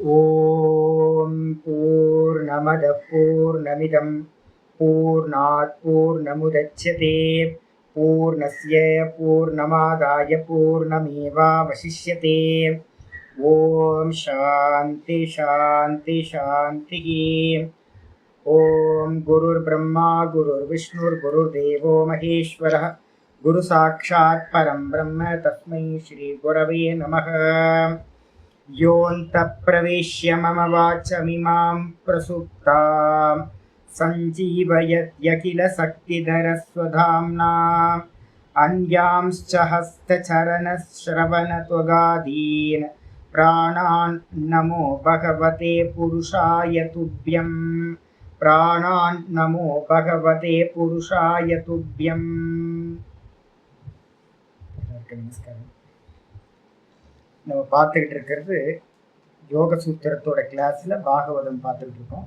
ॐ पूर्णमदः पूर्णमिदं पूर्णात् पूर्णमुदच्यते पूर्णस्य पूर्णमादाय पूर्णमेवावशिष्यते। ॐ शान्ति शान्ति शान्तिः। ॐ गुरुर्ब्रह्मा गुरुर्विष्णुर्गुरुर्देवो महेश्वरः गुरुसाक्षात् परं ब्रह्म तस्मै श्रीगुरवे नमः। योऽन्तः प्रविश्य मम वाचमिमां प्रसुप्तां सञ्जीवयत्यखिलशक्तिधरस्वधाम्ना अन्यांश्च हस्तचरणश्रवणत्वगादीन् प्राणान् नमो भगवते पुरुषाय तुभ्यं। प्राणान् नमो भगवते पुरुषाय तुभ्यम्। நமஸ்காரம். நம்ம பார்த்துக்கிட்டு இருக்கிறது யோக சூத்திரத்தோட கிளாஸில் பாகவதம் பார்த்துக்கிட்டு இருக்கோம்.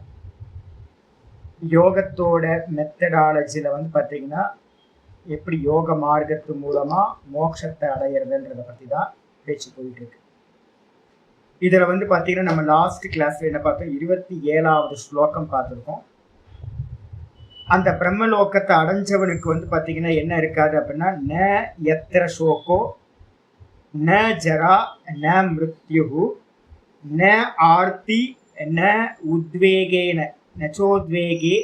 யோகத்தோட மெத்தடாலஜியில் பார்த்தீங்கன்னா எப்படி யோக மார்க்கத்து மூலமாக மோட்சத்தை அடையிறதுன்றதை பற்றி தான் பேச்சு போயிட்டு இருக்கு. இதில் பார்த்தீங்கன்னா நம்ம லாஸ்ட் கிளாஸில் என்ன பார்த்தோம், 27வது ஸ்லோகம் பார்த்துருக்கோம். அந்த பிரம்மலோகத்தை அடைஞ்சவனுக்கு பார்த்தீங்கன்னா என்ன இருக்காது அப்படின்னா, ந எத்திர சோகோ ந ஜரா ந மிருத்யு ந ஆர்த்தி ந உத்வேகேன நச்சோத்வேகே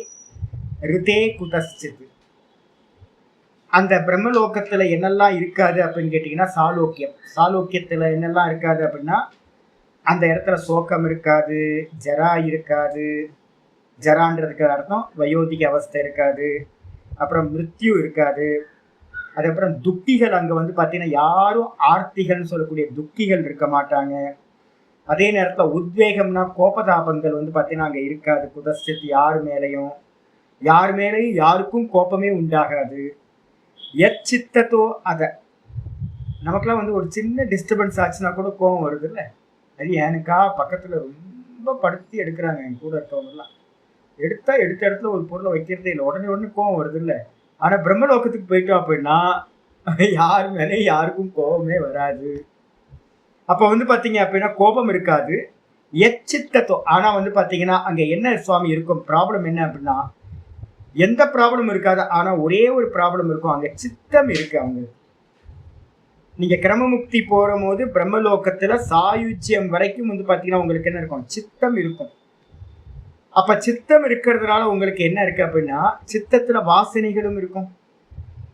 ரிதே குதஸ்சித். அந்த பிரம்மலோகத்தில் என்னெல்லாம் இருக்காது அப்படின்னு கேட்டிங்கன்னா, சாலோக்கியத்தில் என்னெல்லாம் இருக்காது அப்படின்னா, அந்த இடத்துல சோகம் இருக்காது, ஜரா இருக்காது. ஜரான்றதுக்கு அர்த்தம் வயோதிக அவஸ்தை இருக்காது. அப்புறம் மிருத்யு இருக்காது. அதுக்கப்புறம் துக்கிகள் அங்கே பார்த்தீங்கன்னா யாரும் ஆர்த்திகள்னு சொல்லக்கூடிய துக்கிகள் இருக்க மாட்டாங்க. அதே நேரத்தில் உத்வேகம்னா கோபதாபங்கள் பார்த்தீங்கன்னா அங்கே இருக்காது. குதஸ்தித் யார் மேலேயும் யாருக்கும் கோபமே உண்டாகாது. எச்சித்தத்தோ அதை நமக்குலாம் ஒரு சின்ன டிஸ்டர்பன்ஸ் ஆச்சுன்னா கூட கோபம் வருது இல்லை? அது ஏனுக்கா பக்கத்தில் ரொம்ப படுத்தி எடுக்கிறாங்க. என் கூட இருக்கவங்கலாம் எடுத்த இடத்துல ஒரு பொருளை வைக்கிறதே இல்லை, உடனே கோபம் வருது இல்லை. ஆனால் பிரம்மலோகத்துக்கு போயிட்டோம் அப்படின்னா யார் மேலே யாருக்கும் கோபமே வராது. அப்போ பார்த்தீங்க அப்படின்னா கோபம் இருக்காது. எச்சித்தத்தோ ஆனால் பார்த்தீங்கன்னா அங்கே என்ன சுவாமி இருக்கும், ப்ராப்ளம் என்ன அப்படின்னா எந்த ப்ராப்ளம் இருக்காது. ஆனால் ஒரே ஒரு ப்ராப்ளம் இருக்கும், அங்கே சித்தம் இருக்கு. அவங்க நீங்கள் கிரமமுக்தி போகிற போது பிரம்மலோகத்தில் சாயுஜ்யம் வரைக்கும் பார்த்தீங்கன்னா உங்களுக்கு என்ன இருக்கும், சித்தம் இருக்கும். அப்போ சித்தம் இருக்கிறதுனால உங்களுக்கு என்ன இருக்கு அப்படின்னா, சித்தத்தில் வாசனைகளும் இருக்கும்.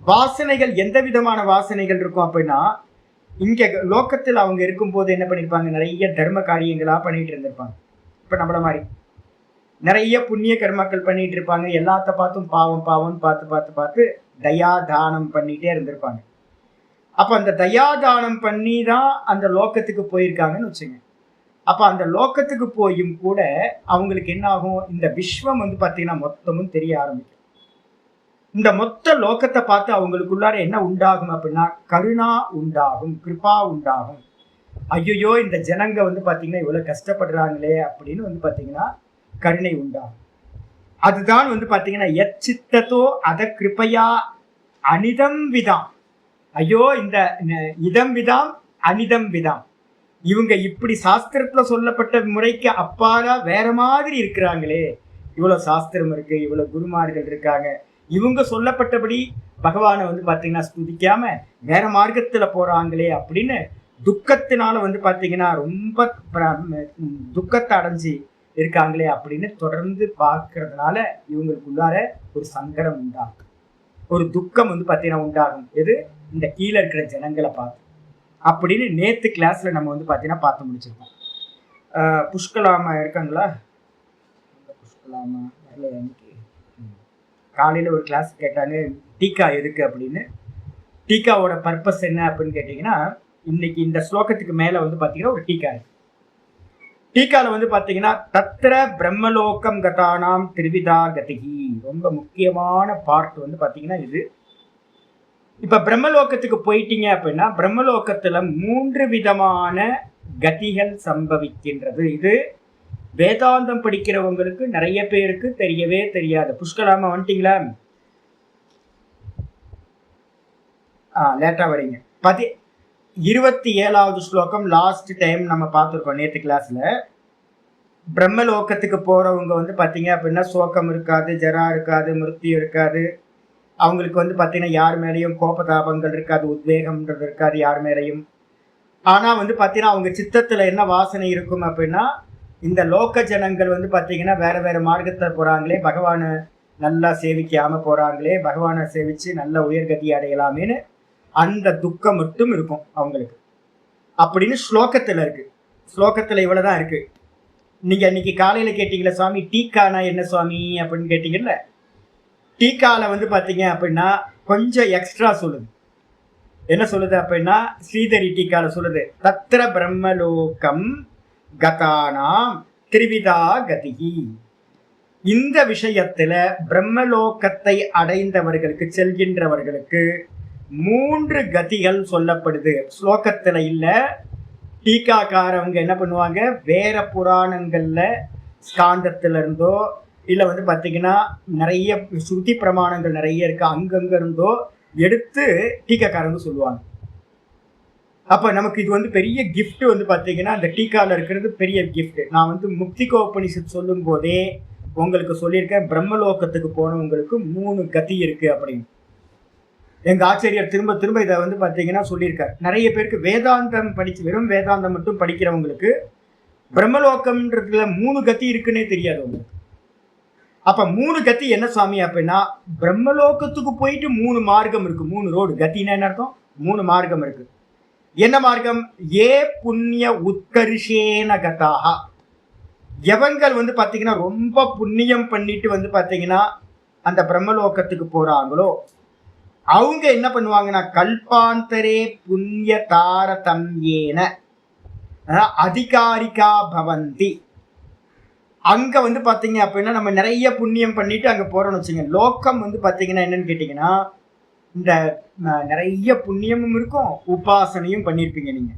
வாசனைகள் எந்த விதமான வாசனைகள் இருக்கும் அப்படின்னா, இங்கே லோக்கத்தில் அவங்க இருக்கும்போது என்ன பண்ணியிருப்பாங்க, நிறைய தர்ம காரியங்களாக பண்ணிட்டு இருந்திருப்பாங்க. இப்போ நம்மள மாதிரி நிறைய புண்ணிய கர்மாக்கள் பண்ணிட்டு இருப்பாங்க. எல்லாத்த பார்த்தும் பாவம் பாவம்னு பார்த்து தயாதானம் பண்ணிகிட்டே இருந்திருப்பாங்க. அப்போ அந்த தயாதானம் பண்ணி தான் அந்த லோக்கத்துக்கு போயிருக்காங்கன்னு வச்சுங்க. அப்போ அந்த லோக்கத்துக்கு போயும் கூட அவங்களுக்கு என்ன ஆகும், இந்த விஸ்வம் பார்த்தீங்கன்னா மொத்தமும் தெரிய ஆரம்பிக்கும். இந்த மொத்த லோக்கத்தை பார்த்து அவங்களுக்குள்ளார என்ன உண்டாகும் அப்படின்னா, கருணா உண்டாகும், கிருபா உண்டாகும். ஐயோ இந்த ஜனங்க பார்த்தீங்கன்னா இவ்வளோ கஷ்டப்படுறாங்களே அப்படின்னு பார்த்தீங்கன்னா கருணை உண்டாகும். அதுதான் பார்த்தீங்கன்னா எச்சித்தத்தோ அத கிருப்பையா அனிதம் விதாம். ஐயோ இந்த இதம் விதாம் அனிதம் விதாம். இவங்க இப்படி சாஸ்திரத்துல சொல்லப்பட்ட முறைக்கு அப்பாலா வேற மாதிரி இருக்கிறாங்களே, இவ்வளவு சாஸ்திரம் இருக்கு, இவ்வளவு குருமார்கள் இருக்காங்க, இவங்க சொல்லப்பட்டபடி பகவானை பார்த்தீங்கன்னா ஸ்துதிக்காம வேற மார்க்கத்துல போறாங்களே அப்படின்னு துக்கத்தினால பார்த்தீங்கன்னா ரொம்ப துக்கத்தை அடைஞ்சு இருக்காங்களே அப்படின்னு தொடர்ந்து பார்க்கறதுனால இவங்களுக்குள்ளார ஒரு சங்கடம் உண்டாகும், ஒரு துக்கம் பார்த்தீங்கன்னா உண்டாகும். எது, இந்த கீழே இருக்கிற ஜனங்களை பார்த்து அப்படின்னு நேற்று கிளாஸில் நம்ம பார்த்தீங்கன்னா பார்த்து முடிச்சிருக்கோம். புஷ்கலாமா இருக்காங்களா? புஷ்கலாமா வரல. அன்னைக்கு காலையில் ஒரு கிளாஸ் கேட்டாங்க டீக்கா எதுக்கு அப்படின்னு. டீக்காவோட பர்பஸ் என்ன அப்படின்னு கேட்டிங்கன்னா, இன்னைக்கு இந்த ஸ்லோகத்துக்கு மேலே பார்த்தீங்கன்னா ஒரு டீக்கா இருக்கு. டீக்காவில் பார்த்தீங்கன்னா தத்ர பிரம்மலோகம் கதானாம் திருவிதா கதிகி, ரொம்ப முக்கியமான பார்ட் பார்த்தீங்கன்னா இது. இப்ப பிரம்மலோகத்துக்கு போயிட்டீங்க அப்படின்னா பிரம்மலோகத்துல 3 விதமான கதிகள் சம்பவிக்கின்றது. இது வேதாந்தம் படிக்கிறவங்களுக்கு நிறைய பேருக்கு தெரியவே தெரியாது. புஷ்கலாமா வந்துட்டீங்களா? லேட்டா வரீங்க. 27வது ஸ்லோகம் லாஸ்ட் டைம் நம்ம பார்த்துருக்கோம் நேற்று கிளாஸ்ல. பிரம்மலோகத்துக்கு போறவங்க வந்து பாத்தீங்க அப்படின்னா சோகம் இருக்காது, ஜரா இருக்காது, மிருத்யு இருக்காது. அவங்களுக்கு வந்து பாத்தீங்கன்னா யார் மேலேயும் கோபதாபங்கள் இருக்காது, உத்வேகம்ன்றது இருக்காது யார் மேலேயும். ஆனா வந்து பாத்தீங்கன்னா அவங்க சித்தத்துல என்ன வாசனை இருக்கும் அப்படின்னா, இந்த லோக ஜனங்கள் வந்து பாத்தீங்கன்னா வேற வேற மார்க்கத்துல போறாங்களே, பகவானை நல்லா சேவிக்காம போறாங்களே, பகவானை சேவிச்சு நல்ல உயர்கதி அடையலாமேன்னு அந்த துக்கம் மட்டும் இருக்கும் அவங்களுக்கு அப்படின்னு ஸ்லோகத்துல இருக்கு. ஸ்லோகத்துல இவ்வளவுதான் இருக்கு. நீங்க இன்னைக்கு காலையில கேட்டீங்களா சுவாமி டீக்கானா என்ன சுவாமி அப்படின்னு கேட்டீங்கல்ல, டீக்கால வந்து பாத்தீங்க அப்படின்னா கொஞ்சம் எக்ஸ்ட்ரா சொல்லுது. என்ன சொல்லுது அப்படின்னா, ஸ்ரீதரி டீக்கால சொல்லுது, தத்திர பிரம்மலோகம் கதானாம் திரிவிதா கதிகி. இந்த விஷயத்துல பிரம்மலோகத்தை அடைந்தவர்களுக்கு, செல்கின்றவர்களுக்கு 3 கதிகள் சொல்லப்படுது. ஸ்லோகத்துல இல்ல, டீக்காக்காரவங்க என்ன பண்ணுவாங்க, வேற புராணங்கள்ல ஸ்காந்தத்துல இருந்தோ இல்ல வந்து பாத்தீங்கன்னா நிறைய ஸ்ருதி பிரமாணங்கள் நிறைய இருக்கு, அங்கங்க இருந்தோ எடுத்து டீக்காக்காரங்க சொல்லுவாங்க. அப்ப நமக்கு இது வந்து பெரிய கிஃப்ட் வந்து பாத்தீங்கன்னா அந்த டீக்கால இருக்கிறது பெரிய கிஃப்ட். நான் வந்து முக்திகோபனிஷத் சொல்லும் போதே உங்களுக்கு சொல்லியிருக்கேன், பிரம்மலோகத்துக்கு போனவங்களுக்கு 3 கதி இருக்கு அப்படின்னு. எங்க ஆச்சரியர் திரும்ப திரும்ப இதை வந்து பாத்தீங்கன்னா சொல்லியிருக்காரு. நிறைய பேருக்கு வேதாந்தம் படிச்சு வெறும் வேதாந்தம் மட்டும் படிக்கிறவங்களுக்கு பிரம்மலோகம்ன்றதுல 3 கதி இருக்குன்னே தெரியாது உங்களுக்கு. அப்ப 3 கதி என்ன சுவாமி அப்படின்னா, பிரம்மலோகத்துக்கு போயிட்டு 3 மார்க்கம் இருக்கு, 3 ரோடு. கத்தின்னா என்ன அர்த்தம்? 3 மார்க்கம் இருக்கு. என்ன மார்க்கம்? ஏ புண்ணிய உத்கர்ஷேன கதாக. எவங்கள் வந்து பாத்தீங்கன்னா ரொம்ப புண்ணியம் பண்ணிட்டு வந்து பாத்தீங்கன்னா அந்த பிரம்மலோகத்துக்கு போறாங்களோ அவங்க என்ன பண்ணுவாங்கன்னா, கல்பாந்தரே புண்ணிய தாரதம்யேன அதிகாரிகா பவந்தி. அங்க வந்து பாத்தீங்க அப்படின்னா நம்ம நிறைய புண்ணியம் பண்ணிட்டு அங்க போறோம்னு வச்சுங்க. லோகம் வந்து பாத்தீங்கன்னா என்னன்னு கேட்டீங்கன்னா, இந்த நிறைய புண்ணியமும் இருக்கும், உபாசனையும் பண்ணியிருப்பீங்க. நீங்க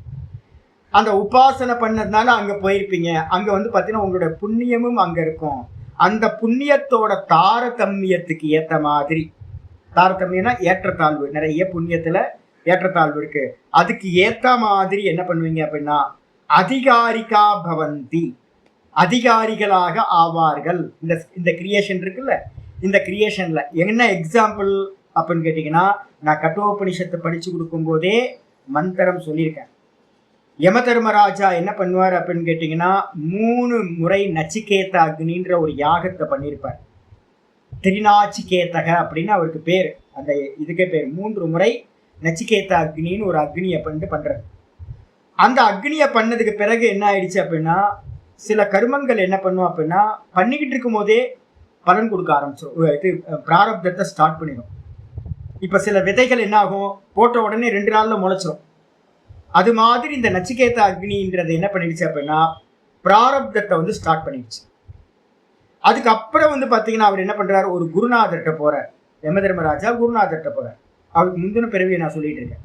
அந்த உபாசனை பண்ணதுனால அங்க போயிருப்பீங்க. அங்க வந்து பாத்தீங்கன்னா உங்களோட புண்ணியமும் அங்க இருக்கும். அந்த புண்ணியத்தோட தாரதமியத்துக்கு ஏத்த மாதிரி, தாரதமியம்னா ஏற்றத்தாழ்வு, நிறைய புண்ணியத்துல ஏற்றத்தாழ்வு இருக்கு, அதுக்கு ஏத்த மாதிரி என்ன பண்ணுவீங்க அப்படின்னா அதிகாரிகா பவந்தி, அதிகாரிகளாக ஆவார்கள். இந்த கிரியேஷன் இருக்குல்ல, இந்த கிரியேஷன்ல என்ன எக்ஸாம்பிள் அப்படின்னு கேட்டீங்கன்னா, நான் கட்டோபனிஷத்தை படிச்சு கொடுக்கும் போதே மந்திரம் சொல்லியிருக்கேன். யம தர்மராஜா என்ன பண்ணுவார் அப்படின்னு கேட்டீங்கன்னா, 3 முறை நச்சிகேத அக்னின்ற ஒரு யாகத்தை பண்ணியிருப்பார். திரிநாச்சிகேதக அப்படின்னு அவருக்கு பேர், அந்த இதுக்கே பேர். 3 முறை நச்சிகேத அக்னின்னு ஒரு அக்னியை பண்றது. அந்த அக்னியை பண்ணதுக்கு பிறகு என்ன ஆயிடுச்சு அப்படின்னா, சில கர்மங்கள் என்ன பண்ணும் அப்படின்னா பண்ணிக்கிட்டு இருக்கும் போதே பலன் கொடுக்க ஆரம்பிச்சிடும். இது பிராரப்தத்தை ஸ்டார்ட் பண்ணிடும். இப்ப சில விதைகள் என்ன ஆகும், போட்ட உடனே 2 நாள்ல முளைச்சிடும். அது மாதிரி இந்த நச்சிகேத அக்னின்றது என்ன பண்ணிடுச்சு அப்படின்னா பிராரப்தத்தை வந்து ஸ்டார்ட் பண்ணிடுச்சு. அதுக்கப்புறம் வந்து பாத்தீங்கன்னா அவர் என்ன பண்றாரு, ஒரு குருநாதர்கிட்ட போறார். யம தர்மராஜா குருநாதர்கிட்ட போறார். அவருக்கு முந்தின பிறவியை நான் சொல்லிட்டு இருக்கேன்.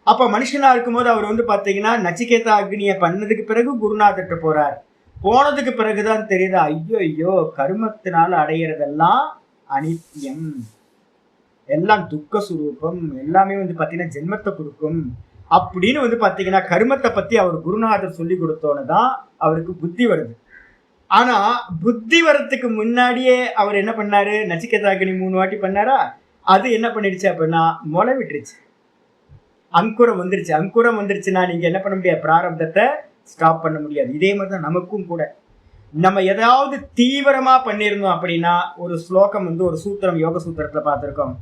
அப்ப மனுஷனா இருக்கும்போது அவர் வந்து பாத்தீங்கன்னா நச்சிகேத அக்னியை பண்ணதுக்கு பிறகு குருநாதர்கிட்ட போறார். போனதுக்கு பிறகுதான் தெரியுது, ஐயோ ஐயோ கர்மத்தினால அடையிறதெல்லாம் அனித்தியம், எல்லாம் துக்க சுரூபம், எல்லாமே வந்து பாத்தீங்கன்னா ஜென்மத்தை கொடுக்கும் அப்படின்னு வந்து பாத்தீங்கன்னா கர்மத்தை பத்தி அவர் குருநாதர் சொல்லி கொடுத்தோன்னு தான் அவருக்கு புத்தி வருது. ஆனா புத்தி வரத்துக்கு முன்னாடியே அவர் என்ன பண்ணாரு, நச்சிகேத அக்னி 3 வாட்டி பண்ணாரா, அது என்ன பண்ணிடுச்சு அப்படின்னா முளை விட்டுருச்சு, அங்குரம் வந்துருச்சு. அங்குரம் வந்துருச்சுன்னா நீங்க என்ன பண்ண முடியாது, பிராரப்தத்தை ஸ்டாப் பண்ண முடியாது. இதே மாதிரிதான் நமக்கும் கூட. நம்ம ஏதாவது தீவிரமா பண்ணியிருந்தோம் அப்படின்னா, ஒரு ஸ்லோகம் வந்து ஒரு சூத்திரம் யோக சூத்திரத்துல பார்த்திருக்கோம்,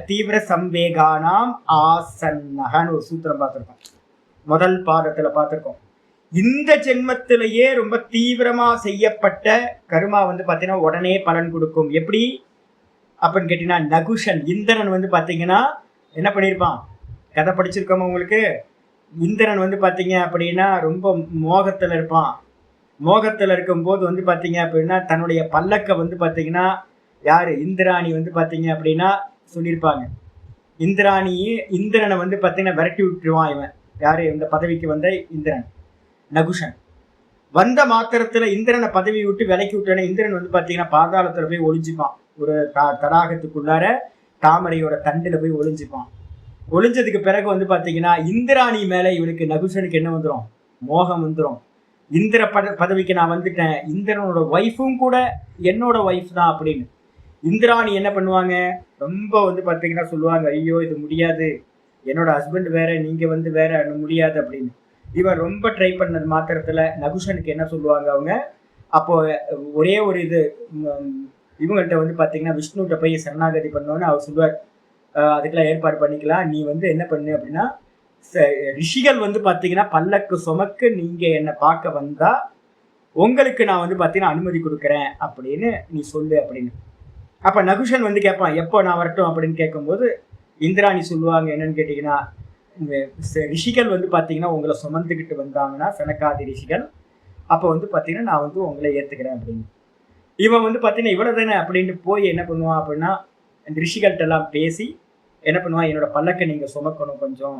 தீவிர சம்வேகானாம் ஆசன்னகன்னு ஒரு சூத்திரம் பார்த்திருக்கோம், முதல் பாதத்துல பார்த்திருக்கோம். இந்த ஜென்மத்திலேயே ரொம்ப தீவிரமா செய்யப்பட்ட கர்மா வந்து பாத்தீங்கன்னா உடனே பலன் கொடுக்கும். எப்படி அப்படின்னு கேட்டீங்கன்னா, நகுஷன் இந்திரன் வந்து பாத்தீங்கன்னா என்ன பண்ணியிருப்பான், கதை படிச்சிருக்கோமா உங்களுக்கு? இந்திரன் வந்து பாத்தீங்க அப்படின்னா ரொம்ப மோகத்துல இருப்பான். மோகத்துல இருக்கும்போது வந்து பாத்தீங்க அப்படின்னா தன்னுடைய பல்லக்க வந்து பாத்தீங்கன்னா யாரு, இந்திராணி வந்து பாத்தீங்க அப்படின்னா சொல்லியிருப்பாங்க. இந்திரனை வந்து பாத்தீங்கன்னா விரட்டி விட்டுருவான் இவன். யாரு, இந்த பதவிக்கு வந்த இந்திரன் நகுஷன். வந்த மாத்திரத்துல இந்திரனை பதவி விட்டு விலக்கி விட்டோன்னே இந்திரன் வந்து பாத்தீங்கன்னா பாதாளத்துல போய் ஒளிஞ்சுப்பான். ஒரு தடாகத்துக்குள்ளார தாமரையோட தண்டுல போய் ஒளிஞ்சுப்பான். ஒளிஞ்சதுக்கு பிறகு வந்து பாத்தீங்கன்னா இந்திராணி மேல இவனுக்கு நகுஷனுக்கு என்ன வந்துடும், மோகம் வந்துடும். இந்திர பதவிக்கு நான் வந்துட்டேன், இந்திரனோட ஒய்ஃபும் கூட என்னோட ஒய்ஃப் தான் அப்படின்னு. இந்திராணி என்ன பண்ணுவாங்க, ரொம்ப வந்து பார்த்தீங்கன்னா சொல்லுவாங்க, ஐயோ இது முடியாது, என்னோட ஹஸ்பண்ட் வேற, நீங்க வந்து வேற, முடியாது அப்படின்னு. இவன் ரொம்ப ட்ரை பண்ணது மாத்திரத்துல நகுஷனுக்கு என்ன சொல்லுவாங்க அவங்க, அப்போ ஒரே ஒரு இது இவங்கள்ட்ட வந்து பார்த்தீங்கன்னா விஷ்ணுகிட்ட போய் சரணாகதி பண்ணோன்னு அவர் சொல்லுவார், அதுக்கெல்லாம் ஏற்பாடு பண்ணிக்கலாம், நீ வந்து என்ன பண்ணு அப்படின்னா, ரிஷிகள் வந்து பார்த்தீங்கன்னா பல்லக்கு சுமக்கு நீங்க என்னை பார்க்க வந்தா உங்களுக்கு நான் வந்து பார்த்தீங்கன்னா அனுமதி கொடுக்குறேன் அப்படின்னு நீ சொல்லு அப்படின்னு. அப்ப நகுஷன் வந்து கேட்பான், எப்போ நான் வரட்டும் அப்படின்னு கேட்கும்போது இந்திராணி சொல்லுவாங்க என்னன்னு கேட்டீங்கன்னா, ரிஷிகள் வந்து பார்த்தீங்கன்னா உங்களை சுமந்துக்கிட்டு வந்தாங்கன்னா சனகாதி ரிஷிகள், அப்போ வந்து பார்த்தீங்கன்னா நான் வந்து உங்களை ஏற்றுக்கிறேன் அப்படின்னு. இவன் வந்து பார்த்தீங்கன்னா இவ்வளோ தானே அப்படின்ட்டு போய் என்ன பண்ணுவான் அப்படின்னா, அந்த ரிஷிகள்கிட்ட எல்லாம் பேசி என்ன பண்ணுவான், என்னோட பல்லக்கை நீங்கள் சுமக்கணும் கொஞ்சம்,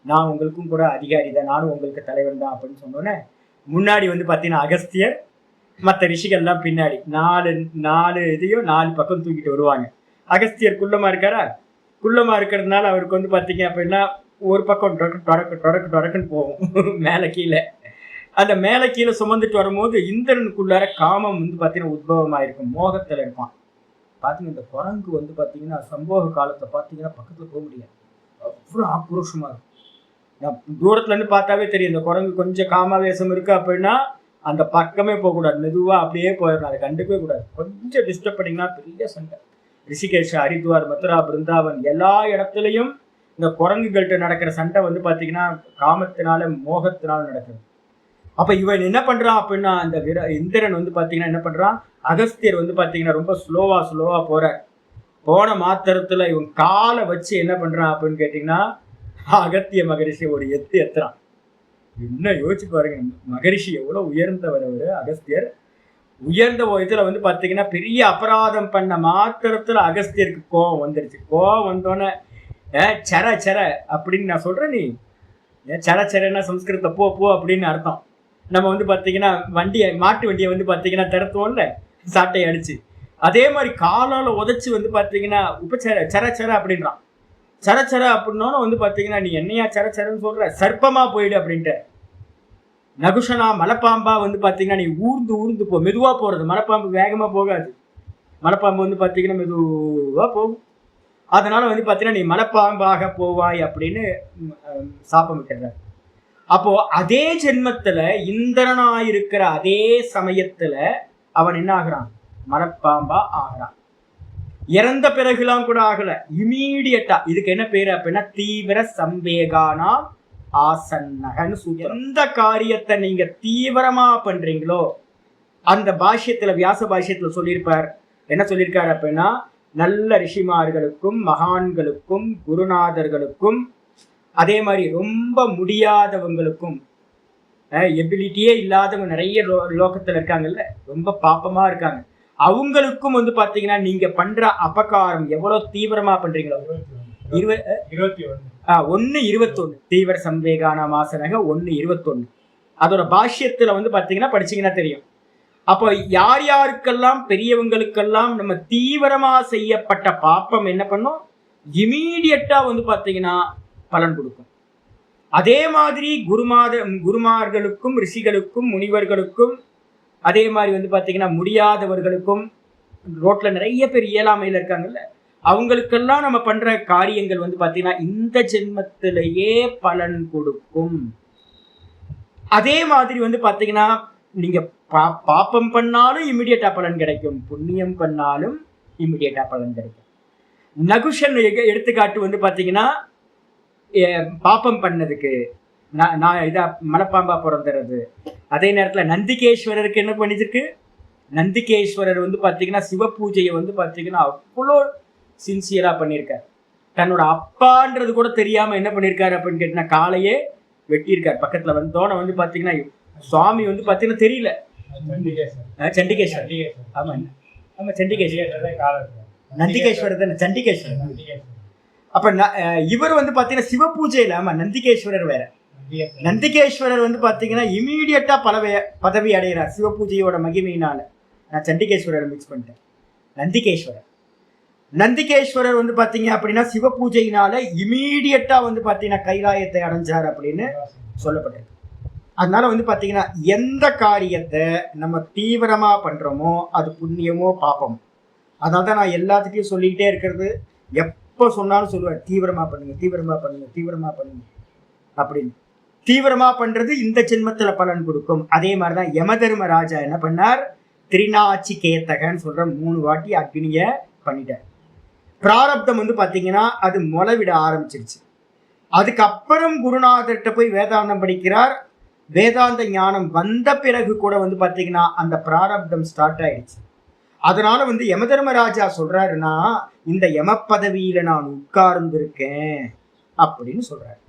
நான் உங்களுக்கும் கூட அதிகாரி தான், நானும் உங்களுக்கு தலைவன் தான் அப்படின்னு சொன்னோன்னே முன்னாடி வந்து பார்த்தீங்கன்னா அகஸ்தியர் மற்ற ரிஷிகள்லாம் பின்னாடி நாலு இதையும் 4 பக்கம் தூக்கிட்டு வருவாங்க. அகஸ்தியர் குள்ளமா இருக்காரா, குள்ளமா இருக்கிறதுனால அவருக்கு வந்து பார்த்தீங்க அப்படின்னா ஒரு பக்கம் டொடக்குன்னு போகும் மேலே கீழே. அந்த மேலே கீழே சுமந்துட்டு வரும்போது இந்திரனுக்குள்ளார காமம் வந்து பார்த்தீங்கன்னா உத்பவமாயிருக்கும், மோகத்தில் இருப்பான். பார்த்தீங்கன்னா இந்த குரங்கு வந்து பார்த்தீங்கன்னா சம்போக காலத்தை பார்த்தீங்கன்னா பக்கத்தில் போக முடியாது, அவ்வளோ ஆக்ரோஷமா இருக்கும். நான் தூரத்துல இருந்து பார்த்தாவே தெரியும், இந்த குரங்கு கொஞ்சம் காமாவேசம் இருக்கு அப்படின்னா அந்த பக்கமே போகக்கூடாது, மெதுவா அப்படியே போயிடணும், அதை கண்டுக்கவே கூடாது. கொஞ்சம் டிஸ்டர்ப் பண்ணிங்கன்னா பெரிய சண்டை. ரிஷிகேஷ், ஹரித்வார், மதுரா, பிருந்தாவன் எல்லா இடத்துலையும் இந்த குரங்குகள்கிட்ட நடக்கிற சண்டை வந்து பார்த்தீங்கன்னா காமத்தினால மோகத்தினால நடக்குது. அப்ப இவன் என்ன பண்றான் அப்படின்னா, அந்த இந்திரன் வந்து பார்த்தீங்கன்னா என்ன பண்றான், அகஸ்தியர் வந்து பார்த்தீங்கன்னா ரொம்ப ஸ்லோவா போன மாத்திரத்துல இவன் காலை வச்சு என்ன பண்றான் அப்படின்னு கேட்டீங்கன்னா அகத்திய மகரிஷி ஒரு எத்துறான். என்ன யோசிச்சு பாருங்க, மகரிஷி எவ்வளவு உயர்ந்தவர் அவரு அகஸ்தியர். உயர்ந்த இதுல வந்து பாத்தீங்கன்னா பெரிய அபராதம் பண்ண மாத்திரத்துல அகஸ்தியருக்கு கோபம் வந்துருச்சு. கோபம் வந்தோன்னே சர அப்படின்னு நான் சொல்றேன், நீ சரன்னா சம்ஸ்கிருத போ அப்படின்னு அர்த்தம். நம்ம வந்து பாத்தீங்கன்னா மாட்டு வண்டியை வந்து பாத்தீங்கன்னா திறத்துவோம்ல சாட்டை அடிச்சு, அதே மாதிரி காலால உதைச்சு வந்து பாத்தீங்கன்னா சர அப்படின்றான். சர அப்படின்னோன்னு வந்து பாத்தீங்கன்னா நீ என்னையா சரன்னு சொல்ற, சர்ப்பமா போயிடு அப்படின்ட்டு. நகுஷனா மலைப்பாம்பா வந்து பாத்தீங்கன்னா நீ ஊர்ந்து போ, மெதுவா போறது, மலைப்பாம்பு வேகமா போகாது, மலைப்பாம்பு வந்து பாத்தீங்கன்னா மெதுவா போகும், அதனால வந்து பாத்தீங்கன்னா நீ மலைப்பாம்பாக போவாய் அப்படின்னு சாபம் விட்டுறாரு. அப்போ அதே ஜென்மத்துல இந்திரனாயிருக்கிற அதே சமயத்துல அவன் என்ன ஆகுறான், மலைப்பாம்பா ஆகிறான். இறந்த பிறகுலாம் கூட ஆகல, இமீடியட்டா. இதுக்கு என்ன பேரு அப்படின்னா தீவிர சம்பேகானா ஆசன்னகன்னு சொல்லுவோம். எந்த காரியத்தை நீங்க தீவிரமா பண்றீங்களோ, அந்த பாஷ்யத்துல வியாச பாஷ்யத்துல சொல்லியிருப்பார், என்ன சொல்லியிருக்காரு அப்படின்னா, நல்ல ரிஷிமார்களுக்கும் மகான்களுக்கும் குருநாதர்களுக்கும் அதே மாதிரி ரொம்ப முடியாதவங்களுக்கும் எபிலிட்டியே இல்லாதவங்க நிறைய லோகத்துல இருக்காங்கல்ல, ரொம்ப பாப்பமா இருக்காங்க, அவங்களுக்கும் வந்து பாத்தீங்கன்னா நீங்க பண்ற அபகாரம் எவ்வளவு தீவிரமா பண்றீங்களோ 1:21 தீவிர சம்பேகான மாசனக 1:21 அதோட பாஷ்யத்துல வந்து பாத்தீங்கன்னா படிச்சீங்கன்னா தெரியும். அப்போ யார் யாருக்கெல்லாம் பெரியவங்களுக்கெல்லாம் நம்ம தீவிரமா செய்யப்பட்ட பாப்பம் என்ன பண்ணும், இமீடியட்டா வந்து பாத்தீங்கன்னா பலன் கொடுக்கும். அதே மாதிரி குருமார்களுக்கும் ரிஷிகளுக்கும் முனிவர்களுக்கும் அதே மாதிரி வந்து பாத்தீங்கன்னா முடியாதவர்களுக்கும், ரோட்ல நிறைய பேர் இயலாமையில இருக்காங்கல்ல, அவங்களுக்கெல்லாம் நம்ம பண்ற காரியங்கள் வந்து பாத்தீங்கன்னா இந்த ஜென்மத்திலேயே பலன் கொடுக்கும். அதே மாதிரி வந்து பாத்தீங்கன்னா நீங்க பாப்பம் பண்ணாலும் இமிடியேட்டா பலன் கிடைக்கும், புண்ணியம் பண்ணாலும் இமிடியேட்டா பலன் கிடைக்கும். நகுஷன் எடுத்துக்காட்டு வந்து பாத்தீங்கன்னா பாப்பம் பண்ணதுக்கு நான் இதா மலைப்பாம்பா பிறந்துறது. அதே நேரத்துல நந்திகேஸ்வரருக்கு என்ன பண்ணிருக்கு, நந்திகேஸ்வரர் வந்து பாத்தீங்கன்னா சிவ பூஜையை வந்து பாத்தீங்கன்னா அவ்வளோ சின்சியரா பண்ணியிருக்காரு. தன்னோட அப்பான்றது கூட தெரியாம என்ன பண்ணியிருக்காரு அப்படின்னு கேட்டீங்கன்னா காலையே வெட்டியிருக்காரு. பக்கத்துல வந்தோட வந்து பாத்தீங்கன்னா சுவாமி வந்து பாத்தீங்கன்னா தெரியல, சண்டிகேஸ்வரர். ஆமா ஆமா சண்டிகேஸ்வரர், நந்திகேஸ்வரர் தானே சண்டிகேஸ்வரர். அப்ப இவர் வந்து பாத்தீங்கன்னா சிவ பூஜையில, ஆமா நந்திகேஸ்வரர் வேற, நந்திகேஸ்வரர் வந்து பாத்தீங்கன்னா இமீடியட்டா பதவி அடைகிறார் சிவ பூஜையோட மகிமையினால. நான் சண்டிகேஸ்வரர் மிக்ஸ் பண்ணிட்டேன். நந்திகேஸ்வரர் வந்து பாத்தீங்க அப்படின்னா சிவ பூஜையினால இமீடியட்டா வந்து பாத்தீங்கன்னா கைலாயத்தை அடைஞ்சார் அப்படின்னு சொல்லப்பட்டிருக்கு. அதனால வந்து பாத்தீங்கன்னா எந்த காரியத்தை நம்ம தீவிரமா பண்றோமோ அது புண்ணியமோ பாப்போம். அதனால தான் நான் எல்லாத்துட்டையும் சொல்லிக்கிட்டே இருக்கிறது, எப்போ சொன்னாலும் சொல்லுவேன், தீவிரமா பண்ணுங்க, தீவிரமா பண்ணுங்க, தீவிரமா பண்ணுங்க அப்படின்னு. தீவிரமா பண்றது இந்த ஜென்மத்துல பலன் கொடுக்கும். அதே மாதிரிதான் யமதர்ம ராஜா என்ன பண்ணார், திரிநாச்சி கேத்தகன்னு சொல்ற 3 வாட்டி அக்னிய பண்ணிட்டார். பிராரப்தம் வந்து பாத்தீங்கன்னா அது முளைவிட ஆரம்பிச்சிருச்சு. அதுக்கப்புறம் குருநாதர்கிட்ட போய் வேதாந்தம் படிக்கிறார். வேதாந்த ஞானம் வந்த பிறகு கூட வந்து பாத்தீங்கன்னா அந்த பிராரப்தம் ஸ்டார்ட் ஆயிடுச்சு. அதனால வந்து யமதர்மராஜா சொல்றாருன்னா, இந்த யம பதவியில நான் உட்கார்ந்துருக்கேன் அப்படின்னு சொல்றாரு.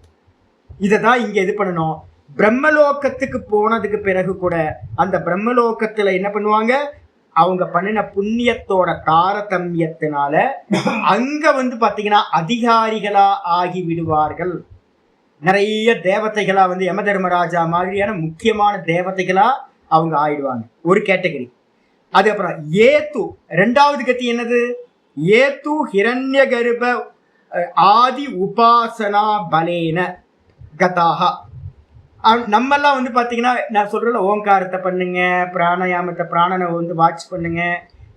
இததான் இங்க இது பண்ணணும். பிரம்மலோகத்துக்கு போனதுக்கு பிறகு கூட அந்த பிரம்மலோகத்துல என்ன பண்ணுவாங்க, அவங்க பண்ணின புண்ணியத்தோட தாரதமியத்தினால அங்க வந்து பாத்தீங்கன்னா அதிகாரிகளா ஆகி விடுவார்கள். நிறைய தேவதைகளா வந்து யம தர்மராஜா மாதிரியான முக்கியமான தேவதைகளா அவங்க ஆயிடுவாங்க. ஒரு கேட்டகரி. அது அப்புறம் ஏத்து, ரெண்டாவது கத்தி என்னது, ஏத்து ஹிரண்ய கர்ப்ப ஆதி உபாசனா பலேன கதாகா. நம்மெல்லாம் வந்து பாத்தீங்கன்னா நான் சொல்றேன்ல, ஓங்காரத்தை பண்ணுங்க, பிராணாயாமத்தை பிராணனை வந்து வாட்ச் பண்ணுங்க,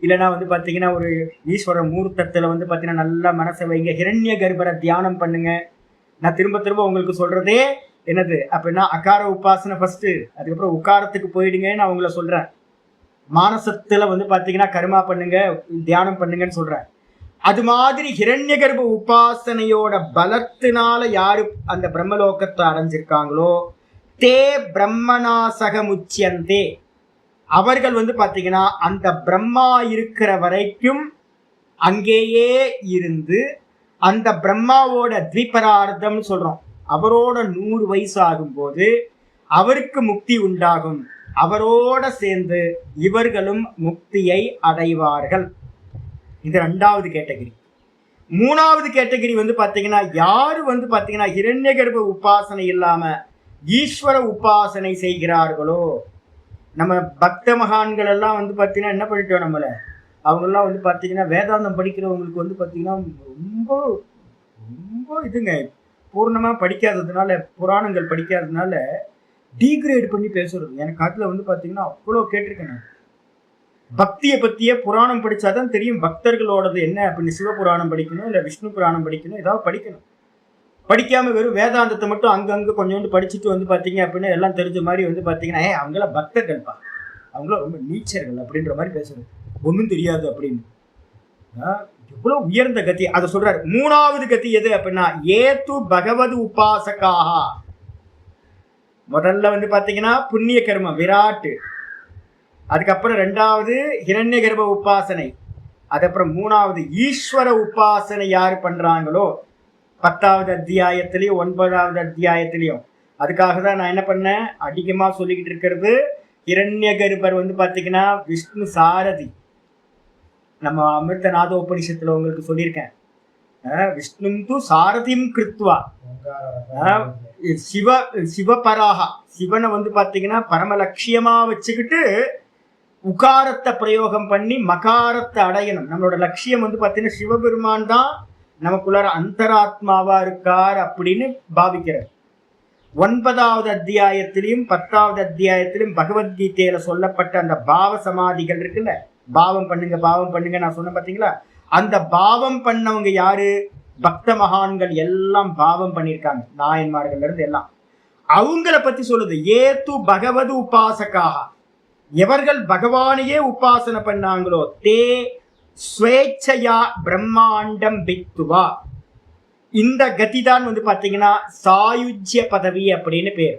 இல்லைன்னா வந்து பாத்தீங்கன்னா ஒரு ஈஸ்வர மூர்த்தத்துல வந்து பாத்தீங்கன்னா நல்லா மனசை வைங்க, ஹிரண்ய கர்ப்பரை தியானம் பண்ணுங்க. நான் திரும்ப திரும்ப உங்களுக்கு சொல்றதே என்னது அப்படின்னா அகார உபாசனை ஃபர்ஸ்ட், அதுக்கப்புறம் உக்காரத்துக்கு போயிடுங்கன்னு நான் உங்களை சொல்றேன். மானசத்துல வந்து பாத்தீங்கன்னா கர்மா பண்ணுங்க, தியானம் பண்ணுங்கன்னு சொல்றேன். அது மாதிரி ஹிரண்ய கர்ப்ப உபாசனையோட பலத்தினால யாரு அந்த பிரம்மலோகத்தை அடைஞ்சிருக்காங்களோ, தே பிரம்மனாசகமுச்சியந்தே, அவர்கள் வந்து பாத்தீங்கன்னா அந்த பிரம்மா இருக்கிற வரைக்கும் அங்கேயே இருந்து அந்த பிரம்மாவோட த்விபரார்த்தம் சொல்றோம், அவரோட 100 வயசு ஆகும்போது அவருக்கு முக்தி உண்டாகும். அவரோட சேர்ந்து இவர்களும் முக்தியை அடைவார்கள். இது 2வது கேட்டகரி. 3வது கேட்டகரி வந்து பாத்தீங்கன்னா யாரு வந்து பாத்தீங்கன்னா ஹிரண்ய கர்ப்ப உபாசனை இல்லாம ஈஸ்வர உபாசனை செய்கிறார்களோ, நம்ம பக்த மகான்கள் எல்லாம் வந்து பாத்தீங்கன்னா என்ன பண்ணிட்டோம், நம்மள அவங்கெல்லாம் வந்து பாத்தீங்கன்னா வேதாந்தம் படிக்கிறவங்களுக்கு வந்து பாத்தீங்கன்னா ரொம்ப ரொம்ப இதுங்க, பூர்ணமா படிக்காததுனால, புராணங்கள் படிக்காததுனால டீக்ரேட் பண்ணி பேசுறது. எனக்கு அதுல வந்து பாத்தீங்கன்னா அவ்வளோ கேட்டிருக்கேன் நான். பக்தியை பத்தியே புராணம் படிச்சாதான் தெரியும் பக்தர்களோடது என்ன அப்படின்னு. சிவபுராணம் படிக்கணும், இல்ல விஷ்ணு புராணம் படிக்கணும், ஏதாவது படிக்கணும். படிக்காம வெறும் வேதாந்தத்தை மட்டும் அங்கங்க கொஞ்சோண்டு படிச்சுட்டு வந்து பாத்தீங்க அப்படின்னு எல்லாம் தெரிஞ்ச மாதிரி வந்து பாத்தீங்கன்னா அவங்களாம் பக்தர்கள்ப்பா, அவங்களாம் ரொம்ப நீச்சர்கள் அப்படின்ற மாதிரி பேசுறது, ஒன்றும் தெரியாது அப்படின்னு. எவ்வளவு உயர்ந்த கத்தி அதை சொல்றாரு. 3வது கத்தி எது அப்படின்னா ஏத்து பகவது உபாசகாக. முதல்ல வந்து பாத்தீங்கன்னா புண்ணிய கர்மம் விராட்டு, அதுக்கப்புறம் 2வது ஹிரண்ய கர்ப்ப உபாசனை, அதுக்கப்புறம் 3வது ஈஸ்வர உபாசனை யாரு பண்றாங்களோ 10வது அத்தியாயத்திலையும் 9வது அத்தியாயத்திலையும். அதுக்காக தான் நான் என்ன பண்ணேன், அதிகமா சொல்லிக்கிட்டு இருக்கிறது, ஹிரண்ய கர்ப்பர் வந்து பாத்தீங்கன்னா விஷ்ணு சாரதி. நம்ம அமிர்த நாதோபனிஷத்துல உங்களுக்கு சொல்லியிருக்கேன், விஷ்ணு து சாரதிம் கிருத்வா சிவபராகா, சிவனை வந்து பாத்தீங்கன்னா பரம லட்சியமா வச்சுக்கிட்டு உகாரத்தை பிரயோகம் பண்ணி மகாரத்தை அடையணும். நம்மளோட லட்சியம் வந்து பாத்தீங்கன்னா சிவபெருமான் தான் நமக்குள்ளார அந்தராத்மாவா இருக்கார் அப்படின்னு பாவிக்கிறார். 9வது அத்தியாயத்திலையும் 10வது அத்தியாயத்திலும் பகவத்கீதையில சொல்லப்பட்ட அந்த பாவ சமாதிகள் இருக்குல்ல, பாவம் பண்ணுங்க பாவம் பண்ணுங்க நான் சொன்ன பாத்தீங்களா, அந்த பாவம் பண்ணவங்க யாரு, பக்த மகான்கள் எல்லாம் பாவம் பண்ணியிருக்காங்க, நாயன்மார்கள் இருந்து எல்லாம். அவங்கள பத்தி சொல்லுது, ஏத்து பகவது உபாசகாக, எவர்கள் பகவானையே உபாசனை பண்ணாங்களோ, தே ஸ்வேச்சையா பிரம்மாண்டம் பித்துவா. இந்த கதிதான் வந்து பாத்தீங்கன்னா சாயுஜ்ய பதவி அப்படின்னு பேர்.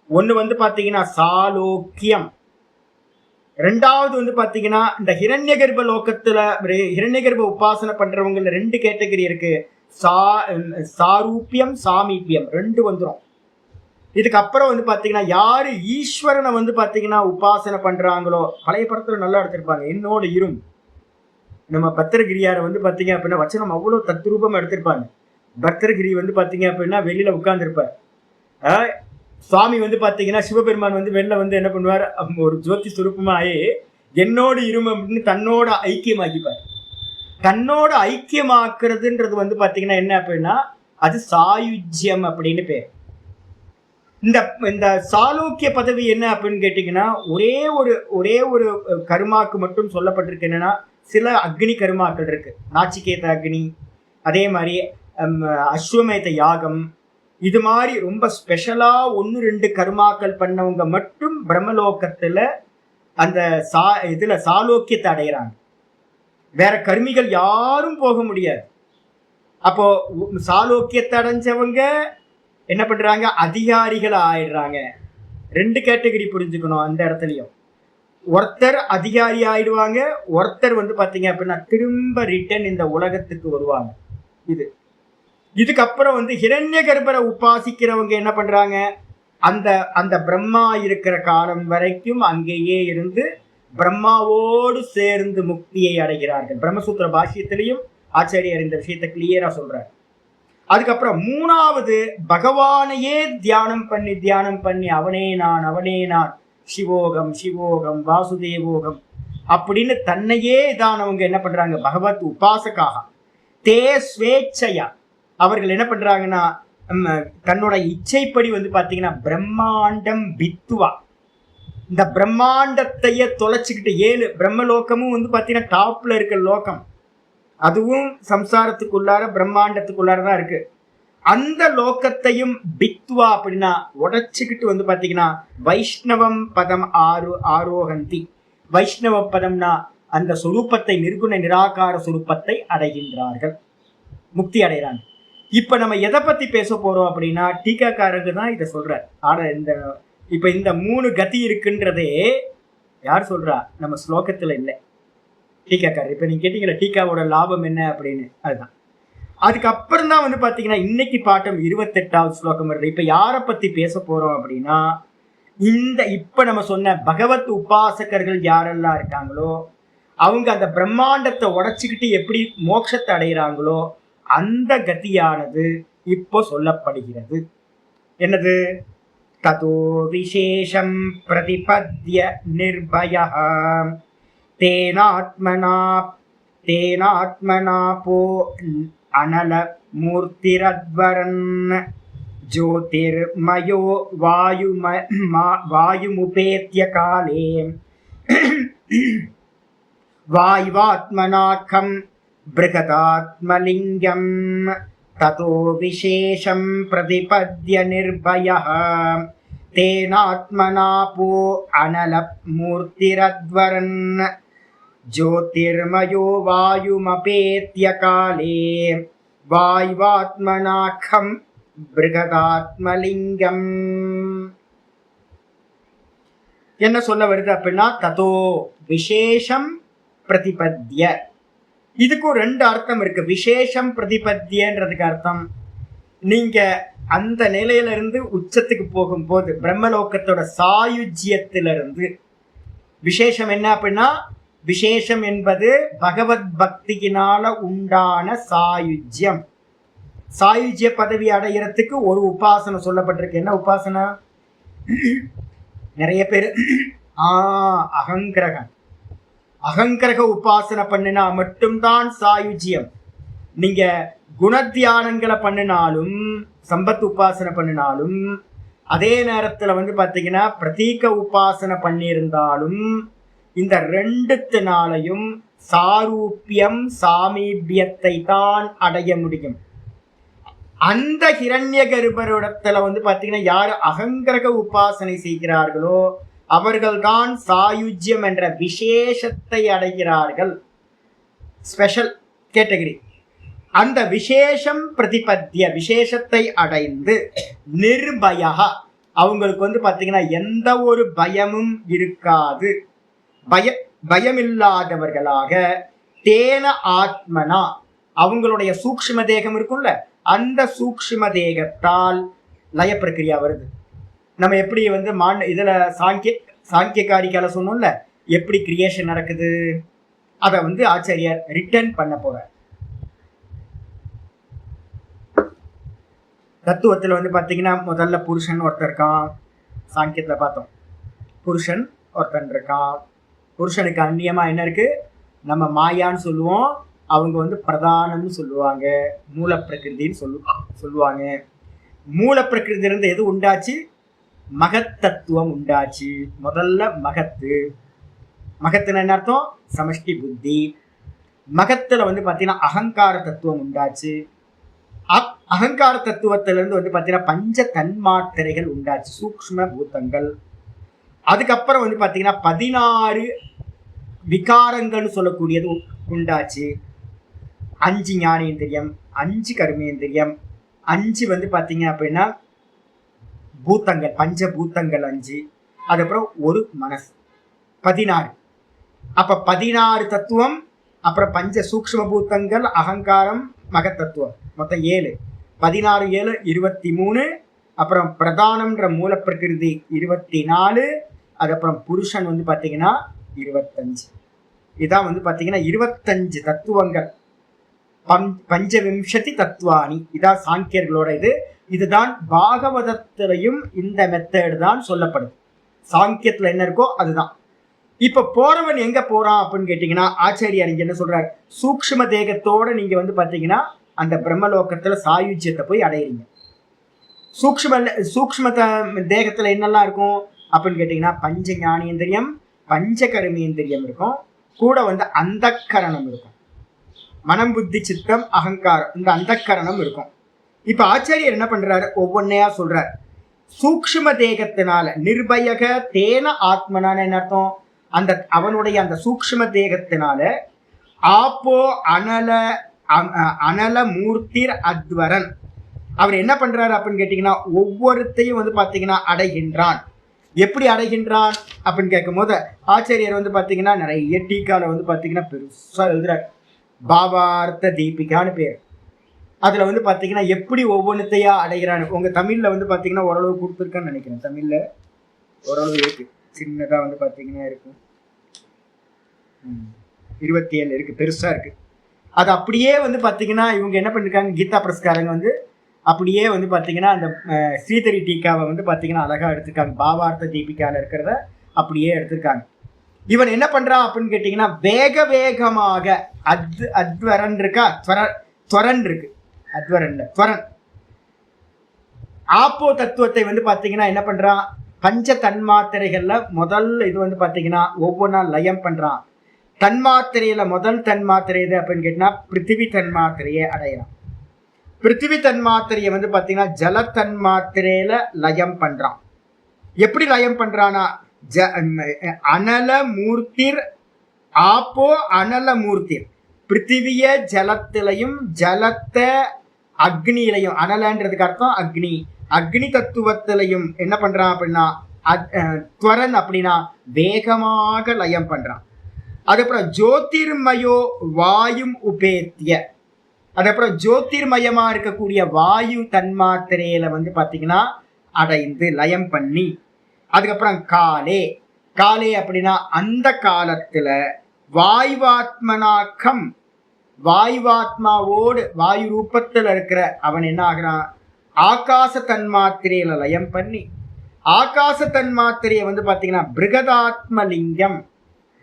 ஒண்ணு வந்து பாத்தீங்கன்னா சாலோக்கியம், 2வது வந்து பாத்தீங்கன்னா இந்த ஹிரண்ய கர்ப்ப லோகத்துல ஹிரண்ய கர்ப்ப உபாசனை பண்றவங்க 2 கேட்டகரி இருக்கு, சாரூபியம் சாமீபியம் 2 வந்துடும். இதுக்கப்புறம் வந்து பாத்தீங்கன்னா யாரு ஈஸ்வரனை வந்து பாத்தீங்கன்னா உபாசனை பண்றாங்களோ, பழைய படத்துல நல்லா எடுத்திருப்பாங்க, என்னோட இரும். நம்ம பத்திரகிரியாரை வந்து பாத்தீங்க அப்படின்னா வச்சனம் அவ்வளவு தத்ரூபமா எடுத்திருப்பாங்க. பத்திரகிரி வந்து பாத்தீங்க அப்படின்னா வெளியில உட்கார்ந்துருப்பார். சுவாமி வந்து பாத்தீங்கன்னா சிவபெருமான் வந்து வெளில வந்து என்ன பண்ணுவார், ஒரு ஜோதி சுரூபமாயே என்னோட இரும் அப்படின்னு தன்னோட ஐக்கியமாக்கிப்பார். தன்னோட ஐக்கியமாக்குறதுன்றது வந்து பாத்தீங்கன்னா என்ன அப்படின்னா அது சாயுஜ்யம் அப்படின்னு பேர். இந்த இந்த சாளுக்கிய பதவி என்ன அப்படின்னு கேட்டீங்கன்னா, ஒரே ஒரு கர்மாக்கு மட்டும் சொல்லப்பட்டிருக்கு. என்னன்னா, சில அக்னி கர்மாக்கள் இருக்கு. நாச்சிகேத அக்னி, அதே மாதிரி அஸ்வமேத யாகம், இது மாதிரி ரொம்ப ஸ்பெஷலா 1-2 கர்மாக்கள் பண்ணவங்க மட்டும் பிரம்மலோகத்துல அந்த இதுல சாலோக்கியத்தை அடையிறாங்க. வேற கர்மிகள் யாரும் போக முடியாது. அப்போ சாலோக்கியத்தை அடைஞ்சவங்க என்ன பண்றாங்க, அதிகாரிகள் ஆயிடுறாங்க. 2 கேட்டகரி புரிஞ்சுக்கணும் அந்த இடத்துலயும். ஒருத்தர் அதிகாரி ஆயிடுவாங்க, ஒருத்தர் பாத்தீங்க அப்படின்னா திரும்ப ரிட்டர்ன் இந்த உலகத்துக்கு வருவாங்க. இதுக்கப்புறம் ஹிரண்ய கர்ப்பரை உபாசிக்கிறவங்க என்ன பண்றாங்க, அந்த அந்த பிரம்மா இருக்கிற காலம் வரைக்கும் அங்கேயே இருந்து பிரம்மாவோடு சேர்ந்து முக்தியை அடைகிறார்கள். பிரம்மசூத்திர பாஷ்யத்திலையும் ஆச்சாரியர் இந்த விஷயத்தை கிளியரா சொல்றார். அதுக்கப்புறம் 3வது பகவானையே தியானம் பண்ணி அவனே நான் சிவோகம் சிவோகம் வாசுதேவோகம் அப்படின்னு தன்னையே இதானவங்க என்ன பண்றாங்க, பகவத் உபாசகாக தே ஸ்வேச்சையா அவர்கள் என்ன பண்றாங்கன்னா, தன்னோட இச்சைப்படி பாத்தீங்கன்னா பிரம்மாண்டம் பித்துவா, இந்த பிரம்மாண்டத்தையே தொலைச்சுக்கிட்டு 7 பிரம்மலோகமும் பாத்தீங்கன்னா டாப்ல இருக்க லோகம், அதுவும் சம்சாரத்துக்குள்ளார பிரம்மாண்டத்துக்குள்ளாரதான் இருக்கு. அந்த லோகத்தையும் பித்வா அப்படின்னா உடைச்சுக்கிட்டு பாத்தீங்கன்னா வைஷ்ணவம் பதம் ஆரோகந்தி. வைஷ்ணவ பதம்னா அந்த சொரூபத்தை, நிர்குண நிராகார சொரூபத்தை அடைகின்றார்கள், முக்தி அடைகிறாங்க. இப்ப நம்ம எதை பத்தி பேச போறோம் அப்படின்னா, டீக்காக்காரங்க தான் இதை சொல்றார். ஆனா இப்ப இந்த 3 கதி இருக்குன்றதே யார் சொல்றா, நம்ம ஸ்லோகத்துல இல்லை, டீக்காக்காரர். இப்ப நீங்க கேட்டீங்களா டீக்காவோட லாபம் என்ன அப்படின்னு, அதுதான். அதுக்கப்புறம் தான் பாத்தீங்கன்னா இன்னைக்கு பாட்டம் 28வது ஸ்லோகம் வருது. இப்ப யாரை பத்தி பேச போறோம் அப்படின்னா, இப்ப நம்ம சொன்ன பகவத் உபாசகர்கள் யாரெல்லாம் இருக்காங்களோ அவங்க அந்த பிரம்மாண்டத்தை உடைச்சுக்கிட்டு எப்படி மோட்சத்தை அடைகிறாங்களோ அந்த கதியானது இப்போ சொல்லப்படுகிறது. என்னது, ததோ விசேஷம் பிரதிபத்ய நிர்பயா தேனாத்மனா போ அனல மூர்த்திரத்வரன் ஜோதிர்மயோ வாயுமுபேத்ய காலே வாயுவாத்மனாக்கம் பிருகதாத்மலிங்கம் ததோ விசேஷம் பிரதிபத்ய நிர்பயः தேனாத்மனா போ அனல மூர்த்திரத்வரன் ஜோதிர்மயோ வாயுமபேத்ய காலே வாயுவாத்மனாக்கம் பிருகதாத்மலிங்கம். என்ன சொல்ல வருது அப்படின்னா, ததோ விசேஷம் பிரதிபத்ய. இதுக்கும் 2 அர்த்தம் இருக்கு. விசேஷம் பிரதிபத்தியன்றதுக்கு அர்த்தம், நீங்க அந்த நிலையிலிருந்து உச்சத்துக்கு போகும்போது பிரம்மலோகத்தோட சாயுஜ்யத்திலிருந்து, விசேஷம் என்ன அப்படின்னா, விசேஷம் என்பது பகவத் பக்தியினால உண்டான சாயுஜ்யம். சாயுஜ்ய பதவி அடைகிறதுக்கு ஒரு உபாசனை சொல்லப்பட்டிருக்கு. என்ன உபாசனா? நிறைய பேர் அகங்கிரக உபாசனை பண்ணினா மட்டும்தான் சாயுஜ்யம். நீங்க குணத்தியானங்களை பண்ணினாலும், சம்பத் உபாசனை பண்ணினாலும், அதே நேரத்துல பாத்தீங்கன்னா பிரதீக உபாசனை பண்ணியிருந்தாலும், இந்த 2த்தினாலையும் சாரூபியம் சாமீபியத்தை தான் அடைய முடியும். அந்த ஹிரண்ய கர்ப்பரிடத்துல பாத்தீங்கன்னா யாரு அகங்கிரக உபாசனை செய்கிறார்களோ அவர்கள்தான் சாயுஜ்யம் என்ற விசேஷத்தை அடைகிறார்கள். Special category. அந்த விசேஷம் பிரதிபத்திய விசேஷத்தை அடைந்து நிர்பயா, அவங்களுக்கு பாத்தீங்கன்னா எந்த ஒரு பயமும் இருக்காது, பயமில்லாதவர்களாக, தேன ஆத்மனா, அவங்களுடைய சூக்ஷ்ம தேகம் இருக்கும்ல, அந்த சூக்ஷ்ம தேகத்தால் லய பிரக்கிரியா வருது. நம்ம எப்படி இதுல சாங்கியகாரிக்கால சொன்னோம்ல, எப்படி கிரியேஷன் நடக்குது, அதை ஆச்சாரியார் ரிட்டர்ன் பண்ண போற. தத்துவத்துல பாத்தீங்கன்னா முதல்ல புருஷன் ஒருத்தர் இருக்கான். சாங்கியத்துல பார்த்தோம், புருஷன் ஒருத்தன் இருக்கான். புருஷனுக்கு அந்நியமா என்ன இருக்கு, நம்ம மாயான்னு சொல்லுவோம், அவங்க பிரதானம்னு சொல்லுவாங்க, மூல பிரகிருதின்னு சொல்லுவாங்க. மூல பிரகிருதி இருந்து எது உண்டாச்சு, மகத்தத்துவம் உண்டாச்சு. முதல்ல மகத்துன்னு என்ன அர்த்தம்? சமஷ்டி புத்தி. மகத்துல வந்து பாத்தீங்கன்னா அகங்கார தத்துவம் உண்டாச்சு. அகங்கார தத்துவத்திலிருந்து வந்து பாத்தீங்கன்னா பஞ்ச தன்மாத்திரைகள் உண்டாச்சு, சூக்ஷ்ம பூத்தங்கள். அதுக்கப்புறம் வந்து பாத்தீங்கன்னா 16 விகாரங்கள் சொல்லக்கூடியது உண்டாச்சு. 5 ஞானேந்திரியம், 5 கர்மேந்திரியம், 5 வந்து பாத்தீங்க அப்படின்னா பூத்தங்கள், பஞ்ச பூத்தங்கள் 5, அதுக்கப்புறம் ஒரு மனசு, 16. அப்ப 16 தத்துவம், அப்புறம் பஞ்ச சூக்ஷ்ம பூத்தங்கள், அகங்காரம், மகத்தத்துவம், மொத்தம் 7. 16 7 23. அப்புறம் பிரதானம்ன்ற மூல பிரகிருதி 24. அதுக்கப்புறம் புருஷன் வந்து பாத்தீங்கன்னா 25. இதான் வந்து பாத்தீங்கன்னா 25 தத்துவங்கள். பஞ்சவிம்சதி தத்துவானி, இதான் சாங்கியர்களோட இதுதான் பாகவதத்திலையும் இந்த மெத்தட் தான் சொல்லப்படுது. சாங்கியத்துல என்ன இருக்கோ அதுதான். இப்ப போறவன் எங்க போறான் அப்படின்னு கேட்டீங்கன்னா, ஆச்சாரியார் இங்க என்ன சொல்றாரு, சூக்ஷ்ம தேகத்தோட நீங்க வந்து பாத்தீங்கன்னா அந்த பிரம்மலோகத்துல சாயுஜ்யத்தை போய் அடையிறீங்க. சூக்ஷ்ம தேகத்துல என்னெல்லாம் இருக்கும் அப்படின்னு கேட்டீங்கன்னா, பஞ்ச ஞானேந்திரியம், பஞ்ச கர்மேந்திரியம் இருக்கும், கூட வந்து அந்தக்கரணம் இருக்கும், மனம் புத்தி சித்தம் அகங்காரம், இந்த அந்தக்கரணம் இருக்கும். இப்ப ஆச்சாரியர் என்ன பண்றாரு, ஒவ்வொன்னையா சொல்றார். சூக்ஷ்ம தேகத்தினால நிர்பயக தேன ஆத்மனான என்ன அர்த்தம், அந்த அவனுடைய அந்த சூக்ஷ்ம தேகத்தினால ஆப்போ அனல மூர்த்திர் அத்வரன், அவர் என்ன பண்றாரு அப்படின்னு கேட்டீங்கன்னா, ஒவ்வொருத்தையும் வந்து பாத்தீங்கன்னா அடைகின்றான். எப்படி அடைகின்றான் அப்படின்னு கேட்கும் போது ஆச்சாரியர் வந்து பாத்தீங்கன்னா நிறைய டீக்கால வந்து பாத்தீங்கன்னா பெருசா எழுதுறாரு. பாவார்த்த தீபிகான்னு பேர். அதுல வந்து பாத்தீங்கன்னா எப்படி ஒவ்வொன்றுத்தையா அடைகிறான்னு உங்க தமிழ்ல வந்து பாத்தீங்கன்னா ஓரளவு கொடுத்துருக்கான்னு நினைக்கிறேன். தமிழ்ல ஓரளவு இருக்கு, சின்னதா வந்து பாத்தீங்கன்னா இருக்கும், 27 இருக்கு, பெருசா இருக்கு. அது அப்படியே வந்து பாத்தீங்கன்னா இவங்க என்ன பண்ணிருக்காங்க, கீதா பிரஸ்காரங்க வந்து அப்படியே வந்து பாத்தீங்கன்னா அந்த ஸ்ரீதரி டீக்காவை வந்து பாத்தீங்கன்னா அழகா எடுத்திருக்காங்க. பாவார்த்த தீபிகால இருக்கிறத அப்படியே எடுத்திருக்காங்க. இவன் என்ன பண்றான் அப்படின்னு கேட்டீங்கன்னா, வேகமாக அத்வரன் இருக்கா, துவரன் இருக்கு, அத்வரன்ல துவரன் ஆப்போ தத்துவத்தை வந்து பாத்தீங்கன்னா என்ன பண்றான், பஞ்ச தன்மாத்திரைகள்ல முதல் இது வந்து பாத்தீங்கன்னா ஒவ்வொன்றா லயம் பண்றான். தன்மாத்திரையில முதல் தன்மாத்திரை எது அப்படின்னு கேட்டீங்கன்னா பிருத்திவி தன்மாத்திரையை அடையலாம். பிருத்திவி தன்மாத்திரையை வந்து பாத்தீங்கன்னா ஜல தன்மாத்திரையில லயம் பண்றான். எப்படி லயம் பண்றானா, அனல மூர்த்திர் ஆப்போ அனல மூர்த்திர், பிருத்திவிய ஜலத்திலையும் ஜலத்தை அக்னியிலையும், அனலன்றதுக்கு அர்த்தம் அக்னி, அக்னி தத்துவத்திலையும் என்ன பண்றான் அப்படின்னா துவரன் அப்படின்னா வேகமாக லயம் பண்றான். அதுக்கப்புறம் ஜோதிர்மயோ வாயும் உபேத்திய, அதுக்கப்புறம் ஜோதிர்மயமா இருக்கக்கூடிய வாயு தன்மாத்திரையில வந்து பாத்தீங்கன்னா அடைந்து லயம் பண்ணி, அதுக்கப்புறம் காலே அப்படின்னா அந்த காலத்துல வாயுவாத்மனாக்கம், வாயுவாத்மாவோடு வாயு ரூபத்துல இருக்கிற அவன் என்ன ஆகிறான், ஆகாச தன்மாத்திரையில லயம் பண்ணி, ஆகாச தன்மாத்திரையை வந்து பாத்தீங்கன்னா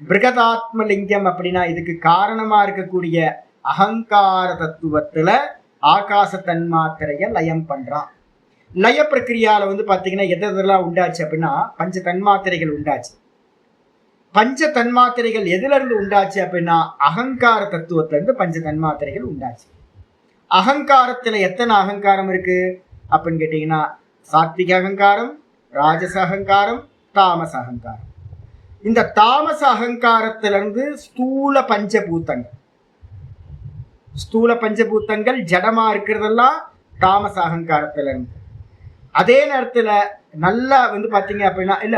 பிருகதாத்ம லிங்கம் அப்படின்னா இதுக்கு காரணமா இருக்கக்கூடிய அகங்கார தத்துவத்துல ஆகாச தன்மாத்திரைய லயம் பண்றான். லய பிரக்கிரியால வந்து பாத்தீங்கன்னா எதெல்லாம் உண்டாச்சு அப்படின்னா பஞ்ச தன்மாத்திரைகள் உண்டாச்சு. பஞ்ச தன்மாத்திரைகள் எதுல இருந்து உண்டாச்சு அப்படின்னா அகங்கார தத்துவத்துல இருந்து பஞ்ச தன்மாத்திரைகள் உண்டாச்சு. அகங்காரத்துல எத்தனை அகங்காரம் இருக்கு அப்படின்னு கேட்டீங்கன்னா, சாத்விக அகங்காரம், ராஜச அகங்காரம், தாமச அகங்காரம். இந்த தாமச அகங்காரத்திலிருந்து ஸ்தூல பஞ்சபூத்தங்கள் ஜடமா இருக்கிறதெல்லாம் தாமச அகங்காரத்துல இருந்து. அதே நேரத்துல நல்லா வந்து பாத்தீங்க அப்படின்னா இல்ல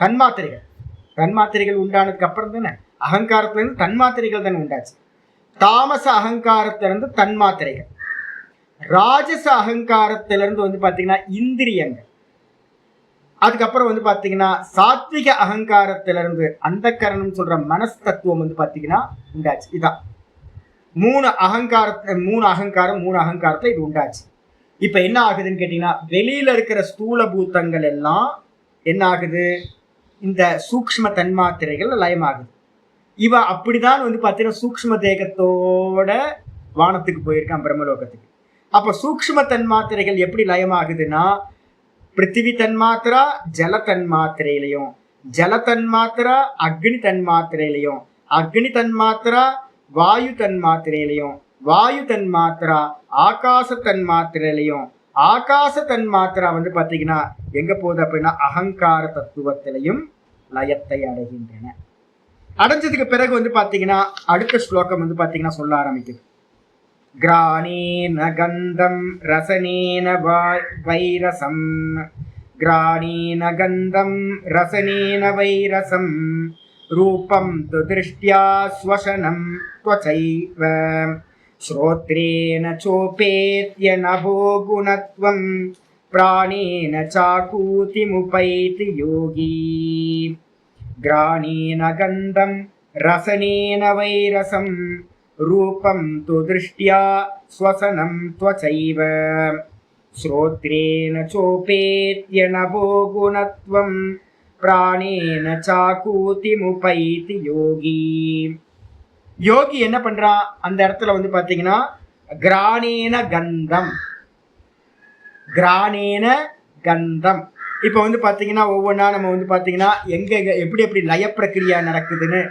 தன்மாத்திரைகள் உண்டானதுக்கு அப்புறம் தானே அகங்காரத்துல இருந்து தன்மாத்திரைகள் தானே உண்டாச்சு. தாமச அகங்காரத்திலிருந்து தன்மாத்திரைகள், ராஜச அகங்காரத்திலிருந்து வந்து பாத்தீங்கன்னா இந்திரியங்கள், அதுக்கப்புறம் வந்து பாத்தீங்கன்னா சாத்விக அகங்காரத்திலிருந்து அந்த கரணம் சொல்ற மனஸ்தத்துவம் வந்து பாத்தீங்கன்னா உண்டாச்சு. இதான் மூணு அகங்காரத்துல இது உண்டாச்சு. இப்ப என்ன ஆகுதுன்னு கேட்டீங்கன்னா, வெளியில இருக்கிற ஸ்தூல பூத்தங்கள் எல்லாம் என்ன ஆகுது, இந்த சூக்ஷ்ம தன்மாத்திரைகள் லயமாகுது. இவ அப்படிதான் வந்து பாத்தீங்கன்னா சூக்ஷ்ம தேகத்தோட வானத்துக்கு போயிருக்கான், பிரம்மலோகத்துக்கு. அப்ப சூக்ஷ்ம தன்மாத்திரைகள் எப்படி லயமாகுதுன்னா, பிருத்திவி தன்மாத்திரா ஜல தன்மாத்திரையிலையும், ஜல தன்மாத்திரா அக்னி தன்மாத்திரையிலையும், அக்னி தன்மாத்திரா வாயு தன்மாத்திரையிலையும், வாயு தன்மாத்திரா ஆகாச தன்மாத்திரையிலையும், ஆகாச தன்மாத்திரா வந்து பாத்தீங்கன்னா எங்க போகுது அப்படின்னா அகங்கார தத்துவத்திலையும் லயத்தை அடைகின்றன. அடைஞ்சதுக்கு பிறகு வந்து பாத்தீங்கன்னா அடுத்த ஸ்லோகம் வந்து பாத்தீங்கன்னா சொல்ல ஆரம்பிக்குது. கிராணேன கந்தம் ரசனேன வைரசம், கிராணேன கந்தம் ரசனேன வைரசம், ரூபம் து திருஷ்ட்யா ஸ்வசனம் த்வசைவ, ஸ்ரோத்ரேன சோபேத்ய நபோ குணத்வம், பிராணேன சாகூதிமுபைதி யோகி. கிராணேன கந்தம் ரசனேன வைரசம், ரூபம் து திருஷ்ட்யா ஸ்வசனம் த்வசைவ, ஸ்ரோத்ரேன சோபேத்ய நபோ குணத்வம், பிராணேன சாகூதிமுபைதி யோகி. யோகி என்ன பண்றான் அந்த இடத்துல வந்து பாத்தீங்கன்னா கிராணேன கந்தம், கிராணேன கந்தம். இப்ப வந்து பாத்தீங்கன்னா ஒவ்வொன்றா நம்ம வந்து பாத்தீங்கன்னா எங்க எப்படி எப்படி லய பிரக்கிரியா நடக்குதுன்னு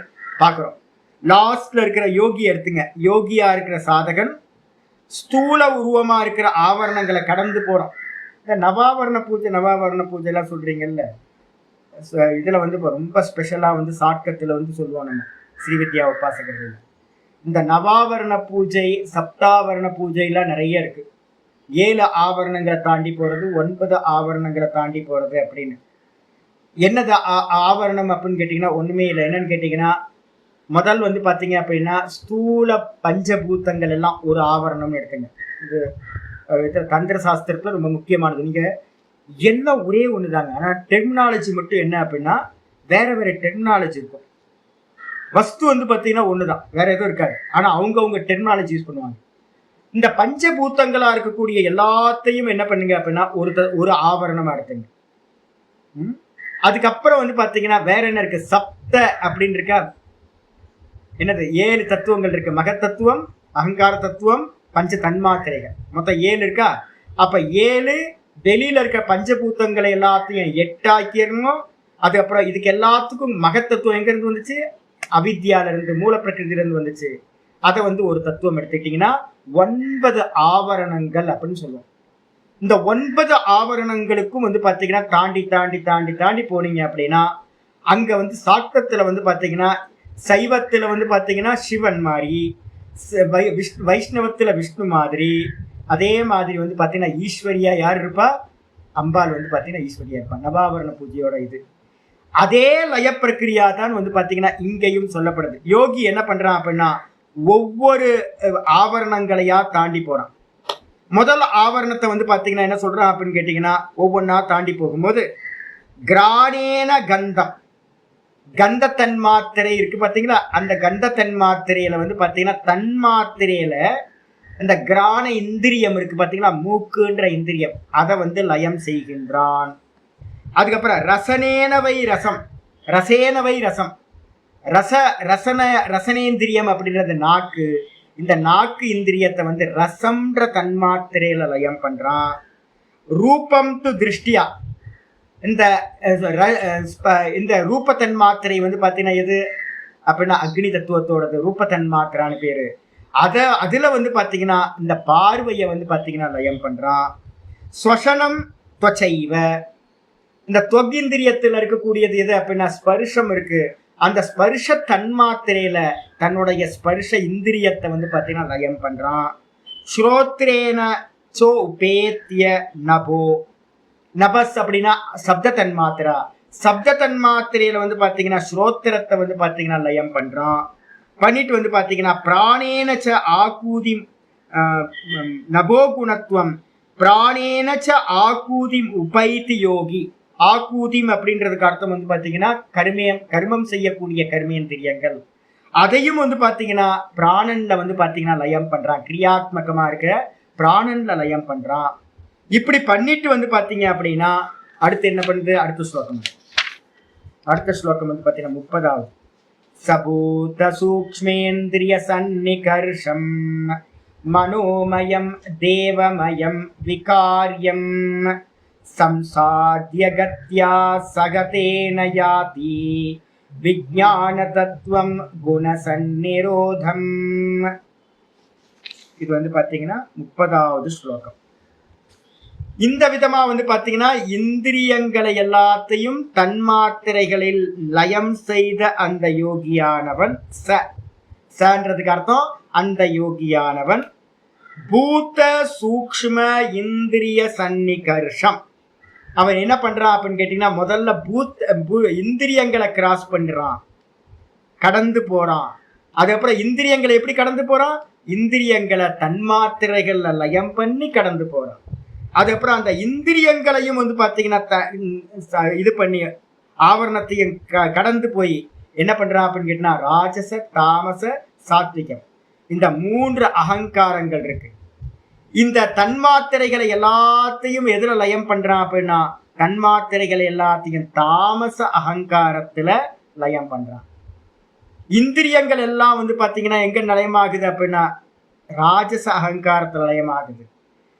பாக்குறோம். லாஸ்ட்ல இருக்கிற யோகி எடுத்துங்க. யோகியா இருக்கிற சாதகன் ஸ்தூல உருவமா இருக்கிற ஆவரணங்களை கடந்து போறோம். இந்த நவாவரண பூஜை எல்லாம் சொல்றீங்கல்ல, இதுல வந்து ரொம்ப ஸ்பெஷலா வந்து சாட்கத்துல வந்து சொல்லுவோம் நம்ம ஸ்ரீவித்யா உபாசகர்கள். இந்த நவாவரண பூஜை சப்தாவரண பூஜைலாம் நிறைய இருக்கு. 7 ஆவரணங்களை தாண்டி போறது, 9 ஆவரணங்களை தாண்டி போறது அப்படின்னு. என்னது ஆவரணம் அப்படின்னு கேட்டீங்கன்னா ஒண்ணுமே இல்லை. என்னன்னு கேட்டீங்கன்னா முதல் வந்து பாத்தீங்க அப்படின்னா ஸ்தூல பஞ்சபூதங்கள் எல்லாம் ஒரு ஆவரணம்னு எடுத்துங்க. இது தந்திர சாஸ்திரத்துல ரொம்ப முக்கியமானது. நீங்க எல்லாம் ஒரே ஒண்ணுதாங்க, ஆனா டெர்மினாலஜி மட்டும் என்ன அப்படின்னா வேற வேற டெர்மினாலஜி இருக்கும். வஸ்து வந்து பாத்தீங்கன்னா ஒண்ணுதான், வேற எதுவும் இருக்காது, ஆனா அவங்க டெர்மினாலஜி யூஸ் பண்ணுவாங்க. இந்த பஞ்சபூத்தங்களா இருக்கக்கூடிய எல்லாத்தையும் என்ன பண்ணுங்க அப்படின்னா ஒரு ஆவரணமா எடுத்துங்க. அதுக்கப்புறம் வந்து பாத்தீங்கன்னா வேற என்ன இருக்கு, சப்த அப்படின்னு இருக்கா. என்னது 7 தத்துவங்கள் இருக்கு. மகத்தத்துவம், அகங்கார தத்துவம், பஞ்ச தன்மாத்திரைகள், மொத்தம் 7 இருக்கா. அப்ப 7 வெளியில இருக்க பஞ்சபூத்தங்களை எல்லாத்தையும் 8 ஆக்கிடணும். அதுக்கப்புறம் இதுக்கு எல்லாத்துக்கும் மகத்தத்துவம் எங்க இருந்து வந்துச்சு, அவித்யால இருந்து, மூல பிரகிருதியில இருந்து வந்துச்சு. அதை வந்து ஒரு தத்துவம் எடுத்துக்கிட்டீங்கன்னா 9 ஆவரணங்கள் அப்படின்னு சொல்லுவோம். இந்த 9 ஆவரணங்களுக்கும் வந்து பாத்தீங்கன்னா தாண்டி தாண்டி தாண்டி தாண்டி போனீங்க அப்படின்னா அங்க வந்து சாக்தத்துல வந்து பாத்தீங்கன்னா சைவத்துல வந்து பாத்தீங்கன்னா சிவன் மாதிரி, வைஷ்ணவத்துல விஷ்ணு மாதிரி, அதே மாதிரி வந்து பாத்தீங்கன்னா ஈஸ்வரியா யார் இருப்பா, அம்பாள் வந்து பாத்தீங்கன்னா ஈஸ்வரியா இருப்பா. நவாவரண பூஜையோட இது அதே லய பிரக்கிரியா தான் வந்து பாத்தீங்கன்னா இங்கேயும் சொல்லப்படுது. யோகி என்ன பண்றான் அப்படின்னா ஒவ்வொரு ஆவரணங்களையா தாண்டி போறான். முதல் ஆவரணத்தை வந்து பாத்தீங்கன்னா என்ன சொல்றான் அப்படின்னு கேட்டீங்கன்னா ஒவ்வொன்றா தாண்டி போகும்போது கிராணேன கந்தம், கந்த தன்மாத்திரை இருக்கு பாத்தீங்களா. அந்த கந்த தன்மாத்திரையில வந்து பாத்தீங்கன்னா தன்மாத்திரையில அந்த கிராண இந்திரியம் இருக்கு பாத்தீங்களா, மூக்குன்ற இந்திரியம், அதை வந்து லயம் செய்கின்றான். அதுக்கப்புறம் ரசனேனவை ரசம், ரசேனவை ரசம், ரசனேந்திரியம் அப்படின்றது நாக்கு. இந்த நாக்கு இந்திரியத்தை வந்து ரசம்ன்ற தன்மாத்திரையில லயம் பண்றான். ரூபம் து திருஷ்டியா, இந்த ரூப தன்மாத்திரை வந்து பாத்தீங்கன்னா எது அப்படின்னா அக்னி தத்துவத்தோடது ரூப தன்மாத்திரான்னு பேரு. அதுல வந்து பாத்தீங்கன்னா இந்த பார்வையை வந்து பாத்தீங்கன்னா லயம் பண்றான். ஸ்வசனம் துவச்சைவ, இந்த தொகிந்திரியத்துல இருக்கக்கூடியது எது அப்படின்னா ஸ்பர்ஷம் இருக்கு. அந்த ஸ்பர்ஷ தன்மாத்திரையில தன்னுடைய ஸ்பர்ஷ இந்திரியத்தை வந்து பாத்தீங்கன்னா லயம் பண்றான். ஸ்ரோத்ரேன சோ உபேத்ய நபோ, நபஸ் அப்படின்னா சப்த தன்மாத்திரா, சப்த தன்மாத்திரையில வந்து பாத்தீங்கன்னா ஸ்ரோத்திரத்தை வந்து பாத்தீங்கன்னா லயம் பண்றான். பண்ணிட்டு வந்து பாத்தீங்கன்னா பிராணேனச்ச ஆகூதி நபோ குணத்துவம், பிராணேனச்ச ஆகூதி உபைதி யோகி. ஆகூதிம் அப்படின்றதுக்கு அர்த்தம் வந்து பாத்தீங்கன்னா கர்மம் செய்யக்கூடிய கர்மேந்திரியங்கள், அதையும் வந்து பாத்தீங்கன்னா பிராணன்ல வந்து பாத்தீங்கன்னா லயம் பண்றான். கிரியாத்மகமா இருக்கிற பிராணன்ல லயம் பண்றான். இப்படி பண்ணிட்டு வந்து பாத்தீங்க அப்படின்னா அடுத்து என்ன பண்ணுது, அடுத்த ஸ்லோகம் வந்து பாத்தீங்கன்னா 30வது. சபூத சூக்ஷ்மேந்திரிய சன்னிகர்ஷம் மனோமயம் தேவமயம் விகாரியம் சம்சாத்ய கத்யா சகதேன யாதி விஞ்ஞான தத்துவம் குணசந்நிரோதம். இது வந்து பாத்தீங்கன்னா 30வது ஸ்லோகம். இந்த விதமா வந்து பாத்தீங்கன்னா இந்திரியங்களை எல்லாத்தையும் தன்மாத்திரைகளில் லயம் செய்த அந்த யோகியானவன் சன்றதுக்கு அர்த்தம் அந்த யோகியானவன் பூத சூக்ஷ்ம இந்திரிய சன்னிகர்ஷம். அவன் என்ன பண்றான் அப்படின்னு கேட்டீங்கன்னா, முதல்ல இந்திரியங்களை கிராஸ் பண்றான், கடந்து போறான். அதுக்கப்புறம் இந்திரியங்களை எப்படி கடந்து போறான்? இந்திரியங்களை தன்மாத்திரைகள்ல லயம் பண்ணி கடந்து போறான். அதுக்கப்புறம் அந்த இந்திரியங்களையும் வந்து பாத்தீங்கன்னா இது பண்ணி ஆவரணத்தையும் கடந்து போய் என்ன பண்றான் அப்படின்னு கேட்டீங்கன்னா, ராஜச தாமச சாத்விகம், இந்த 3 அகங்காரங்கள் இருக்கு. இந்த தன்மாத்திரைகளை எல்லாத்தையும் எதுல லயம் பண்றான் அப்படின்னா, தன்மாத்திரைகளை எல்லாத்தையும் தாமச அகங்காரத்துல லயம் பண்றான். இந்திரியங்கள் எல்லாம் வந்து பாத்தீங்கன்னா எங்க லயமாகுது அப்படின்னா, ராஜச அகங்காரத்துல லயமாகுது.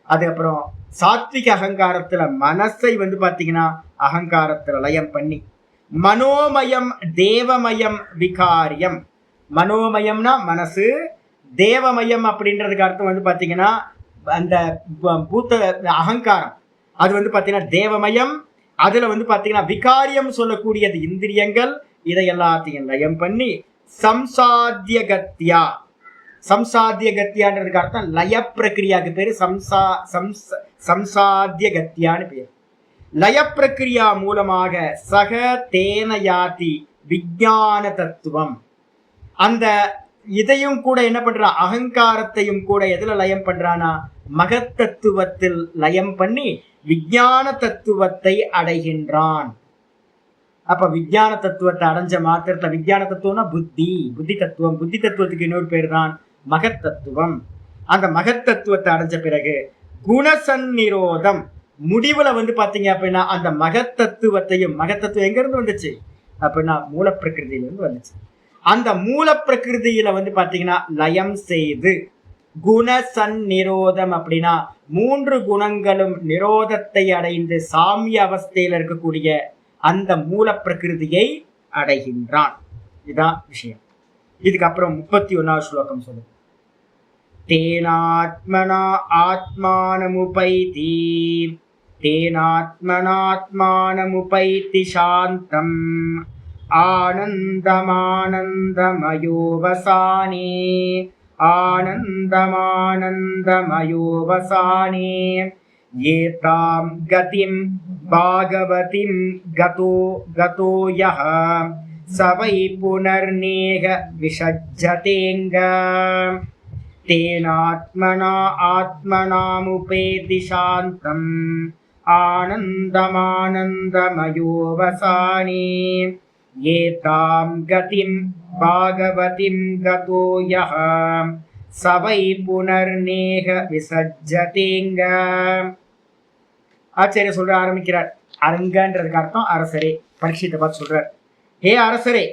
அதுக்கப்புறம் சாத்விக அகங்காரத்துல மனசை வந்து பாத்தீங்கன்னா அகங்காரத்துல லயம் பண்ணி, மனோமயம் தேவமயம் விகாரியம். மனோமயம்னா மனசு, தேவமயம் அப்படின்றதுக்கு அர்த்தம் வந்து பாத்தீங்கன்னா அந்த பூத்த அகங்காரம், அது வந்து பாத்தீங்கன்னா தேவமயம். அதுல வந்து பாத்தீங்கன்னா விகாரியம் சொல்லக்கூடியது இந்திரியங்கள். இதை எல்லாத்தையும் லயம் பண்ணி சம்சாத்திய கத்தியா, சம்சாத்திய கத்தியான்றதுக்கு அர்த்தம் லய பிரக்கிரியாவுக்கு பேரு சம்சாத்திய கத்தியான்னு பேர். லய பிரக்கிரியா மூலமாக சக தேன யாதி விஞ்ஞான தத்துவம். அந்த இதையும் கூட என்ன பண்றான், அகங்காரத்தையும் கூட எதுல லயம் பண்றானா, மகத்தத்துவத்தில் லயம் பண்ணி விஞ்ஞான தத்துவத்தை அடைகின்றான். அப்ப விஞ்ஞான தத்துவத்தை அடைஞ்ச மாத்திரத்துல, விஞ்ஞான தத்துவம்னா புத்தி தத்துவம். புத்தி தத்துவத்துக்கு இன்னொரு பேர் தான் மகத்தத்துவம். அந்த மகத்தத்துவத்தை அடைஞ்ச பிறகு குணசந்நிரோதம், முடிவுல வந்து பாத்தீங்க அப்படின்னா அந்த மகத்தத்துவத்தையும், மகத்தத்துவம் எங்க இருந்து வந்துச்சு அப்படின்னா மூல பிரகிருதியிலிருந்து வந்துச்சு. அந்த மூல பிரகிருதியில வந்து பாத்தீங்கன்னா லயம் செய்து குணசந்நிரோதம் அப்படின்னா 3 குணங்களும் நிரோதத்தை அடைந்து சாமிய அவஸ்தையில இருக்கக்கூடிய அந்த மூல பிரகிருதியை அடைகின்றான். இதுதான் விஷயம். இதுக்கப்புறம் 31வது ஸ்லோகம் சொல்லுது. தேனாத்மனா ஆத்மானமுபைதி தேனாத்மனாத்மானமுபைதி சாந்தம் ஆனந்தமானந்தமயோவசானே ஆனந்தமானந்தமயோவசானே ஏதாம் கதிம் பாகவதிம் கதோ யஹ சவை புனர்நேக விஷஜ்ஜதேங்க தேனாத்மனா ஆத்மனாமுபேதி சாந்தம் ஆனந்தமானந்தமயோவசானே ஏதாம் கதிம் பாகவதிம் கதோ யஹ சவை புனர்நேக விசஜ்ஜதேங்க. ஆச்சாரிய சொல்ற ஆரம்பிக்கிறார். அரங்கன்றதுக்கு அர்த்தம் அரசரே. பரீட்சித்தை பார்த்து சொல்றார், ஹே அரசரே,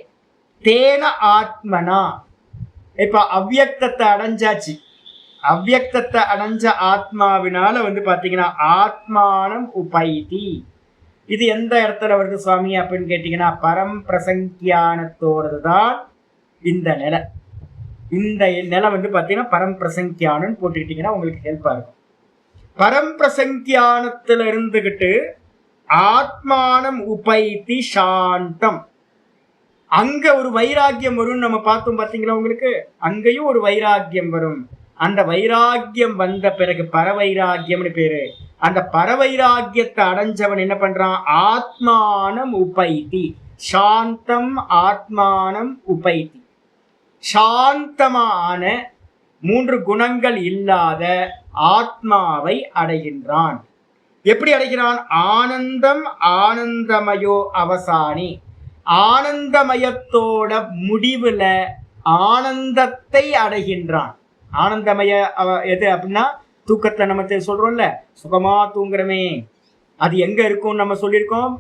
தேன ஆத்மனா, இப்ப அவ்யக்தத்தை அடைஞ்சாச்சு. அவ்யக்தத்தை அடைஞ்ச ஆத்மாவினால வந்து பாத்தீங்கன்னா ஆத்மானம் உபைதி. இது எந்த இடத்துல வருது சுவாமி அப்படின்னு கேட்டீங்கன்னா, பரம் பிரசங்கியானத்தோடது தான் இந்த நிலை. இந்த நிலை வந்து பாத்தீங்கன்னா பரம் பிரசங்கியானன்னு போட்டுக்கிட்டீங்கன்னா உங்களுக்கு ஹெல்ப்பா இருக்கும். பரம் பிரசங்கியானத்துல இருந்துகிட்டு ஆத்மானம் உபைதி சாந்தம், அங்க ஒரு வைராக்கியம் வரும். நம்ம பார்த்தோம் பாத்தீங்களா, உங்களுக்கு அங்கேயும் ஒரு வைராக்கியம் வரும். அந்த வைராக்கியம் வந்த பிறகு பரவைராக்கியம்னு பேரு. அந்த பரவைராக்கியத்தை அடைஞ்சவன் என்ன பண்றான், ஆத்மானம் உபைதி சாந்தம் ஆத்மானம் உபைதி. சாந்தமான 3 குணங்கள் இல்லாத ஆத்மாவை அடைகின்றான். எப்படி அடைகிறான்? ஆனந்தம் ஆனந்தமயோ அவசானி, ஆனந்தமயத்தோட முடிவுல ஆனந்தத்தை அடைகின்றான். ஆனந்தமய எது அப்படின்னா தூக்கத்தை நம்ம சொல்றோம்ல, சுகமா தூங்குறமே, அது எங்க இருக்கும் நம்ம சொல்லியிருக்கோம்,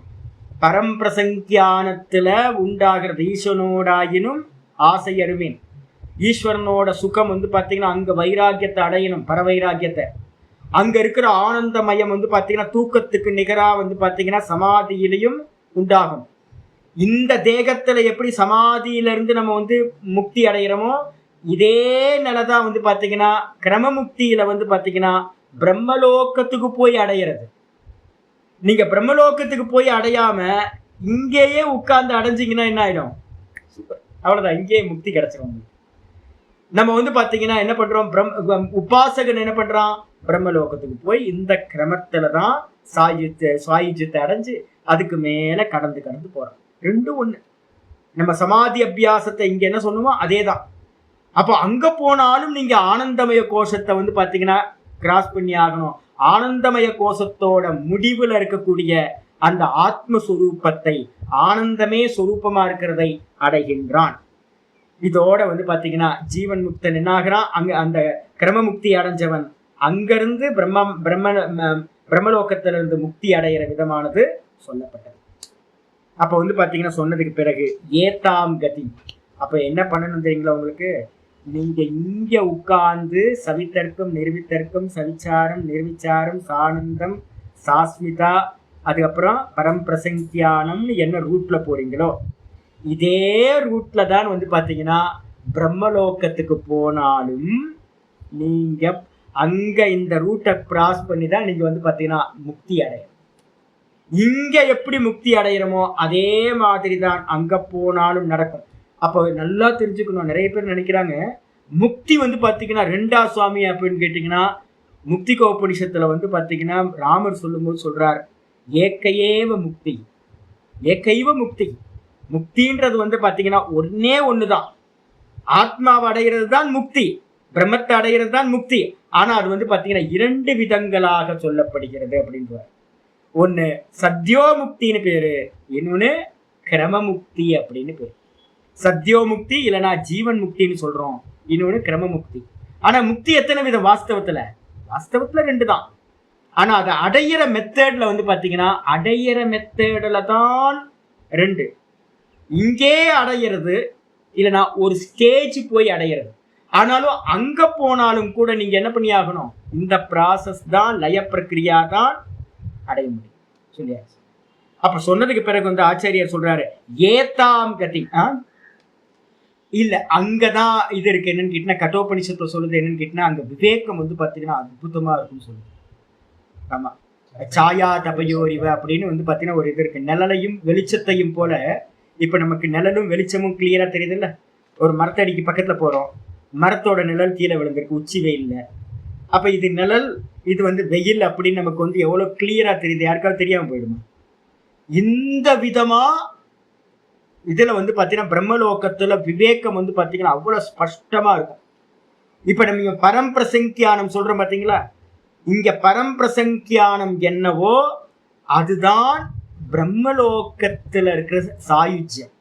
பரம்பிரசங்கியானத்துல உண்டாகிறது. ஈஸ்வரனோடாயினும் ஆசை அருவேன். ஈஸ்வரனோட சுகம் வந்து பாத்தீங்கன்னா அங்க வைராக்கியத்தை அடையணும், பரவைராக்கியத்தை. அங்க இருக்கிற ஆனந்தமயம் வந்து பாத்தீங்கன்னா தூக்கத்துக்கு நிகரா வந்து பாத்தீங்கன்னா சமாதியிலையும் உண்டாகும். இந்த தேகத்துல எப்படி சமாதியில நம்ம வந்து முக்தி அடைகிறோமோ இதே நிலைதான் வந்து பாத்தீங்கன்னா கிரமமுக்தியில வந்து பாத்தீங்கன்னா பிரம்மலோகத்துக்கு போய் அடையிறது. நீங்க பிரம்மலோகத்துக்கு போய் அடையாம இங்கேயே உட்கார்ந்து அடைஞ்சிங்கன்னா என்ன ஆயிடும்? அவ்வளவுதான், இங்கேயே முக்தி கிடைச்சிடும். நம்ம வந்து பாத்தீங்கன்னா என்ன பண்றோம், உபாசகன் என்ன பண்றான், பிரம்மலோகத்துக்கு போய் இந்த கிரமத்துலதான் சாயுஜத்தை அடைஞ்சு அதுக்கு மேல கடந்து போறான். ரெண்டும் ஒண்ணு. நம்ம சமாதி அபியாசத்தை இங்க என்ன சொன்னோமோ அதேதான். அப்போ அங்க போனாலும் நீங்க ஆனந்தமய கோஷத்தை வந்து பாத்தீங்கன்னா கிராஸ் பண்ணி ஆகணும். ஆனந்தமய கோஷத்தோட முடிவுல இருக்கக்கூடிய அந்த ஆத்மஸ்வரூபத்தை, ஆனந்தமே சொரூபமா இருக்கிறதை அடைகின்றான். இதோட வந்து பாத்தீங்கன்னா ஜீவன் முக்தன் என்ன ஆகிறான், அங்க அந்த கிரமமுக்தி அடைஞ்சவன் அங்கிருந்து பிரம்மலோகத்தில இருந்து முக்தி அடைகிற விதமானது சொல்லப்பட்டது. அப்ப வந்து பாத்தீங்கன்னா சொன்னதுக்கு பிறகு ஏதாம் கதி. அப்ப என்ன பண்ணணும் தெரியுங்களா உங்களுக்கு, நீங்க இங்க உட்கார்ந்து சவித்தர்க்கம் நிர்வித்தர்க்கம் சவிச்சாரம் நிர்விச்சாரம் சானந்தம் சாஸ்மிதா அதுக்கப்புறம் பரம்பிரசங்கியானம்னு என்ன ரூட்ல போறீங்களோ இதே ரூட்ல தான் வந்து பாத்தீங்கன்னா பிரம்மலோகத்துக்கு போனாலும் நீங்க அங்க இந்த ரூட்டை கிராஸ் பண்ணி தான் நீங்க வந்து பாத்தீங்கன்னா முக்தி அடையணும். இங்க எப்படி முக்தி அடையிறோமோ அதே மாதிரி தான் அங்க போனாலும் நடக்கும். அப்போ நல்லா தெரிஞ்சுக்கணும். நிறைய பேர் நினைக்கிறாங்க முக்தி வந்து பாத்தீங்கன்னா ரெண்டா சுவாமி அப்படின்னு கேட்டீங்கன்னா, முக்தி கோபனிஷத்துல வந்து பாத்தீங்கன்னா ராமர் சொல்லும்போது சொல்றார், ஏக்கையேவ முக்தி, ஏக்கைவ முக்தி. முக்தின்றது வந்து பாத்தீங்கன்னா ஒன்னே ஒண்ணுதான், ஆத்மாவை அடைகிறது தான் முக்தி, பிரம்மத்தை அடைகிறது தான் முக்தி. ஆனா அது வந்து பாத்தீங்கன்னா 2 விதங்களாக சொல்லப்படுகிறது அப்படின்றார். ஒண்ணு சத்யோ முக்தின்னு பேரு, இன்னொன்னு கிரமமுக்தி அப்படின்னு பேரு. சத்யோ முக்தி இல்லைன்னா ஜீவன் முக்தின்னு சொல்றோம், இன்னொன்னு கிரமமுக்தி. ஆனா முக்தி எத்தனை விதம் வாஸ்தவத்துல? வாஸ்தவத்துல 2 தான். ஆனா அதை அடையிற மெத்தட்ல வந்து பாத்தீங்கன்னா அடையிற மெத்தட்ல தான் 2. இங்கே அடையிறது இல்லைன்னா ஒரு ஸ்டேஜ் போய் அடையிறது. ஆனாலும் அங்க போனாலும் கூட நீங்க என்ன பண்ணி ஆகணும், இந்த ப்ராசஸ் தான், லய பிரக்கிரியா தான் அடைய முடியும் சொல்லியாச்சு. அப்ப சொன்னதுக்கு பிறகு வந்து ஆச்சாரியர் சொல்றாரு ஏதாம் கதி. இல்ல அங்கதான் இது இருக்கு. என்னன்னு கேட்டா கட்டோபனிஷத்துல சொல்லுது என்னன்னு கேட்டா அங்க விவேகம் வந்து பாத்தீங்கன்னா அற்புதமா இருக்கும்னு சொல்லுது. ஆமா, சாயா தபயோரிவ அப்படின்னு வந்து பாத்தீங்கன்னா ஒரு இது இருக்கு. நிழலையும் வெளிச்சத்தையும் போல இப்ப நமக்கு நிழலும் வெளிச்சமும் கிளியரா தெரியுது இல்ல. ஒரு மரத்தடிக்கு பக்கத்துல போறோம், மரத்தோட நிழல் கீழே விழுந்திருக்கு உச்சி வெயில்ல. அப்ப இது நிழல், இது வந்து வெயில் அப்படின்னு நமக்கு வந்து எவ்வளவு கிளியரா தெரியுது, யாருக்காவது தெரியாம போயிடுமா? இந்த விதமா இதுல வந்து பாத்தீங்கன்னா பிரம்மலோகத்துல விவேகம் வந்து பாத்தீங்கன்னா அவ்வளவு ஸ்பஷ்டமா இருக்கும். இப்ப நம்ம பரம்பிரசங்கியானம் சொல்றோம் பாத்தீங்களா, இங்க பரம்பிரசங்கியானம் என்னவோ அதுதான் பிரம்மலோகத்துல இருக்கிற சாயுஜ்யம்.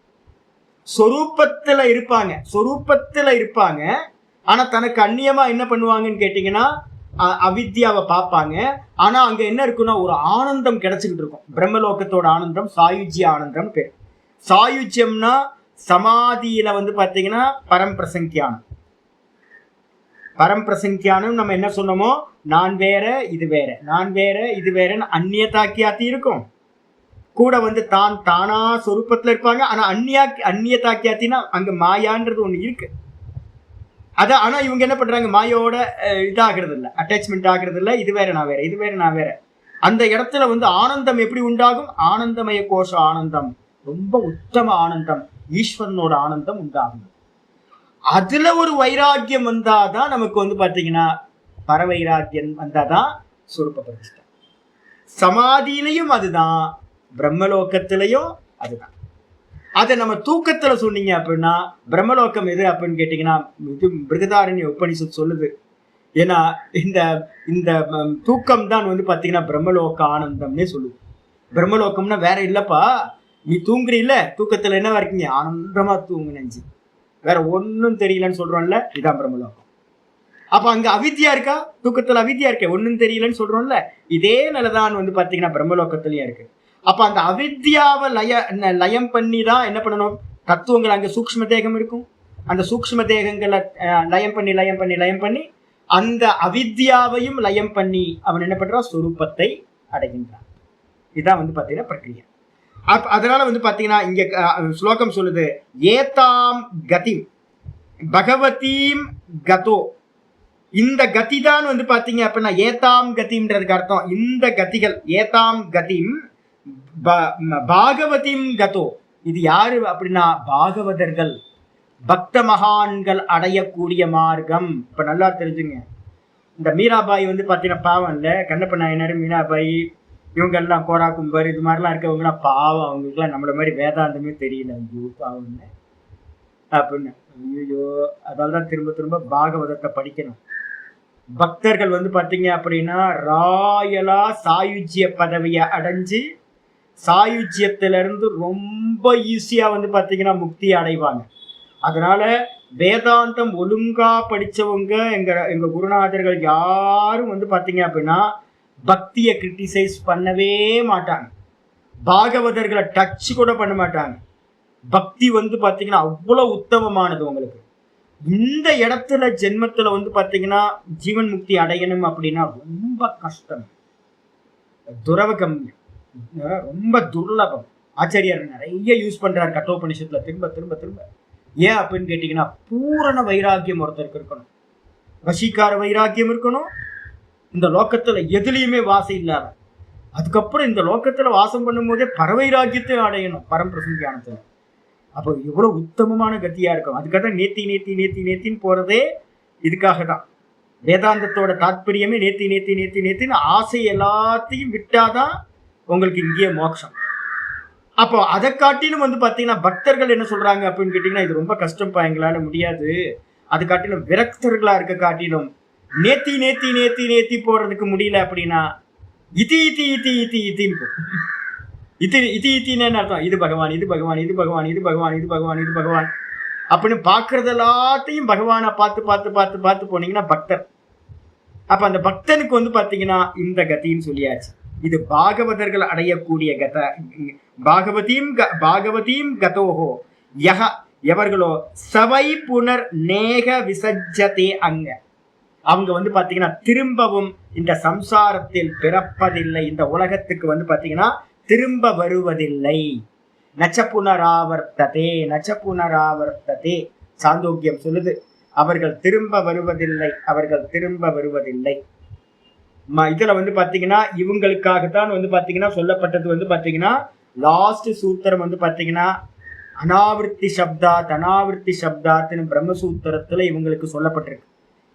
சொரூபத்துல இருப்பாங்க, ஆனா தனக்கு அந்நியமா என்ன பண்ணுவாங்கன்னு கேட்டீங்கன்னா அவித்யாவை பார்ப்பாங்க. ஆனா அங்க என்ன இருக்குன்னா ஒரு ஆனந்தம் கிடைச்சுக்கிட்டு இருக்கும். பிரம்மலோகத்தோட ஆனந்தம் சாயுஜ்ய ஆனந்தம் பேர். சாயுஜ்யம்னா சமாதியில வந்து பாத்தீங்கன்னா பரம்பிரசங்கியானம் நம்ம என்ன சொன்னோமோ, நான் வேற இது வேற, நான் வேற இது வேறன்னு அந்நியதாக்கியாத்தி இருக்கும். கூட வந்து தானா சொரூபத்துல இருப்பாங்க. ஆனா அந்நியதாக்கியாத்தினா அங்க மாயான்றது ஒண்ணு இருக்கு. அதான். ஆனா இவங்க என்ன பண்றாங்க, மாயோட இதாகிறது இல்லை, அட்டாச்மெண்ட் ஆகிறது இல்லை. இது வேற நான் வேற, இது வேற நான் வேற. அந்த இடத்துல வந்து ஆனந்தம் எப்படி உண்டாகும், ஆனந்தமய கோஷ ஆனந்தம், ரொம்ப உத்தம ஆனந்தம், ஈஸ்வரனோட ஆனந்தம் உண்டாகும். அதுல ஒரு வைராக்கியம் வந்தாதான் நமக்கு வந்து பாத்தீங்கன்னா பரவைராக்கியம் வந்தாதான் சொரூப பிரதிஷ்டை. சமாதியிலையும் அதுதான், பிரம்மலோகத்திலையும் அதுதான். அதை நம்ம தூக்கத்துல சொன்னீங்க அப்படின்னா பிரம்மலோகம் எது அப்படின்னு கேட்டீங்கன்னா இது பிருகதாரண்ய உபனிஷத் சொல்லுது. ஏன்னா இந்த இந்த தூக்கம் தான் வந்து பாத்தீங்கன்னா பிரம்மலோக ஆனந்தம்னே சொல்லுது. பிரம்மலோகம்னா வேற இல்லப்பா, நீ தூங்குறீல்ல, தூக்கத்துல என்னவா இருக்கீங்க, ஆனந்தமா தூங்கு நெஞ்சு, வேற ஒன்னும் தெரியலன்னு சொல்றோம்ல, இதுதான் பிரம்மலோகம். அப்ப அங்க அவித்யா இருக்கா, தூக்கத்துல அவித்யா இருக்க, ஒன்னும் தெரியலன்னு சொல்றோம்ல, இதே நிலைதான் வந்து பாத்தீங்கன்னா பிரம்மலோகத்திலயும் இருக்கு. அப்ப அந்த அவித்யாவை லயம் பண்ணி தான் என்ன பண்ணணும், தத்துவங்கள் அங்க சூக்ஷ்ம தேகம் இருக்கும், அந்த சூக்ஷ்ம தேகங்களை லயம் பண்ணி அந்த அவித்யாவையும் லயம் பண்ணி அவன் என்ன பண்றான், சொரூபத்தை அடைகின்றான். இதுதான் வந்து பாத்தீங்கன்னா பிரக்ரியா. அதனால வந்து பாத்தீங்கன்னா இங்க ஸ்லோகம் சொல்லுது, ஏதாம் கதிம் பகவதீம் கதோ. இந்த கதி தான் வந்து பாத்தீங்க அப்படின்னா ஏதாம் கதிம்ன்றதுக்கு அர்த்தம் இந்த கதிகள். ஏதாம் கதிம் பாகவதீம் கதோ. இது யாரு அப்படின்னா பாகவதர்கள், பக்த மகான்கள் அடையக்கூடிய மார்க்கம். இப்ப நல்லா தெரிஞ்சுங்க, இந்த மீராபாய் வந்து பாத்தீங்கன்னா பாவம் இல்ல, கண்ணப்ப நாயனார், மீராபாய், இவங்க எல்லாம் கோரா கும்பர் இது மாதிரிலாம் இருக்கவங்கலாம் பாவம். அவங்களுக்குலாம் நம்மள மாதிரி வேதாந்தமே தெரியல. ஐயோ பாவம் அப்படின்னு. ஐயோ, அதால்தான் திரும்ப திரும்ப பாகவதத்தை படிக்கணும். பக்தர்கள் வந்து பாத்தீங்க அப்படின்னா ராயலா சாயுஜ்ய பதவியை அடைஞ்சு சாயுஜ்யத்திலிருந்து ரொம்ப ஈஸியா வந்து பாத்தீங்கன்னா முக்தி அடைவாங்க. அதனால வேதாந்தம் ஒழுங்கா படிச்சவங்க எங்க குருநாதர்கள் யாரும் வந்து பாத்தீங்க அப்படின்னா பக்தியை கிரிட்டிசைஸ் பண்ணவே மாட்டாங்க. பாகவதர்களை டச் கூட பண்ண மாட்டாங்க. பக்தி வந்து பாத்தீங்கன்னா அவ்வளவு உத்தமமானது. உங்களுக்கு இந்த இடத்துல ஜென்மத்துல வந்து பாத்தீங்கன்னா ஜீவன் முக்தி அடையணும் அப்படின்னா ரொம்ப கஷ்டம், துரவகம்யம், ரொம்ப துர்லபம். ஆச்சாரியார் நிறைய யூஸ் பண்றாரு கட்டோபனிஷத்துல திரும்ப திரும்ப திரும்ப. ஏன் அப்படின்னு கேட்டீங்கன்னா பூரண வைராக்கியம் ஒருத்தருக்கு இருக்கணும், வசீகார வைராக்கியம் இருக்கணும். இந்த லோக்கத்துல எதுலையுமே வாசம் இல்லாத, அதுக்கப்புறம் இந்த லோக்கத்துல வாசம் பண்ணும் போதே பரவைராக்கியத்தை அடையணும் பரம்பிரசங்கியானத்துல. அப்போ எவ்வளவு உத்தமமான கத்தியா இருக்கும். அதுக்காக தான் நேத்தி நேத்தி நேத்தி நேத்தின்னு போறதே இதுக்காக தான். வேதாந்தத்தோட தாத்பரியமே நேத்தி நேத்தி நேத்தி நேத்தின்னு ஆசை எல்லாத்தையும் விட்டாதான் உங்களுக்கு இங்கேயே மோட்சம். அப்போ அதை காட்டிலும் வந்து பாத்தீங்கன்னா பக்தர்கள் என்ன சொல்றாங்க அப்படின்னு கேட்டீங்கன்னா, இது ரொம்ப கஷ்டம்ப்பா, எங்களால முடியாது. அது காட்டிலும் விரக்தர்களா இருக்க காட்டிலும் நேத்தி நேத்தி நேத்தி நேத்தி போறதுக்கு முடியல அப்படின்னா இத்தி இத்தி இத்தி இத்தி இத்தின்னு இத்தி இத்தி இத்தின்னு அர்த்தம். இது பகவான், இது பகவான், இது பகவான், இது பகவான், இது பகவான், இது பகவான் அப்படின்னு பாக்குறது எல்லாத்தையும் பகவானை பார்த்து பார்த்து பார்த்து பார்த்து போனீங்கன்னா பக்தர். அப்ப அந்த பக்தனுக்கு வந்து பாத்தீங்கன்னா இந்த கத்தின்னு சொல்லியாச்சு. இது பாகவதர்கள் அடையக்கூடிய கத. பாகவதீம் கதோஹோ யஹ, எவர்களோ சவை புனர் நேக விசஜ்ஜதே அங்க, அவங்க வந்து பாத்தீங்கன்னா திரும்பவும் இந்த சம்சாரத்தில் பிறப்பதில்லை, இந்த உலகத்துக்கு வந்து பாத்தீங்கன்னா திரும்ப வருவதில்லை. நச்ச புனராவர்த்ததே, நச்ச புனராவர்த்ததே சாந்தோக்கியம் சொல்லுது. அவர்கள் திரும்ப வருவதில்லை, அவர்கள் திரும்ப வருவதில்லை. இதுல வந்து பாத்தீங்கன்னா இவங்களுக்காகத்தான் வந்து பாத்தீங்கன்னா சொல்லப்பட்டது வந்து பாத்தீங்கன்னா லாஸ்ட் சூத்திரம் வந்து பாத்தீங்கன்னா அனாவிருத்தி சப்தாத், அனாவிருத்தி சப்தாத்னு பிரம்மசூத்திரத்துல இவங்களுக்கு சொல்லப்பட்டிருக்கு.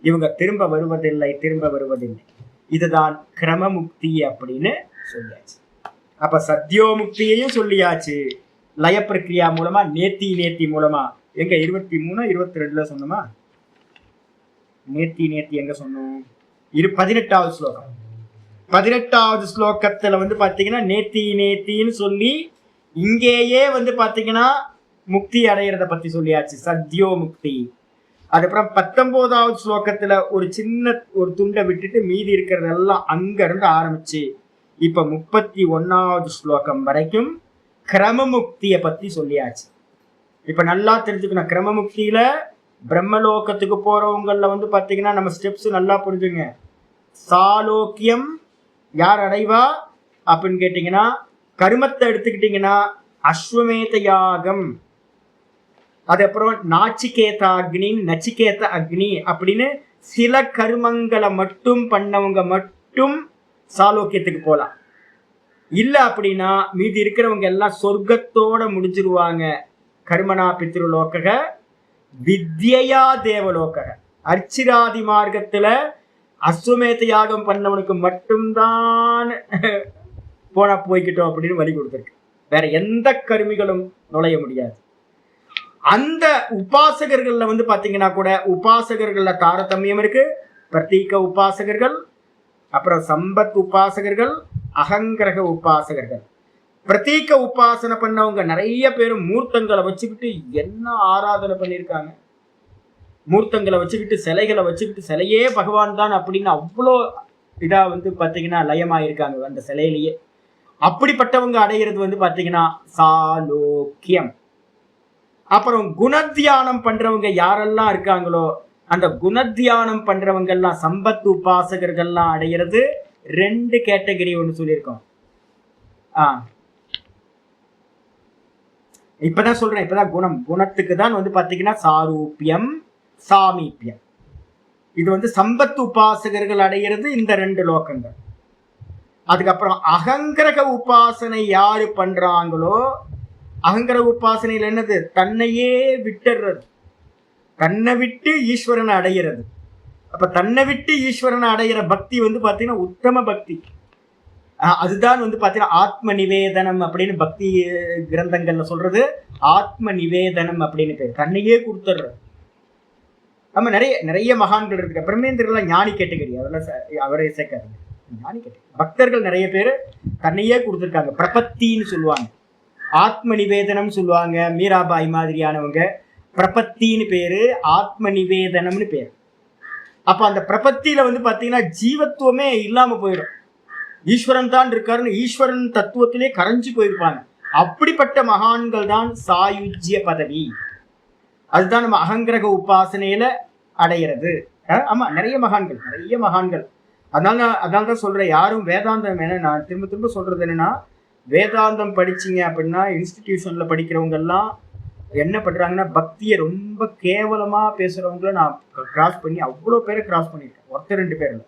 இவங்க திரும்ப வருவதில்லை, திரும்ப வருவதில்லை. இதுதான் கிரமமுக்தி அப்படின்னு சொல்லியாச்சு. அப்ப சத்யோமுக்தியையும் சொல்லியாச்சு லய பிரக்ரியா மூலமா, நேத்தி நேத்தி மூலமா. எங்க 23 22 சொன்னோமா? நேத்தி நேத்தி எங்க சொன்னோம்? 18வது ஸ்லோகம். 18வது ஸ்லோகத்துல வந்து பாத்தீங்கன்னா நேத்தி நேத்தின்னு சொல்லி இங்கேயே வந்து பாத்தீங்கன்னா முக்தி அடையிறத பத்தி சொல்லியாச்சு, சத்யோ முக்தி. அதுக்கப்புறம் 19வது ஸ்லோகத்துல ஒரு சின்ன ஒரு துண்டை விட்டுட்டு மீதி இருக்கிறதெல்லாம் அங்க இருந்து ஆரம்பிச்சு இப்ப 31வது ஸ்லோகம் வரைக்கும் கிரமமுக்தியை பத்தி சொல்லியாச்சு. இப்ப நல்லா தெரிஞ்சுக்கணும், கிரமமுக்தியில பிரம்மலோகத்துக்கு போறவங்கள வந்து பாத்தீங்கன்னா நம்ம ஸ்டெப்ஸ் நல்லா புரிஞ்சுங்க. சாலோக்கியம் யார் அடைவா அப்படின்னு கேட்டீங்கன்னா, கருமத்தை எடுத்துக்கிட்டீங்கன்னா அஸ்வமேத யாகம், அதுக்கப்புறம் நாச்சிகேத அக்னி, நச்சிகேத அக்னி அப்படின்னு சில கருமங்களை மட்டும் பண்ணவங்க மட்டும் சாலோக்கியத்துக்கு போலாம். இல்ல அப்படின்னா மீதி இருக்கிறவங்க எல்லாம் சொர்க்கத்தோட முடிஞ்சிருவாங்க. கர்மனா பித்ருலோக வித்யா தேவலோக. அர்ச்சிராதி மார்க்கத்துல அஸ்வமேத யாகம் பண்ணவனுக்கு மட்டும்தான் போனா போய்கிட்டோம் அப்படின்னு வழி கொடுத்துருக்கு. வேற எந்த கருமிகளும் நுழைய முடியாது. அந்த உபாசகர்கள்ல வந்து பாத்தீங்கன்னா கூட உபாசகர்கள்ல தாரதமியம் இருக்கு. பிரதீக உபாசகர்கள், அப்புறம் சம்பத் உபாசகர்கள், அகங்கிரக உபாசகர்கள். பிரதீக உபாசனை பண்ணவங்க நிறைய பேர் மூர்த்தங்களை வச்சுக்கிட்டு என்ன ஆராதனை பண்ணியிருக்காங்க. மூர்த்தங்களை வச்சுக்கிட்டு, சிலைகளை வச்சுக்கிட்டு, சிலையே பகவான் தான் அப்படின்னு அவ்வளோ இதா வந்து பாத்தீங்கன்னா லயமாயிருக்காங்க அந்த சிலையிலேயே. அப்படிப்பட்டவங்க அடையிறது வந்து பாத்தீங்கன்னா சாலோக்கியம். அப்புறம் குணத்தியானம் பண்றவங்க யாரெல்லாம் இருக்காங்களோ அந்த குணத்தியானம் பண்றவங்க எல்லாம் சம்பத் உபாசகர்கள்லாம் அடையிறது 2 கேட்டகரி ஒன்று சொல்லியிருக்கோம். இப்பதான் சொல்றேன், இப்பதான் குணத்துக்கு தான் வந்து பாத்தீங்கன்னா சாரூபியம் சாமீபியம். இது வந்து சம்பத் உபாசகர்கள் அடையிறது இந்த 2 லோகங்கள். அதுக்கப்புறம் அகங்கிரக உபாசனை யாரு பண்றாங்களோ, அகங்கிரக உபாசனையில் என்னது, தன்னையே விட்டுறது, தன்னை விட்டு ஈஸ்வரனை அடையிறது. அப்ப தன்னை விட்டு ஈஸ்வரனை அடையிற பக்தி வந்து பாத்தீங்கன்னா உத்தம பக்தி. அதுதான் வந்து பாத்தீங்கன்னா ஆத்ம நிவேதனம் அப்படின்னு பக்தி கிரந்தங்கள்ல சொல்றது. ஆத்ம நிவேதனம் அப்படின்னு பேர், தன்னையே கொடுத்துடுறது. நம்ம நிறைய மகான்கள் இருக்கு. பிரம்மேந்திரலாம் ஞானி கேட்டகரி, அவரே சேர்க்காதுங்க. ஞானி கேட்டகரி பக்தர்கள் நிறைய பேர் தன்னையே கொடுத்துருக்காங்க. பிரபத்தின்னு சொல்லுவாங்க, ஆத்ம நிவேதனம் சொல்லுவாங்க. மீராபாய் மாதிரியானவங்க பிரபத்தின்னு பேரு, ஆத்ம நிவேதனம்னு பேரு. அப்ப அந்த பிரபத்தியில வந்து பாத்தீங்கன்னா ஜீவத்துவமே இல்லாம போயிடும். ஈஸ்வரன் தான் இருக்காருன்னு ஈஸ்வரன் தத்துவத்திலே கரைஞ்சு போயிருப்பாங்க. அப்படிப்பட்ட மகான்கள் தான் சாயுஜ்ய பதவி. அதுதான் நம்ம அகங்கிரக உபாசனையில அடையிறது. ஆமா, நிறைய மகான்கள். அதனாலதான் சொல்றேன், யாரும் வேதாந்தம் நான் திரும்ப சொல்றது என்னன்னா, வேதாந்தம் படிச்சீங்க அப்படின்னா இன்ஸ்டிடியூஷன்ல படிக்கிறவங்க எல்லாம் என்ன பண்றாங்கன்னா, பக்தியை ரொம்ப கேவலமா பேசுறவங்கள நான் கிராஸ் பண்ணி அவ்வளோ பேரை கிராஸ் பண்ணியிருக்கேன். ஒருத்தர் 2 பேர்ல.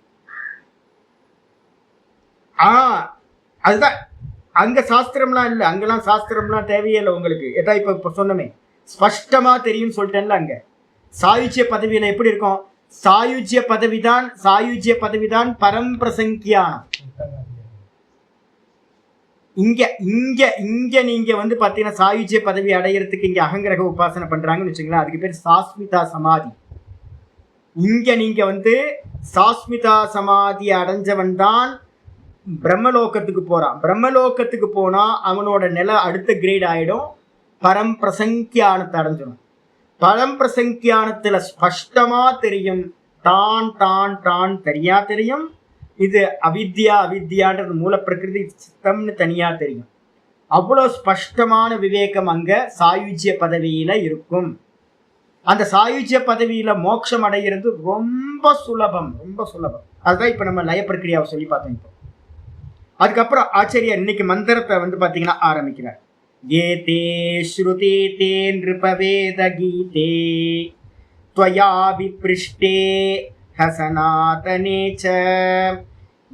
அதுதான் அங்க சாஸ்திரம்லாம் இல்லை. அங்கெல்லாம் சாஸ்திரம்லாம் தேவையே இல்லை உங்களுக்கு. ஏதா இப்ப சொன்னமே ஸ்பஷ்டமா தெரியும் சொல்லிட்டேன்ல. அங்க சாயுஜ்ய பதவியில எப்படி இருக்கும், சாயுஜ்ய பதவிதான் பரம்பிரசங்கியானம். இங்க நீங்க வந்து பாத்தீங்கன்னா சாயுஜ்ய பதவி அடையிறதுக்கு இங்க அகங்கிரக உபாசனை பண்றாங்கன்னு வச்சுங்களேன், அதுக்கு பேர் சாஸ்மிதா சமாதி. இங்க நீங்க வந்து சாஸ்மிதா சமாதி அடைஞ்சவன் தான் பிரம்மலோகத்துக்கு போறான். பிரம்மலோகத்துக்கு போனா அவனோட நிலை அடுத்த கிரேட் ஆயிடும், பரம்பிரசங்கியானத்தை அடைஞ்சிடும். பரம்பிரசங்கியானத்துல ஸ்பஷ்டமா தெரியும், தான் தனியா தெரியும். இது அவித்யான்றது மூல பிரகிருதி சித்தம்னு தனியா தெரியும். அவ்வளவு ஸ்பஷ்டமான விவேகம் அங்க சாயுஜ்ய பதவியில இருக்கும். அந்த சாயுஜ்ய பதவியில மோட்சம் அடைகிறது ரொம்ப சுலபம். அதுதான் இப்ப நம்ம லய பிரக்கிரியாவை சொல்லி பார்த்தோம். இப்போ அதுக்கப்புறம் ஆச்சரியர் இன்னைக்கு மந்திரத்தை வந்து பாத்தீங்கன்னா ஆரம்பிக்கிறார். ஏதே ஸ்ருதி தே நிருபவேத கீதே த்வயா விப்ருஷ்டே ஹசனாதனே ச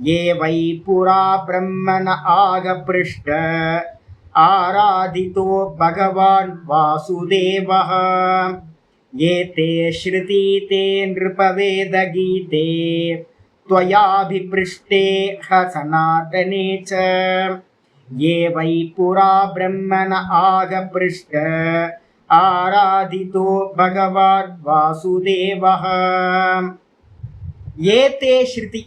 ये वै पुरा ब्रह्मण आगपृष्ट आराधितो भगवान् वासुदेवः ये ते श्रुति ते नृपवेदगीते त्वयाभिपृष्टे सनातने च ये वै पुरा ब्रह्मण आगपृष्ट आराधितो भगवान् वासुदेवः ये ते श्रुति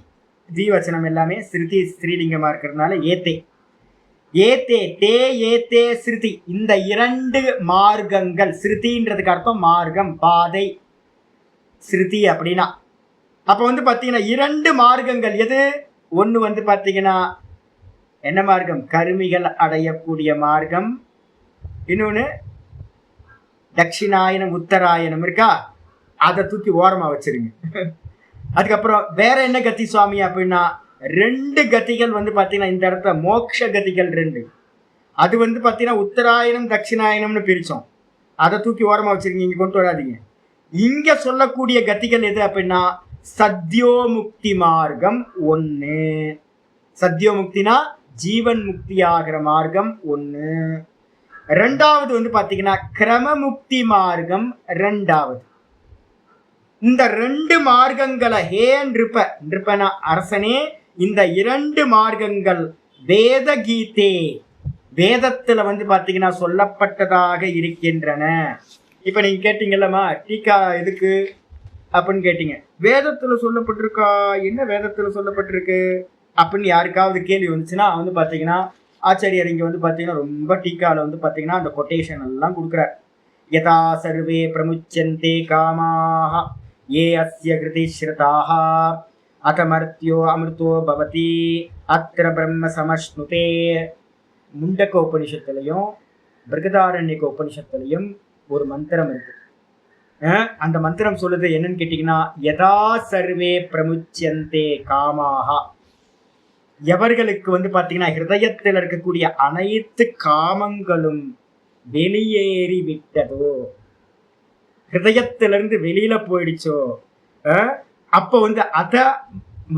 தீவச்சனம் எல்லாமே ஸ்ருதி ஸ்ரீலிங்கமா இருக்கிறதுனால ஏத்தே ஸ்ருதி. இந்த 2 மார்க்கங்கள், ஸ்ருதின்றதுக்கு அர்த்தம் மார்க்கம், பாதை. ஸ்ருதி அப்படின்னா அப்ப வந்து பாத்தீங்கன்னா 2 மார்க்கங்கள். எது ஒண்ணு வந்து பாத்தீங்கன்னா என்ன மார்க்கம், கருமிகள் அடையக்கூடிய மார்க்கம். இன்னொன்னு தட்சிணாயனம் உத்தராயணம் இருக்கா, அதை தூக்கி ஓரமா வச்சிருங்க. அதுக்கப்புறம் வேற என்ன கதி சுவாமி அப்படின்னா 2 கதிகள் வந்து பாத்தீங்கன்னா இந்த இடத்துல மோட்ச கதிகள் 2. அது வந்து பாத்தீங்கன்னா உத்தராயணம் தட்சிணாயனம்னு பிரிச்சோம், அதை தூக்கி ஓரமா வச்சிருக்கீங்க, இங்க கொண்டு வராதீங்க. இங்க சொல்லக்கூடிய கதிகள் எது அப்படின்னா சத்யோமுக்தி மார்க்கம் 1. சத்யோமுக்தினா ஜீவன் முக்தி ஆகிற மார்க்கம் 1. 2வது வந்து பாத்தீங்கன்னா கிரமமுக்தி மார்க்கம் 2வது. இந்த 2 மார்க்கங்களை ஹே நிருபன அரசனே, இந்த 2 மார்க்கங்கள் வேத கீதே, வேதத்துல வந்து பாத்தீங்கன்னா சொல்லப்பட்டதாக இருக்கின்றன. இப்ப நீங்க கேட்டீங்கல்லம்மா டீக்கா எதுக்கு அப்படின்னு கேட்டீங்க. வேதத்துல சொல்லப்பட்டிருக்கா, என்ன வேதத்துல சொல்லப்பட்டிருக்கு அப்படின்னு யாருக்காவது கேள்வி வந்துச்சுன்னா வந்து பாத்தீங்கன்னா ஆச்சாரியர் இங்க வந்து பாத்தீங்கன்னா ரொம்ப டீக்கால வந்து பாத்தீங்கன்னா அந்த கொட்டேஷன் எல்லாம் கொடுக்குறார். யதா சர்வே பிரமுச்சந்தே காமாக ये अस्य कृति श्रुताः अतमर्त्यो अमृतो भवति अत्र ब्रह्म समश्नुते. முண்டக்க உபனிஷத்துலையும் பிருகதாரண்யக உபனிஷத்துலையும் ஒரு மந்திரம் இருக்கு. அந்த மந்திரம் சொல்லுது என்னன்னு கேட்டீங்கன்னா, யதா சர்வே பிரமுச்சந்தே காமாஹா, எவர்களுக்கு வந்து பாத்தீங்கன்னா ஹிருதயத்தில் இருக்கக்கூடிய அனைத்து காமங்களும் வெளியேறி விட்டதோ, ஹிருதயத்திலிருந்து வெளியில போயிடுச்சோ, அப்ப வந்து அத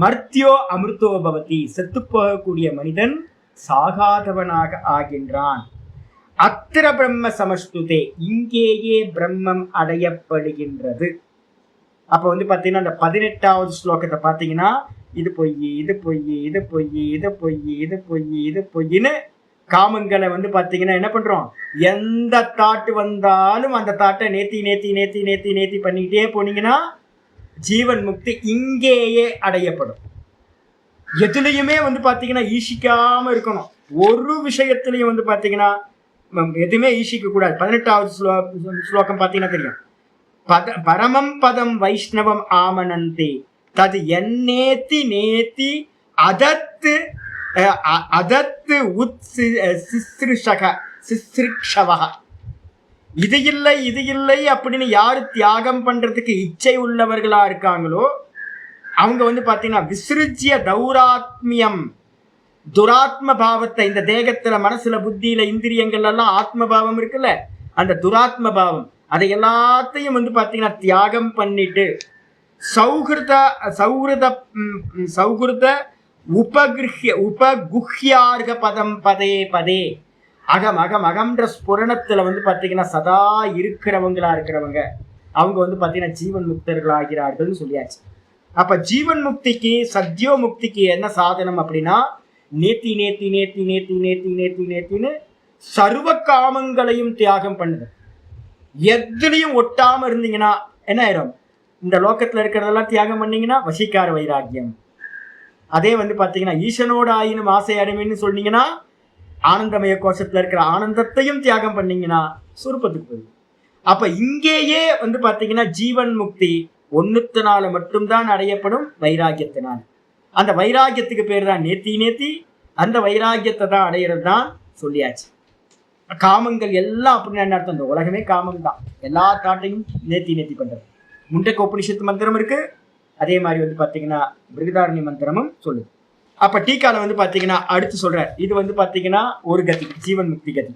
மர்த்தியோ அமிர்தோ பவதி, செத்து போகக்கூடிய மனிதன் சாகாதவனாக ஆகின்றான். அத்திர பிரம்ம சமஸ்துதே, இங்கேயே பிரம்மம் அடையப்படுகின்றது. அப்ப வந்து பாத்தீங்கன்னா அந்த 18வது ஸ்லோகத்தை பாத்தீங்கன்னா, இது பொய், இது பொய், இது பொய், இது பொய், இது பொய், இது பொய்ன்னு காமங்களை வந்து பாத்தீங்கன்னா என்ன பண்றோம், எந்த தாட்டு வந்தாலும் அந்த தாட்டை நேத்தி நேத்தி நேத்தி நேத்தி நேத்தி பண்ணிக்கிட்டே போனீங்கன்னா ஜீவன் முக்தி இங்கேயே அடையப்படும். எதுலையுமே வந்து பாத்தீங்கன்னா ஈஷிக்காம இருக்கணும். ஒரு விஷயத்திலையும் வந்து பாத்தீங்கன்னா எதுவுமே ஈஷிக்க கூடாது. 18வது ஸ்லோகம் பாத்தீங்கன்னா தெரியும். பரமம் பதம் வைஷ்ணவம் ஆமனந்தே தது என்னேத்தி நேத்தி அதத்து அதத்து சிஸ்ருஷவ, இது இல்லை இது இல்லை அப்படின்னு யாரு தியாகம் பண்றதுக்கு இச்சை உள்ளவர்களா இருக்காங்களோ அவங்க வந்து பாத்தீங்கன்னா விசிருஜ்ய தௌராத்மியம், துராத்ம பாவத்தை, இந்த தேகத்துல மனசுல புத்தியில இந்திரியங்கள் எல்லாம் ஆத்ம பாவம் இருக்குல்ல, அந்த துராத்ம பாவம் அதை எல்லாத்தையும் வந்து பாத்தீங்கன்னா தியாகம் பண்ணிட்டு சௌஹிருத சௌஹிருத சௌஹிருத உபகுஹ்யார்க பதம் பதே பதே, அகம் அகம் அகம்ன்ற ஸ்புரணத்துல வந்து பாத்தீங்கன்னா சதா இருக்கிறவங்களா இருக்கிறவங்க அவங்க வந்து பாத்தீங்கன்னா ஜீவன் முக்தர்கள் ஆகிறார்கள் சொல்லியாச்சு. அப்ப ஜீவன் முக்திக்கு சத்யோ முக்திக்கு என்ன சாதனம் அப்படின்னா, நேத்தி நேத்தி நேத்தி நேத்தி நேத்தி நேத்தி நேத்தின்னு சர்வ காமங்களையும் தியாகம் பண்ணுது. எதுலையும் ஒட்டாம இருந்தீங்கன்னா என்ன ஆயிரும், இந்த லோக்கத்துல இருக்கிறதெல்லாம் தியாகம் பண்ணீங்கன்னா வசிக்கார வைராக்கியம். அதே வந்து பாத்தீங்கன்னா ஈசனோட ஆயினும் ஆசை அடைமைன்னு சொன்னீங்கன்னா ஆனந்தமய கோஷத்துல இருக்கிற ஆனந்தத்தையும் தியாகம் பண்ணீங்கன்னா சுருப்பத்துக்கு போயிடும். அப்ப இங்கேயே வந்து பாத்தீங்கன்னா ஜீவன் முக்தி ஒன்னுத்தினால மட்டும்தான் அடையப்படும், வைராக்கியத்தினால். அந்த வைராக்கியத்துக்கு பேர் தான் நேத்தி நேத்தி, அந்த வைராக்கியத்தை தான் அடையிறது தான் சொல்லியாச்சு. காமங்கள் எல்லாம் அப்படின்னு என்ன அர்த்தம், இந்த உலகமே காமம் தான், எல்லா தாட்டையும் நேத்தி நேத்தி பண்றது. முண்டக்க உபனிஷத்து மந்திரம் இருக்கு, அதே மாதிரி வந்து பாத்தீங்கன்னா பிருகதாரண்ய மந்திரமும் சொல்லுது. அப்ப டீக்கால வந்து பாத்தீங்கன்னா அடுத்து சொல்றாரு, இது வந்து பாத்தீங்கன்னா ஒரு கதி, ஜீவன் முக்தி கதி.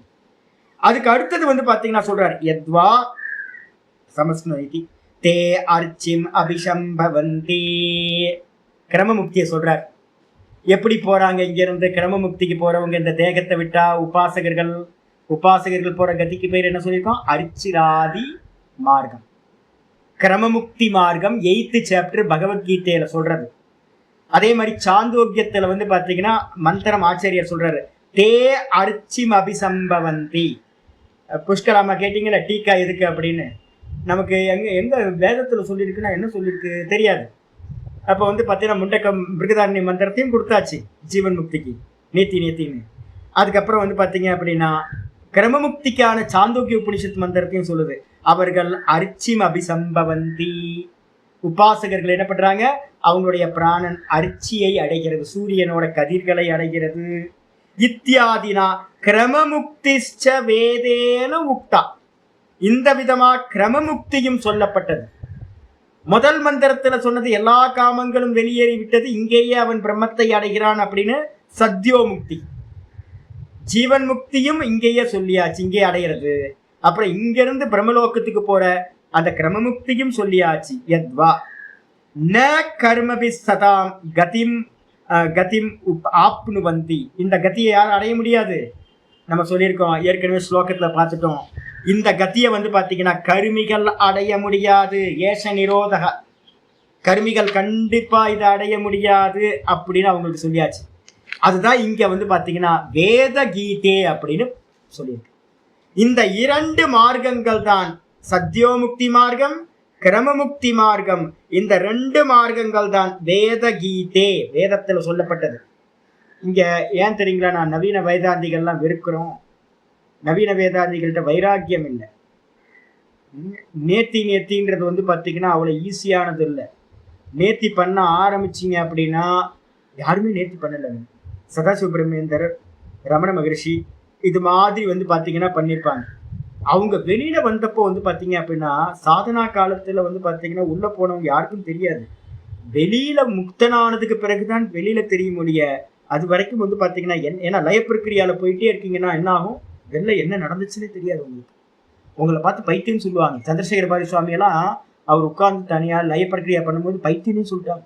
அதுக்கு அடுத்தது வந்து பாத்தீங்கன்னா சொல்றாரு, யத்வா சமஸ்மதி தே அர்ச்சிம் அபிஷம்பவந்தி, கிரம முக்தியை சொல்றார். எப்படி போறாங்க இங்க இருந்து கிரம முக்திக்கு போறவங்க, இந்த தேகத்தை விட்டா உபாசகர்கள் போற கதிக்கு பேர் என்ன சொல்லியிருக்கோம், அர்ச்சிராதி மார்க்கம், கிரமமுக்தி மார்க்கம் 8th சாப்டர் பகவத்கீதையில சொல்றது. அதே மாதிரி சாந்தோக்கியத்துல வந்து பாத்தீங்கன்னா மந்திரம் ஆச்சாரியர் சொல்றாரு, தே அர்ச்சிம் அபிசம்பவந்தி. புஷ்கராமா கேட்டீங்கல்ல டீக்கா எதுக்கு அப்படின்னு, நமக்கு எங்க வேதத்துல சொல்லியிருக்குன்னா என்ன சொல்லியிருக்கு தெரியாது. அப்ப வந்து பாத்தீங்கன்னா முண்டக்கம் பிருகதாரண்ய மந்திரத்தையும் கொடுத்தாச்சு ஜீவன் முக்திக்கு நேத்தி நேத்தின்னு. அதுக்கப்புறம் வந்து பாத்தீங்க அப்படின்னா கிரமமுக்திக்கான சாந்தோக்கிய உபனிஷத் மந்திரத்தையும் சொல்லுது. அவர்கள் அர்ச்சிம் அபிசம்பவந்தி, உபாசகர்கள் என்ன பண்றாங்க, அவங்களுடைய பிராணன் அர்ச்சியை அடைகிறது, சூரியனோட கதிர்களை அடைகிறது. இத்தியாதினா கிரமமுக்திஷ்ச வேதேன உக்தா, இந்த விதமா கிரமமுக்தியும் சொல்லப்பட்டது. முதல் மந்திரத்துல சொன்னது எல்லா காமங்களும் வெளியேறி விட்டது, இங்கேயே அவன் பிரம்மத்தை அடைகிறான் அப்படின்னு சத்யோ முக்தி. ஜீவன் முக்தியும் இங்கேயே சொல்லியாச்சு, இங்கே அடைகிறது. அப்புறம் இங்கிருந்து பிரம்மலோகத்துக்கு போற அந்த கிரமமுக்தியும் சொல்லியாச்சு. யத்வா ந கர்மபி சதாம் கதிம் கதிம் ஆப்னுவந்தி, இந்த கதியை யாரும் அடைய முடியாது. நம்ம சொல்லியிருக்கோம் ஏற்கனவே ஸ்லோகத்துல பார்த்துட்டோம். இந்த கத்தியை வந்து பாத்தீங்கன்னா கருமிகள் அடைய முடியாது, ஏஷ நிரோதக, கருமிகள் கண்டிப்பா இதை அடைய முடியாது அப்படின்னு அவங்களுக்கு சொல்லியாச்சு. அதுதான் இங்க வந்து பாத்தீங்கன்னா வேத கீதே அப்படின்னு சொல்லியிருக்கு. இந்த 2 மார்க்கங்கள் தான் சத்யோமுக்தி மார்க்கம், கிரமமுக்தி மார்க்கம். இந்த 2 மார்க்கங்கள் தான் வேத கீதே, வேதத்துல சொல்லப்பட்டது. இங்க ஏன் தெரியுங்களா, நான் நவீன வேதாந்திகள்லாம் வெறுக்கிறோம். நவீன வேதாந்திகள்கிட்ட வைராக்கியம் இல்லை. நேத்தின்றது வந்து பார்த்தீங்கன்னா அவ்வளோ ஈஸியானது இல்லை. நேத்தி பண்ண ஆரம்பிச்சிங்க அப்படின்னா யாருமே நேத்தி பண்ணலை. சதாசிவ பிரம்மேந்தர், ரமண மகரிஷி இது மாதிரி வந்து பார்த்தீங்கன்னா பண்ணியிருப்பாங்க. அவங்க வெளியில வந்தப்போ வந்து பாத்தீங்க அப்படின்னா சாதனா காலத்துல வந்து பாத்தீங்கன்னா உள்ள போனவங்க யாருக்கும் தெரியாது. வெளியில முக்தனானதுக்கு பிறகுதான் வெளியில தெரியும் ஒழிய அது வரைக்கும் வந்து பாத்தீங்கன்னா ஏன்னா லய பிரக்கிரியால போயிட்டே இருக்கீங்கன்னா என்ன ஆகும், வெளில என்ன நடந்துச்சுன்னே தெரியாது உங்களுக்கு. உங்களை பார்த்து பைத்தியம் சொல்லுவாங்க. சந்திரசேகர பாரி சுவாமி எல்லாம் அவர் உட்கார்ந்து தனியா லய பிரக்கிரியா பண்ணும்போது பைத்தியம்னு சொல்லிட்டாங்க.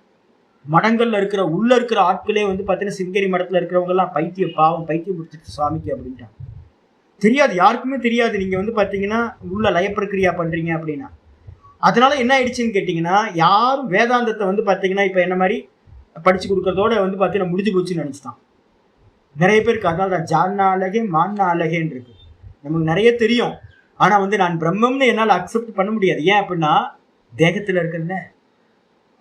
மடங்கள்ல இருக்கிற உள்ள இருக்கிற ஆட்களே வந்து பாத்தீங்கன்னா சிங்கரி மடத்துல இருக்கிறவங்க எல்லாம் பைத்தியம், பாவம் பைத்தியம் முடிச்சிட்டு சுவாமிக்கு அப்படின்ட்டாங்க. தெரியாது, யாருக்குமே தெரியாது நீங்க வந்து பாத்தீங்கன்னா உள்ள லய பிரக்கிரியா பண்றீங்க அப்படின்னா. அதனால என்ன ஆயிடுச்சுன்னு கேட்டீங்கன்னா யாரும் வேதாந்தத்தை வந்து பாத்தீங்கன்னா இப்ப என்ன மாதிரி படிச்சு கொடுக்கறதோட வந்து பாத்தீங்கன்னா முடிஞ்சு போச்சுன்னு நினைச்சுட்டான் நிறைய பேருக்கு. அதனால தான் ஜான்னா அழகே மான்னா அழகேன்னு இருக்கு. நமக்கு நிறைய தெரியும், ஆனா வந்து நான் பிரம்மம்னு என்னால் அக்செப்ட் பண்ண முடியாது. ஏன் அப்படின்னா தேகத்துல இருக்குல்ல.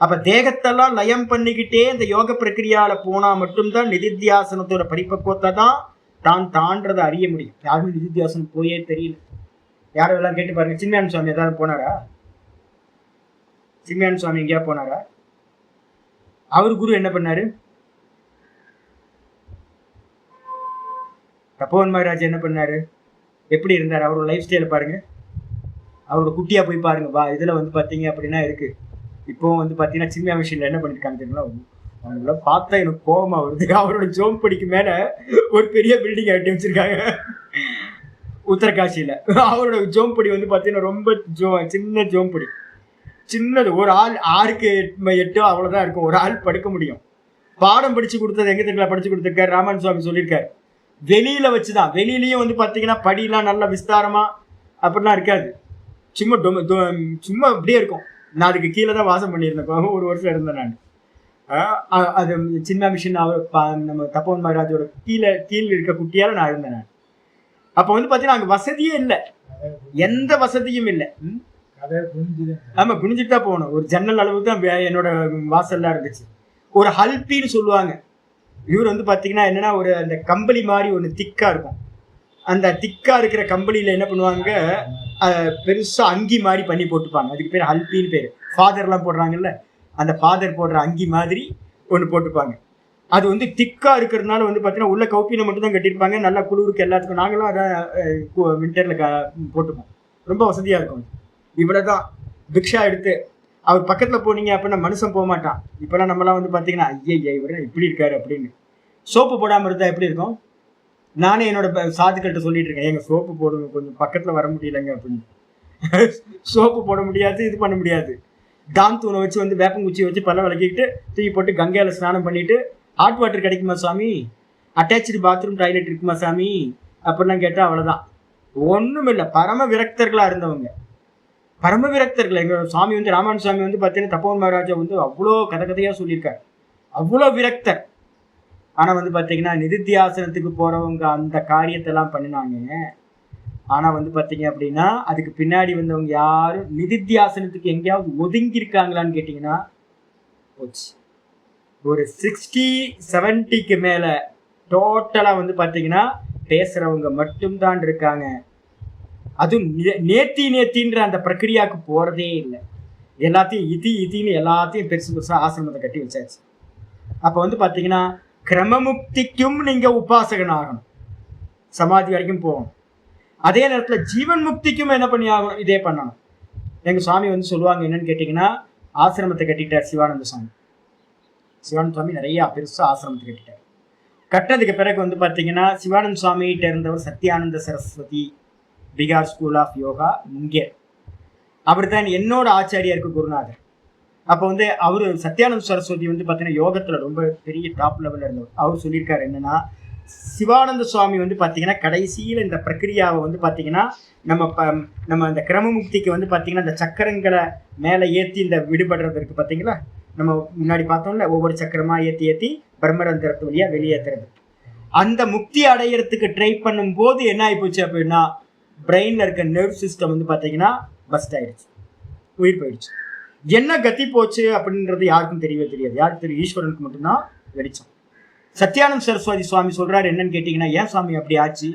அப்ப தேகத்தெல்லாம் லயம் பண்ணிக்கிட்டே இந்த யோக பிரக்கிரியால போனா மட்டும்தான் நிதித்தியாசனத்தோட பரிபக்குவத்தை தான் தான் தான்றதை அறிய முடியும். யாருமே நிதித்தியாசனம் போயே தெரியல. யாரும் எல்லாம் கேட்டு பாருங்க. சின்மயான சுவாமி ஏதாவது போனாரா? சின்மயான சுவாமி எங்கேயா போனாரா? அவரு குரு என்ன பண்ணாரு? தப்போவன் மகாராஜ் என்ன பண்ணாரு? எப்படி இருந்தாரு? அவரோட லைஃப் ஸ்டைல பாருங்க. அவரோட குட்டியா போய் பாருங்க. வா இதுல வந்து பாத்தீங்க அப்படின்னா இருக்கு. இப்போ வந்து பாத்தீங்கன்னா சின்ன விஷயம்ல என்ன பண்ணிருக்காங்க தெரியுங்களா? அவங்கள பார்த்தா எனக்கு கோபமா வருது. அவரோட ஜோம்படிக்கு மேல ஒரு பெரிய பில்டிங் கட்டி வச்சிருக்காங்க உத்தரகாசியில. அவரோட ஜோம்படி வந்து பாத்தீங்கன்னா ரொம்ப சின்ன ஜோம்படி, சின்னது. ஒரு ஆள் 6க்கு 8 அவ்வளவுதான் இருக்கும். ஒரு ஆள் படுக்க முடியும். பாடம் படிச்சு கொடுத்தது எங்க தெரியல படிச்சு கொடுத்திருக்காரு. ராமன் சுவாமி சொல்லியிருக்காரு. வெளியில வச்சுதான். வெளியிலயும் வந்து பாத்தீங்கன்னா படியெல்லாம் நல்லா விஸ்தாரமா அப்படிலாம் இருக்காது. சும்மா சும்மா அப்படியே இருக்கும். நான் அதுக்கு கீழே தான் வாசம் பண்ணியிருந்தேன். ஒரு வருஷம் இருந்தேன் நான். அது சின்ன மிஷின் அவர் நம்ம தப்போவன் மகாராஜோட கீழே இருக்க குட்டியால நான் இருந்தேன் நான். அப்ப வந்து பாத்தீங்கன்னா அங்க வசதியே இல்லை, எந்த வசதியும் இல்லை. ஆமா, குனிஞ்சுட்டு தான் போகணும். ஒரு ஜன்னல் அளவு தான் என்னோட வாசல்லாம் இருந்துச்சு. ஒரு ஹல்பின்னு சொல்லுவாங்க. இவர் வந்து பாத்தீங்கன்னா என்னன்னா ஒரு அந்த கம்பளி மாதிரி ஒன்று திக்கா இருக்கும். அந்த திக்கா இருக்கிற கம்பளியில என்ன பண்ணுவாங்க, பெருசா அங்கி மாதிரி பண்ணி போட்டுப்பாங்க. அதுக்கு பேர் ஹல்பின்னு பேரு. ஃபாதர் எல்லாம் போடுறாங்கல்ல, அந்த ஃபாதர் போடுற அங்கி மாதிரி ஒன்று போட்டுப்பாங்க. அது வந்து திக்கா இருக்கிறதுனால வந்து பாத்தீங்கன்னா உள்ள கௌப்பினை மட்டும் தான் கட்டியிருப்பாங்க. நல்லா குளிருக்கு எல்லாத்துக்கும். நாங்களும் அதை விண்டர்ல போட்டுப்போம். ரொம்ப வசதியா இருக்கும். இவ்வளவுதான். பிக்ஷா எடுத்து அவர் பக்கத்துல போனீங்க அப்படின்னா மனுஷன் போக மாட்டான். இப்பெல்லாம் நம்மளாம் வந்து பாத்தீங்கன்னா ஐயா இவரு இப்படி இருக்காரு அப்படின்னு. சோப்பு போடாம இருந்தா எப்படி இருக்கும்? நானே என்னோட சாதுக்கள்கிட்ட சொல்லிட்டு இருக்கேன், எங்க சோப்பு போடுங்க, கொஞ்சம் பக்கத்துல வர முடியலைங்க அப்படின்னு. சோப்பு போட முடியாது, இது பண்ண முடியாது. டாம் தூணை வச்சு வந்து வேப்பங்குச்சியை வச்சு பல்ல விளக்கிட்டு தூக்கி போட்டு கங்கையில ஸ்நானம் பண்ணிட்டு ஹாட் வாட்டர் கிடைக்குமா சாமி, அட்டாச்சு பாத்ரூம் டாய்லெட் இருக்குமா சாமி அப்படிலாம் கேட்டா அவ்வளவுதான். ஒண்ணும் இல்லை. பரம விரக்தர்களா இருந்தவங்க, பரம விரக்தர்கள். எங்க சுவாமி வந்து ராமான் சுவாமி வந்து பாத்தீங்கன்னா தப்போவன் மகாராஜா வந்து அவ்வளோ கதையா சொல்லியிருக்காரு. அவ்வளோ விரக்தர். ஆனா வந்து பாத்தீங்கன்னா நிதித்தியாசனத்துக்கு போறவங்க அந்த காரியத்தை எல்லாம் பண்ணினாங்க. ஆனா வந்து பாத்தீங்க அப்படின்னா அதுக்கு பின்னாடி வந்தவங்க யாரும் நிதித்தியாசனத்துக்கு எங்கேயாவது ஒதுங்கி இருக்காங்களான்னு கேட்டீங்கன்னா போச்சு. ஒரு 60-70க்கு மேல டோட்டலா வந்து பாத்தீங்கன்னா பேசுறவங்க மட்டும்தான் இருக்காங்க. அதுவும் நேத்தின்ற அந்த பிரக்கிரியாவுக்கு போறதே இல்லை. எல்லாத்தையும் இதின்னு எல்லாத்தையும் பெருசு பெருசா ஆசிரமத்தை கட்டி வச்சாச்சு. அப்ப வந்து பாத்தீங்கன்னா கிரமமுக்திக்கும் நீங்க உபாசகன் ஆகணும், சமாதி வரைக்கும் போகணும். அதே நேரத்துல ஜீவன் முக்திக்கும் என்ன பண்ணி ஆகணும், இதே பண்ணணும். எங்க சுவாமி வந்து சொல்லுவாங்க என்னன்னு கேட்டீங்கன்னா, ஆசிரமத்தை கட்டிட்டார் சிவானந்த சுவாமி. சிவானந்த சுவாமி நிறைய பெருசா ஆசிரமத்தை கட்டிட்டார். கட்டினதுக்கு பிறகு வந்து பாத்தீங்கன்னா சிவானந்த சுவாமிகிட்ட இருந்தவர் சத்யானந்த சரஸ்வதி பீகார் ஸ்கூல் ஆஃப் யோகா முங்கேர். அவர் தான் என்னோட ஆச்சாரியாருக்கு குருநாதர். அப்போ வந்து அவரு சத்யானந்த சரஸ்வதி வந்து பார்த்தீங்கன்னா யோகத்துல ரொம்ப பெரிய டாப் லெவல்ல இருந்தவர். அவர் சொல்லியிருக்காரு என்னன்னா, சிவானந்த சுவாமி வந்து பார்த்தீங்கன்னா கடைசியில் இந்த பிரக்கிரியாவை வந்து பார்த்தீங்கன்னா நம்ம அந்த கிரமமுக்திக்கு வந்து பார்த்தீங்கன்னா இந்த சக்கரங்களை மேலே ஏற்றி இந்த விடுபடுறதுக்கு பார்த்தீங்களா, நம்ம முன்னாடி பார்த்தோம்ல, ஒவ்வொரு சக்கரமா ஏற்றி பிரம்மரந்திரத்து வழியா வெளியேற்றுறது. அந்த முக்தி அடையிறதுக்கு ட்ரை பண்ணும் போது என்ன ஆகி போச்சு அப்படின்னா, பிரெயின்ல இருக்க நர்வ் சிஸ்டம் வந்து பார்த்தீங்கன்னா பஸ்ட் ஆயிடுச்சு, உயிர் போயிடுச்சு. என்ன கத்தி போச்சு அப்படின்றது யாருக்கும் தெரியவே தெரியாது. யாருக்கு தெரியும்? ஈஸ்வரனுக்கு மட்டும்தான் வெளிச்சம். சத்யானந்த சரஸ்வதி சுவாமி சொல்றாரு என்னன்னு கேட்டீங்கன்னா, ஏன் சுவாமி அப்படி ஆச்சு?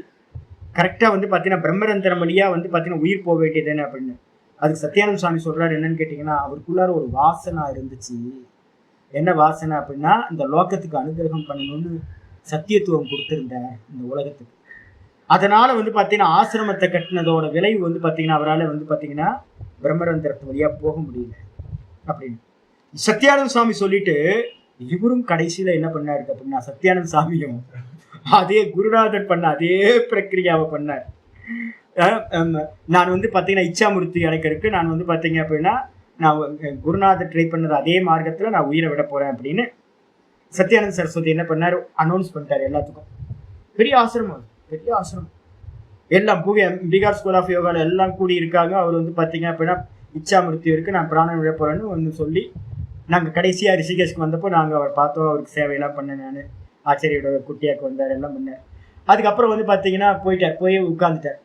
கரெக்டா வந்து பாத்தீங்கன்னா பிரம்மரந்திரம் வழியா வந்து பாத்தீங்கன்னா உயிர் போக வேண்டியது என்ன அப்படின்னு. அதுக்கு சத்யானந்த சுவாமி சொல்றாரு என்னன்னு கேட்டீங்கன்னா, அவருக்குள்ளார ஒரு வாசனை இருந்துச்சு. என்ன வாசனை அப்படின்னா, இந்த லோகத்துக்கு அனுகிரகம் பண்ணணும்னு சத்தியத்துவம் கொடுத்திருந்தார் இந்த உலகத்துக்கு. அதனால வந்து பார்த்தீங்கன்னா ஆசிரமத்தை கட்டினதோட விளைவு வந்து பார்த்தீங்கன்னா அவரால் வந்து பார்த்தீங்கன்னா பிரம்மரந்திரத்து வழியா போக முடியல அப்படின்னு சத்யானந்த சுவாமி சொல்லிட்டு, இவரும் கடைசியில என்ன பண்ணாரு அப்படின்னா, சத்யானந்த சாமியும் அதே குருநாதர் பண்ண அதே பிரக்கிரியாவை பண்ணார். நான் வந்து பார்த்தீங்கன்னா இச்சாமூர்த்தி அடைக்கிறதுக்கு நான் வந்து பார்த்தீங்க அப்படின்னா நான் குருநாதர் ட்ரை பண்ணது அதே மார்க்கத்தில் நான் உயிரை விட போறேன் அப்படின்னு சத்யானந்த சரஸ்வதி என்ன பண்ணாரு, அனௌன்ஸ் பண்ணிட்டாரு எல்லாத்துக்கும். பெரிய ஆசிரமம், பெரிய ஆசிரமம். எல்லாம் பீகார் ஸ்கூல் ஆஃப் யோகாவில் எல்லாம் கூடி இருக்காங்க. அவர் வந்து பார்த்தீங்க அப்படின்னா இச்சாமூர்த்தி இருக்கு, நான் பிராணம் விட போறேன்னு வந்து சொல்லி, நாங்கள் கடைசியாக ரிஷிகேஷ்க்கு வந்தப்போ நாங்கள் அவர் பார்த்தோம், அவருக்கு சேவையெல்லாம் பண்ணேன். நான் ஆச்சரியோட குட்டியாக்கு வந்தார், எல்லாம் பண்ணேன். அதுக்கப்புறம் வந்து பார்த்தீங்கன்னா போய் உட்காந்துட்டேன்.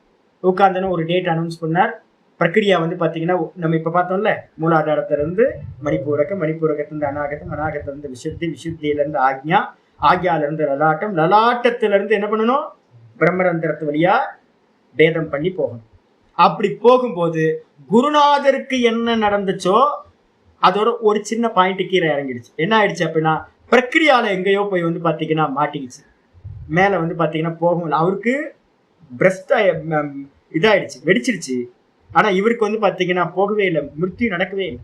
ஒரு டேட் அனௌன்ஸ் பண்ணார். பிரக்கிரியா வந்து பார்த்தீங்கன்னா நம்ம இப்போ பார்த்தோம்ல, மூலாதாரத்திலிருந்து மணிப்பூரகத்திலிருந்து அநாகத்தம், அநாகத்திலிருந்து விசுத்தியிலேருந்து ஆக்யாவிலிருந்து லலாட்டத்திலிருந்து என்ன பண்ணணும், பிரம்மரந்திரத்து வழியா பேதம் பண்ணி போகணும். அப்படி போகும்போது குருநாதருக்கு என்ன நடந்துச்சோ அதோட ஒரு சின்ன பாயிண்ட் கீழே இறங்கிடுச்சு. என்ன ஆயிடுச்சு அப்படின்னா, பிரக்கிரியால எங்கேயோ போய் வந்து பார்த்தீங்கன்னா மாட்டிக்கிச்சு. மேலே வந்து பார்த்தீங்கன்னா போகும், அவருக்கு பிரஸ்ட் இதாயிடுச்சு, வெடிச்சிருச்சு. ஆனால் இவருக்கு வந்து பார்த்தீங்கன்னா போகவே இல்லை, மிருத்யு நடக்கவே இல்லை.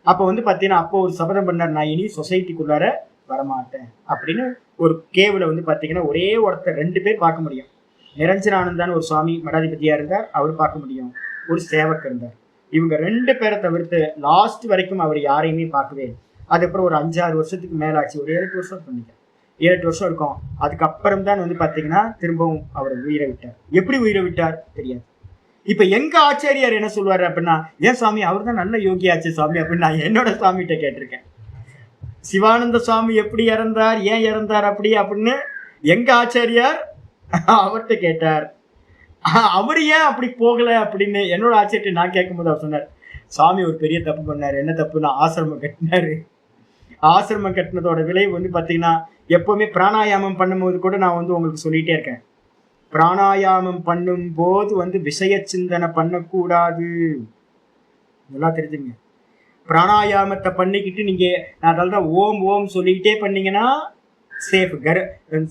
அப்போ வந்து பார்த்தீங்கன்னா அப்போ ஒரு சபதம் பண்ணார், நான் இனி சொசைட்டிக்குள்ளார வரமாட்டேன் அப்படின்னு. ஒரு கேவில் வந்து பார்த்தீங்கன்னா ஒரே ஒருத்தர் 2 பேர் பார்க்க முடியும். நிரஞ்சனானந்தான்னு ஒரு சுவாமி மடாதிபதியா இருந்தார், அவர் பார்க்க முடியும். ஒரு சேவக் இருந்தார். இவங்க 2 பேரை தவிர்த்து லாஸ்ட் வரைக்கும் அவர் யாரையுமே பார்க்கவே இல்லை. அதுக்கப்புறம் ஒரு 5-6 வருஷத்துக்கு மேலாச்சு, ஒரு 7-8 வருஷம் பண்ணிட்டேன், 7-8 வருஷம் இருக்கும். அதுக்கப்புறம் தான் வந்து பார்த்தீங்கன்னா திரும்பவும் அவர் உயிரை விட்டார். எப்படி உயிரை விட்டார் தெரியாது. இப்ப எங்க ஆச்சாரியார் என்ன சொல்லுவாரு அப்படின்னா, ஏன் சுவாமி அவர் தான் நல்ல யோகியாச்சு சுவாமி அப்படின்னு நான் என்னோட சுவாமிகிட்ட கேட்டிருக்கேன். சிவானந்த சுவாமி எப்படி இறந்தார், ஏன் இறந்தார் அப்படின்னு எங்க ஆச்சாரியார் அவர்கிட்ட கேட்டார். அவர் ஏன் அப்படி போகல அப்படின்னு என்னோட ஆச்சரியத்தை நான் கேட்கும்போது அவர் சொன்னார், சுவாமி ஒரு பெரிய தப்பு பண்ணாரு. என்ன தப்புன்னா, ஆசிரமம் கட்டினாரு. ஆசிரமம் கட்டினதோட விளைவு வந்து பார்த்தீங்கன்னா, எப்பவுமே பிராணாயாமம் பண்ணும்போது கூட நான் வந்து உங்களுக்கு சொல்லிட்டே இருக்கேன், பிராணாயாமம் பண்ணும் போது வந்து விஷய சிந்தனை பண்ணக்கூடாது. நல்லா தெரிஞ்சுங்க. பிராணாயாமத்தை பண்ணிக்கிட்டு நீங்க அதனால்தான் ஓம் ஓம் சொல்லிக்கிட்டே பண்ணீங்கன்னா சேஃப்.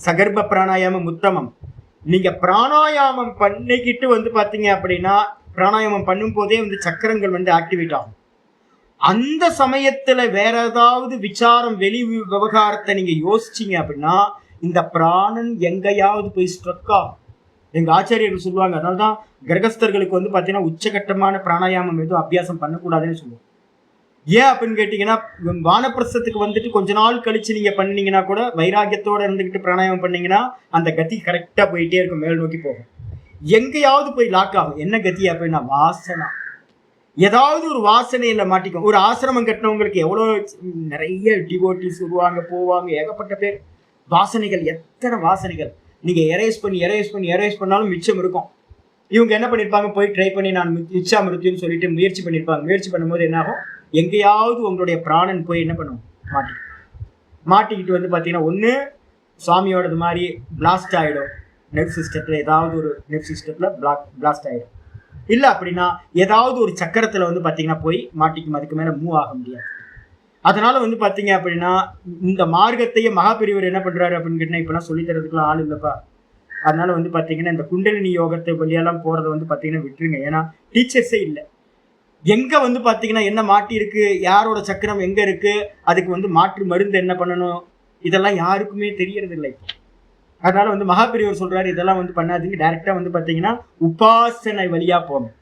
சகர்ப்ப பிராணாயாமம் உத்தமம். நீங்க பிராணாயாமம் பண்ணிக்கிட்டு வந்து பாத்தீங்க அப்படின்னா, பிராணாயாமம் பண்ணும் போதே வந்து சக்கரங்கள் வந்து ஆக்டிவேட் ஆகும். அந்த சமயத்துல வேற ஏதாவது விசாரம் வெளி விவகாரத்தை நீங்க யோசிச்சீங்க அப்படின்னா இந்த பிராணன் எங்கேயாவது போய் ஸ்ட்ரக் ஆகும். எங்க ஆச்சாரியர்கள் சொல்லுவாங்க, அதனால்தான் கிரகஸ்தர்களுக்கு வந்து பாத்தீங்கன்னா உச்சகட்டமான பிராணாயாமம் எதுவும் அபியாசம் பண்ணக்கூடாதுன்னு சொல்லுவோம். ஏன் அப்படின்னு கேட்டீங்கன்னா, வானப்பிரஸ்தத்துக்கு வந்துட்டு கொஞ்ச நாள் கழிச்சு நீங்க பண்ணீங்கன்னா கூட வைராக்கியத்தோட இருந்துகிட்டு பிராணாயாமம் பண்ணீங்கன்னா அந்த கதி கரெக்டா போயிட்டே இருக்கும், மேல் நோக்கி போகும். எங்கேயாவது போய் லாக் ஆகும். என்ன கதி அப்படின்னா வாசனை. ஏதாவது ஒரு வாசனையில மாட்டிக்கும். ஒரு ஆசிரமம் கட்டினவங்களுக்கு எவ்வளவு நிறைய டிவோட்டிஸ் வருவாங்க போவாங்க, ஏகப்பட்ட பேர். வாசனைகள், எத்தனை வாசனைகள். நீங்க எரேஸ் பண்ணாலும் மிச்சம் இருக்கும். இவங்க என்ன பண்ணிருப்பாங்க, போய் ட்ரை பண்ணி நான் இச்சாமிருத்தின்னு சொல்லிட்டு முயற்சி பண்ணிருப்பாங்க. முயற்சி பண்ணும்போது என்ன ஆகும், எங்கேயாவது உங்களுடைய பிராணன் போய் என்ன பண்ணும், மாட்டிக்கிட்டு வந்து பார்த்தீங்கன்னா ஒன்று சுவாமியோடது மாதிரி பிளாஸ்ட் ஆகிடும். நெர்வ் சிஸ்டத்தில் ஏதாவது ஒரு நெர்வ் சிஸ்டத்தில் பிளாஸ்ட் ஆகிடும். இல்லை அப்படின்னா ஏதாவது ஒரு சக்கரத்தில் வந்து பார்த்தீங்கன்னா போய் மாட்டிக்கும். அதுக்கு மேலே மூவ் ஆக முடியாது. அதனால வந்து பார்த்தீங்க அப்படின்னா இந்த மார்க்கத்தையே மகாபெரிவர் என்ன பண்ணுறாரு அப்படின்னு கேட்டால், இப்போலாம் சொல்லித்தரதுக்குலாம் ஆள் இல்லைப்பா. அதனால வந்து பார்த்தீங்கன்னா இந்த குண்டலினி யோகத்தை வழியெல்லாம் போகிறத வந்து பார்த்தீங்கன்னா விட்டுருங்க. ஏன்னா டீச்சர்ஸே இல்லை. எங்கே வந்து பார்த்தீங்கன்னா என்ன மாட்டி இருக்கு, யாரோட சக்கரம் எங்கே இருக்கு, அதுக்கு வந்து மாற்று மருந்து என்ன பண்ணணும், இதெல்லாம் யாருக்குமே தெரியறது இல்லை. அதனால வந்து மகாபெரிவர் சொல்றாரு, இதெல்லாம் வந்து பண்ணாதீங்க, டைரக்டா வந்து பார்த்தீங்கன்னா உபாசனை வழியா போகணும்.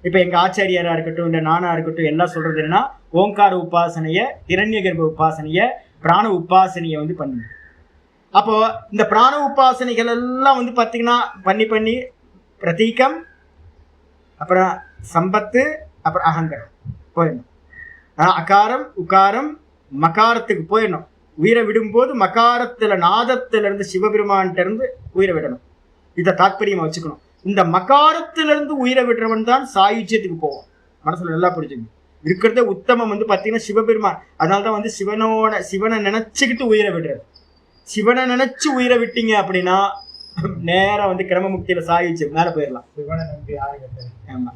இப்போ எங்க ஆச்சாரியாரா இருக்கட்டும், இல்லை நானா இருக்கட்டும், எல்லாம் சொல்றது என்னன்னா ஓங்கார உபாசனைய, இரண்ய கர்ப்ப உபாசனைய, பிராண உபாசனைய வந்து பண்ணுங்க. அப்போ இந்த பிராண உபாசனைகள் எல்லாம் வந்து பார்த்தீங்கன்னா பண்ணி பிரதீகம், அப்புறம் சம்பத்து, அப்புறம் அகங்காரம் போயிடணும். அகாரம் உகாரம் மகாரத்துக்கு போயிடணும். உயிரை விடும்போது மகாரத்துல நாதத்திலிருந்து சிவபெருமான்கிட்ட இருந்து உயிரை விடணும். இதை தாத்பரியமா வச்சுக்கணும். இந்த மகாரத்திலிருந்து உயிரை விடுறவன் தான் சாயுஜ்யத்துக்கு போவோம். மனசுல நல்லா புரிஞ்சுக்கணும். இருக்கிறத உத்தமம் வந்து பார்த்தீங்கன்னா சிவபெருமான். அதனால்தான் வந்து சிவனை நினைச்சுக்கிட்டு உயிரை விடுறது. சிவனை நினைச்சு உயிரை விட்டீங்க அப்படின்னா நேரம் வந்து கிரமமுக்தியில சாயுச்சு மேல போயிடலாம். ஆமா.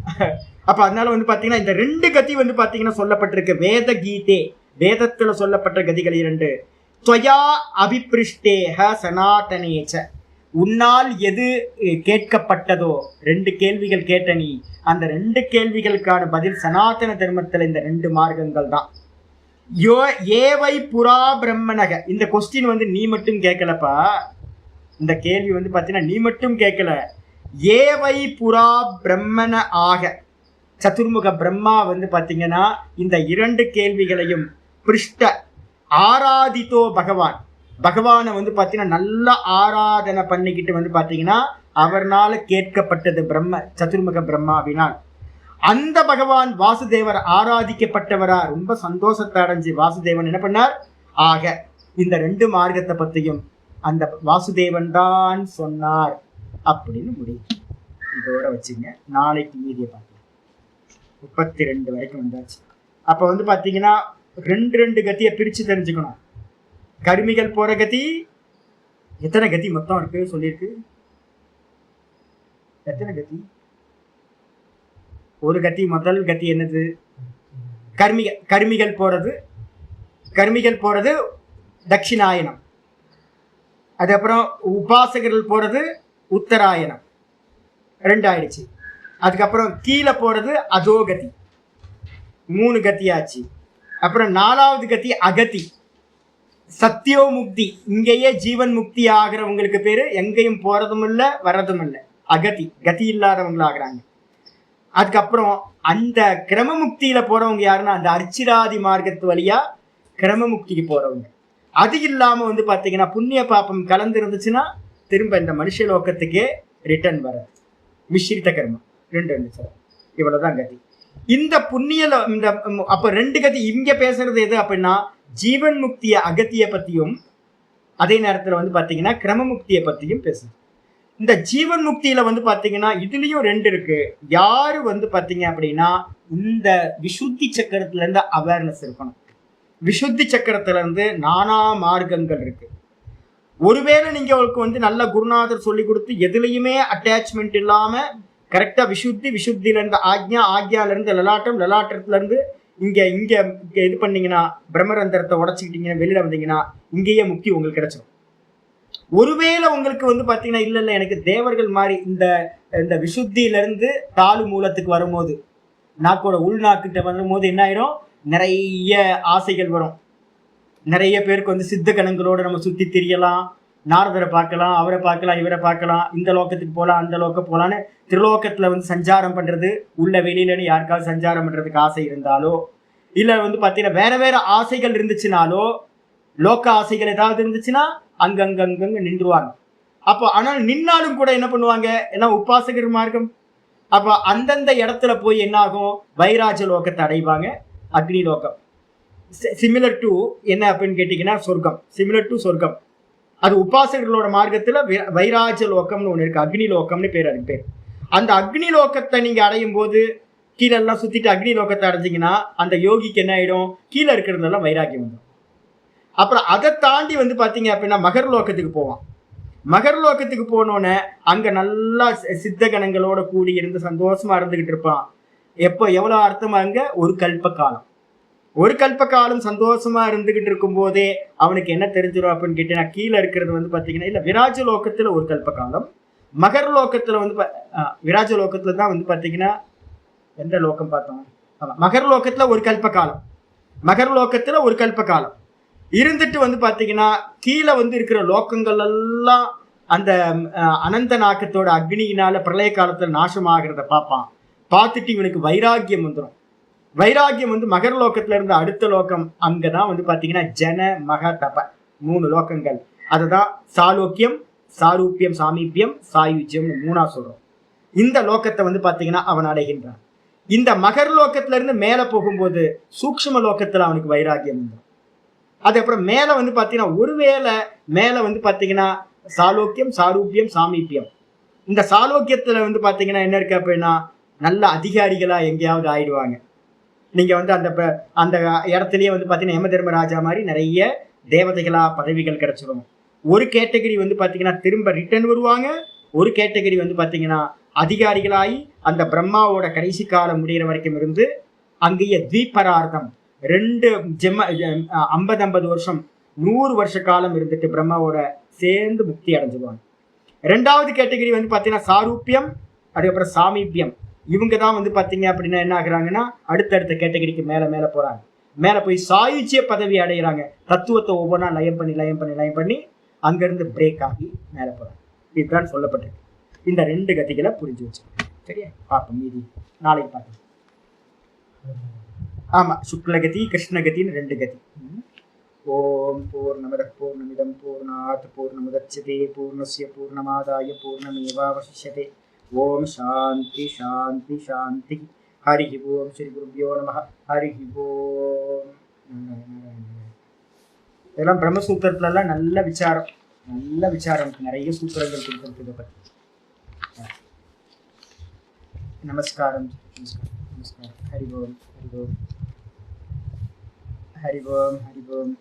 அப்ப அதனால வந்து பாத்தீங்கன்னா இந்த 2 கதி வந்து பாத்தீங்கன்னா சொல்லப்பட்டிருக்கு வேத கீதே. வேதத்துல சொல்லப்பட்ட கதிகள் 2. துவயா அபிப்ரிஷ்டேஹ சனாதனேச்ச. உன்னால் எது கேட்கப்பட்டதோ, 2 கேள்விகள் கேட்ட நீ, அந்த 2 கேள்விகளுக்கான பதில் சனாதன தர்மத்தில் இந்த 2 மார்க்கங்கள் தான். ஏவை புறா பிரம்மனக, இந்த கொஸ்டின் வந்து நீ மட்டும் கேட்கலப்பா, இந்த கேள்வி வந்து பார்த்தீங்கன்னா நீ மட்டும் கேட்கல, ஏவை புறா பிரம்மன ஆக, சதுர்முக பிரம்மா வந்து பார்த்தீங்கன்னா இந்த 2 கேள்விகளையும் பிருஷ்ட ஆராதித்தோ பகவான், பகவானை வந்து பார்த்தீங்கன்னா நல்லா ஆராதனை பண்ணிக்கிட்டு வந்து பார்த்தீங்கன்னா அவர்னால கேட்கப்பட்டது பிரம்ம, சதுர்முக பிரம்மாவினால். அந்த பகவான் வாசுதேவர் ஆராதிக்கப்பட்டவரா ரொம்ப சந்தோஷத்தை அடைஞ்சு வாசுதேவன் என்ன பண்ணார், ஆக இந்த 2 மார்க்கத்தை பற்றியும் அந்த வாசுதேவன் தான் சொன்னார் அப்படின்னு முடியும். இதோட வச்சுங்க, நாளைக்கு மீதியை பார்க்கலாம். 32 வரைக்கும் வந்தாச்சு. அப்போ வந்து பார்த்தீங்கன்னா 2 கத்தியை பிரித்து தெரிஞ்சுக்கணும். கருமிகள் போற கதி, எத்தனை கதி மொத்தம் இருக்கு சொல்லியிருக்கு, எத்தனை கதி? ஒரு கத்தி, முதல் கத்தி என்னது, கருமிகள் போறது தட்சிணாயனம், அதுக்கப்புறம் உபாசகர்கள் போறது உத்தராயணம், 2 ஆயிடுச்சு. அதுக்கப்புறம் கீழே போறது அதோகதி, 3 கத்தியாச்சு. அப்புறம் 4வது கத்தி அகதி, சத்தியோ முக்தி, இங்கேயே ஜீவன் முக்தி ஆகிறவங்களுக்கு பேரு எங்கேயும் போறதும் இல்லை வர்றதும் இல்லை, அகதி, கதி இல்லாதவங்கள ஆகிறாங்க. அதுக்கப்புறம் அந்த கிரமமுக்தியில போறவங்க யாருன்னா அந்த அர்ச்சிராதி மார்க்கத்து வழியா கிரமமுக்திக்கு போறவங்க. அது இல்லாம வந்து பாத்தீங்கன்னா புண்ணிய பாப்பம் கலந்து இருந்துச்சுன்னா திரும்ப இந்த மனுஷ லோகத்துக்கே ரிட்டர்ன் வர மிஸ்ரித கர்மம் 2 சார், இவ்வளவுதான் கதி. இந்த புண்ணிய இந்த அப்ப 2 கதி இங்க பேசுறது எது அப்படின்னா ஜீவன் முக்திய அகத்திய பத்தியும் அதே நேரத்துல வந்து பாத்தீங்கன்னா கிரமமுக்தியை பத்தியும் பேசுது. இந்த ஜீவன் முக்தியில வந்து பாத்தீங்கன்னா இதுலயும் 2 இருக்கு. யாரு வந்து பாத்தீங்க அப்படின்னா இந்த விசுத்தி சக்கரத்துல இருந்து அவேர்னஸ் இருக்கணும். விசுத்தி சக்கரத்துல இருந்து நானா மார்க்கங்கள் இருக்கு. ஒருவேளை நீங்க அவருக்கு வந்து நல்ல குருநாதர் சொல்லி கொடுத்து எதுலையுமே அட்டாச்மெண்ட் இல்லாம கரெக்டா விசுத்தில இருந்து ஆக்ஞால இருந்து லலாட்டத்துல இருந்து இங்க இது பண்ணீங்கன்னா பிரம்மரந்திரத்தை உடச்சுக்கிட்டீங்கன்னா வெளியில வந்தீங்கன்னா இங்கேயே முக்தி உங்களுக்கு கிடைச்சிடும். ஒருவேளை உங்களுக்கு வந்து பாத்தீங்கன்னா இல்ல எனக்கு தேவர்கள் மாதிரி இந்த விசுத்தியில இருந்து தாலு மூலத்துக்கு வரும்போது நாக்கோட உள்நாக்கிட்ட வரும்போது என்ன ஆயிரும், நிறைய ஆசைகள் வரும். நிறைய பேருக்கு வந்து சித்த கணங்களோட நம்ம சுத்தி திரியலாம், நாரதரை பார்க்கலாம், அவரை பார்க்கலாம், இவரை பார்க்கலாம், இந்த லோக்கத்துக்கு போகலாம் அந்த லோக்கம் போகலான்னு திருலோகத்துல வந்து சஞ்சாரம் பண்றது, உள்ள வெளியிலன்னு யாருக்காவது சஞ்சாரம் பண்றதுக்கு ஆசை இருந்தாலோ இல்ல வந்து பாத்தீங்கன்னா வேற ஆசைகள் இருந்துச்சுனாலோ, லோக்க ஆசைகள் ஏதாவது இருந்துச்சுன்னா அங்கங்க நின்றுவாங்க. அப்போ ஆனால் நின்னாலும் கூட என்ன பண்ணுவாங்க, ஏன்னா உபாசகர் மார்க்கம். அப்போ அந்தந்த இடத்துல போய் என்ன ஆகும், வைராஜ லோகத்தை அடைவாங்க, அக்னி லோகம். சிமிலர் டு என்ன அப்படின்னு கேட்டீங்கன்னா சொர்க்கம், சிமிலர் டு சொர்க்கம். அது உபாசகர்களோட மார்க்கத்துல வைராஜ லோகம்னு ஒண்ணு இருக்கு, அக்னி லோகம்னு பேர், அதுக்கு பேர். அந்த அக்னி லோகத்தை நீங்க அடையும் போது கீழெல்லாம் சுத்திட்டு அக்னி லோகத்தை அடைஞ்சிங்கன்னா அந்த யோகிக்கு என்ன ஆயிடும், கீழே இருக்கிறதெல்லாம் வைராக்கியம் வந்துடும். அப்புறம் அதை தாண்டி வந்து பாத்தீங்க அப்படின்னா மகர் லோகத்துக்கு போவான். மகர் லோகத்துக்கு போனோன்னே அங்க நல்லா சித்த கணங்களோட கூடி இருந்து சந்தோஷமா இருந்துகிட்டு இருப்பான். எப்போ எவ்வளவு அர்த்தமா, அங்க ஒரு கல்ப காலம் சந்தோஷமா இருந்துகிட்டு இருக்கும் போதே அவனுக்கு என்ன தெரிஞ்சிடும் அப்படின்னு கேட்டீங்கன்னா கீழே இருக்கிறது வந்து பாத்தீங்கன்னா இல்ல விராஜ லோகத்துல ஒரு கல்ப காலம், மகர் லோகத்துல வந்து விராஜ லோகத்துல தான் வந்து பாத்தீங்கன்னா எந்த லோகம் பார்த்தோம், மகர் லோகத்துல ஒரு கல்ப காலம், மகர் லோகத்துல ஒரு கல்ப காலம் இருந்துட்டு வந்து பாத்தீங்கன்னா கீழே வந்து இருக்கிற லோக்கங்கள் எல்லாம் அந்த அனந்த நாக்கத்தோட அக்னியினால பிரளய காலத்துல நாசமாகிறத பார்ப்பான். பார்த்துட்டு இவனுக்கு வைராக்கியம் வந்துடும். வைராக்கியம் வந்து மகர லோகத்துல இருந்து அடுத்த லோகம், அங்கதான் வந்து பாத்தீங்கன்னா ஜன மக தப 3 லோகங்கள். அதுதான் சாலோக்கியம், சாரூப்பியம், சாமீபியம், சாயுஜ்யம் 3ஆ சொல்றோம். இந்த லோகத்தை வந்து பாத்தீங்கன்னா அவன் அடைகின்றான். இந்த மகர் லோகத்துல இருந்து மேல போகும்போது சூக்ஷ்ம லோகத்துல அவனுக்கு வைராக்கியம் வந்துடும். அதுக்கப்புறம் மேல வந்து பாத்தீங்கன்னா ஒருவேளை மேல வந்து பாத்தீங்கன்னா சாலோக்கியம், சாரூபியம், சாமீபியம். இந்த சாலோக்கியத்துல வந்து பாத்தீங்கன்னா என்ன இருக்கு அப்படின்னா நல்ல அதிகாரிகளா எங்கேயாவது ஆயிடுவாங்க. நீங்க வந்து அந்த இடத்துலயே வந்து பாத்தீங்கன்னா யம தர்மராஜா மாதிரி நிறைய தேவதைகளா பதவிகள் கிடைச்சிடும். ஒரு கேட்டகரி வந்து பாத்தீங்கன்னா திரும்ப ரிட்டர்ன் வருவாங்க, ஒரு கேட்டகரி வந்து பாத்தீங்கன்னா அதிகாரிகளாகி அந்த பிரம்மாவோட கடைசி காலம் முடிகிற வரைக்கும் இருந்து அங்கேயே தீபரார்த்தம் 2 50 வருஷம் 100 வருஷ காலம் இருந்துட்டு பிரம்மாவோட சேர்ந்து முக்தி அடைஞ்சிடுவாங்க. ரெண்டாவது கேட்டகரி வந்து பார்த்தீங்கன்னா சாரூபியம், அதுக்கப்புறம் சாமீபியம். இவங்க தான் வந்து பார்த்தீங்க அப்படின்னா என்ன ஆகுறாங்கன்னா அடுத்தடுத்த கேட்டகரிக்கு மேலே மேலே போகிறாங்க. மேலே போய் சாயுச்சிய பதவி அடைகிறாங்க. தத்துவத்தை ஒவ்வொன்றா லயம் பண்ணி அங்கேருந்து பிரேக் ஆகி மேலே போகிறாங்க. இதுதான் சொல்லப்பட்டிருக்கு. இந்த 2 கதிகளை புரிஞ்சு வச்சுக்கோங்க. சரியா? பார்ப்போம் மீதி நாளைக்கு பார்க்கலாம். ஆமாம், சுக்லகதி கிருஷ்ணகதின்னு 2 கதி. ஓம் பூர்ணமத பூர்ணமிதம் பூர்ணாத் பூர்ணமுதச்யதே பூர்ணஸ்ய பூர்ணமாதாய பூர்ணமேவாவசிஷ்யதே. ஓம் சாந்தி சாந்தி சாந்தி. ஹரி ஓம். ஸ்ரீ குருப்யோ நமः. ஹரி ஓம். இதெல்லாம் பிரம்மசூத்திரத்துலலாம் நல்ல விசாரம் நிறைய சூத்திரங்கள் கொடுத்துருக்கு இதை பற்றி. நமஸ்காரம். நமஸ்காரம். ஹரி ஓம். ஹரி ஓம். ஹரி ஓம். ஹரி ஓம்.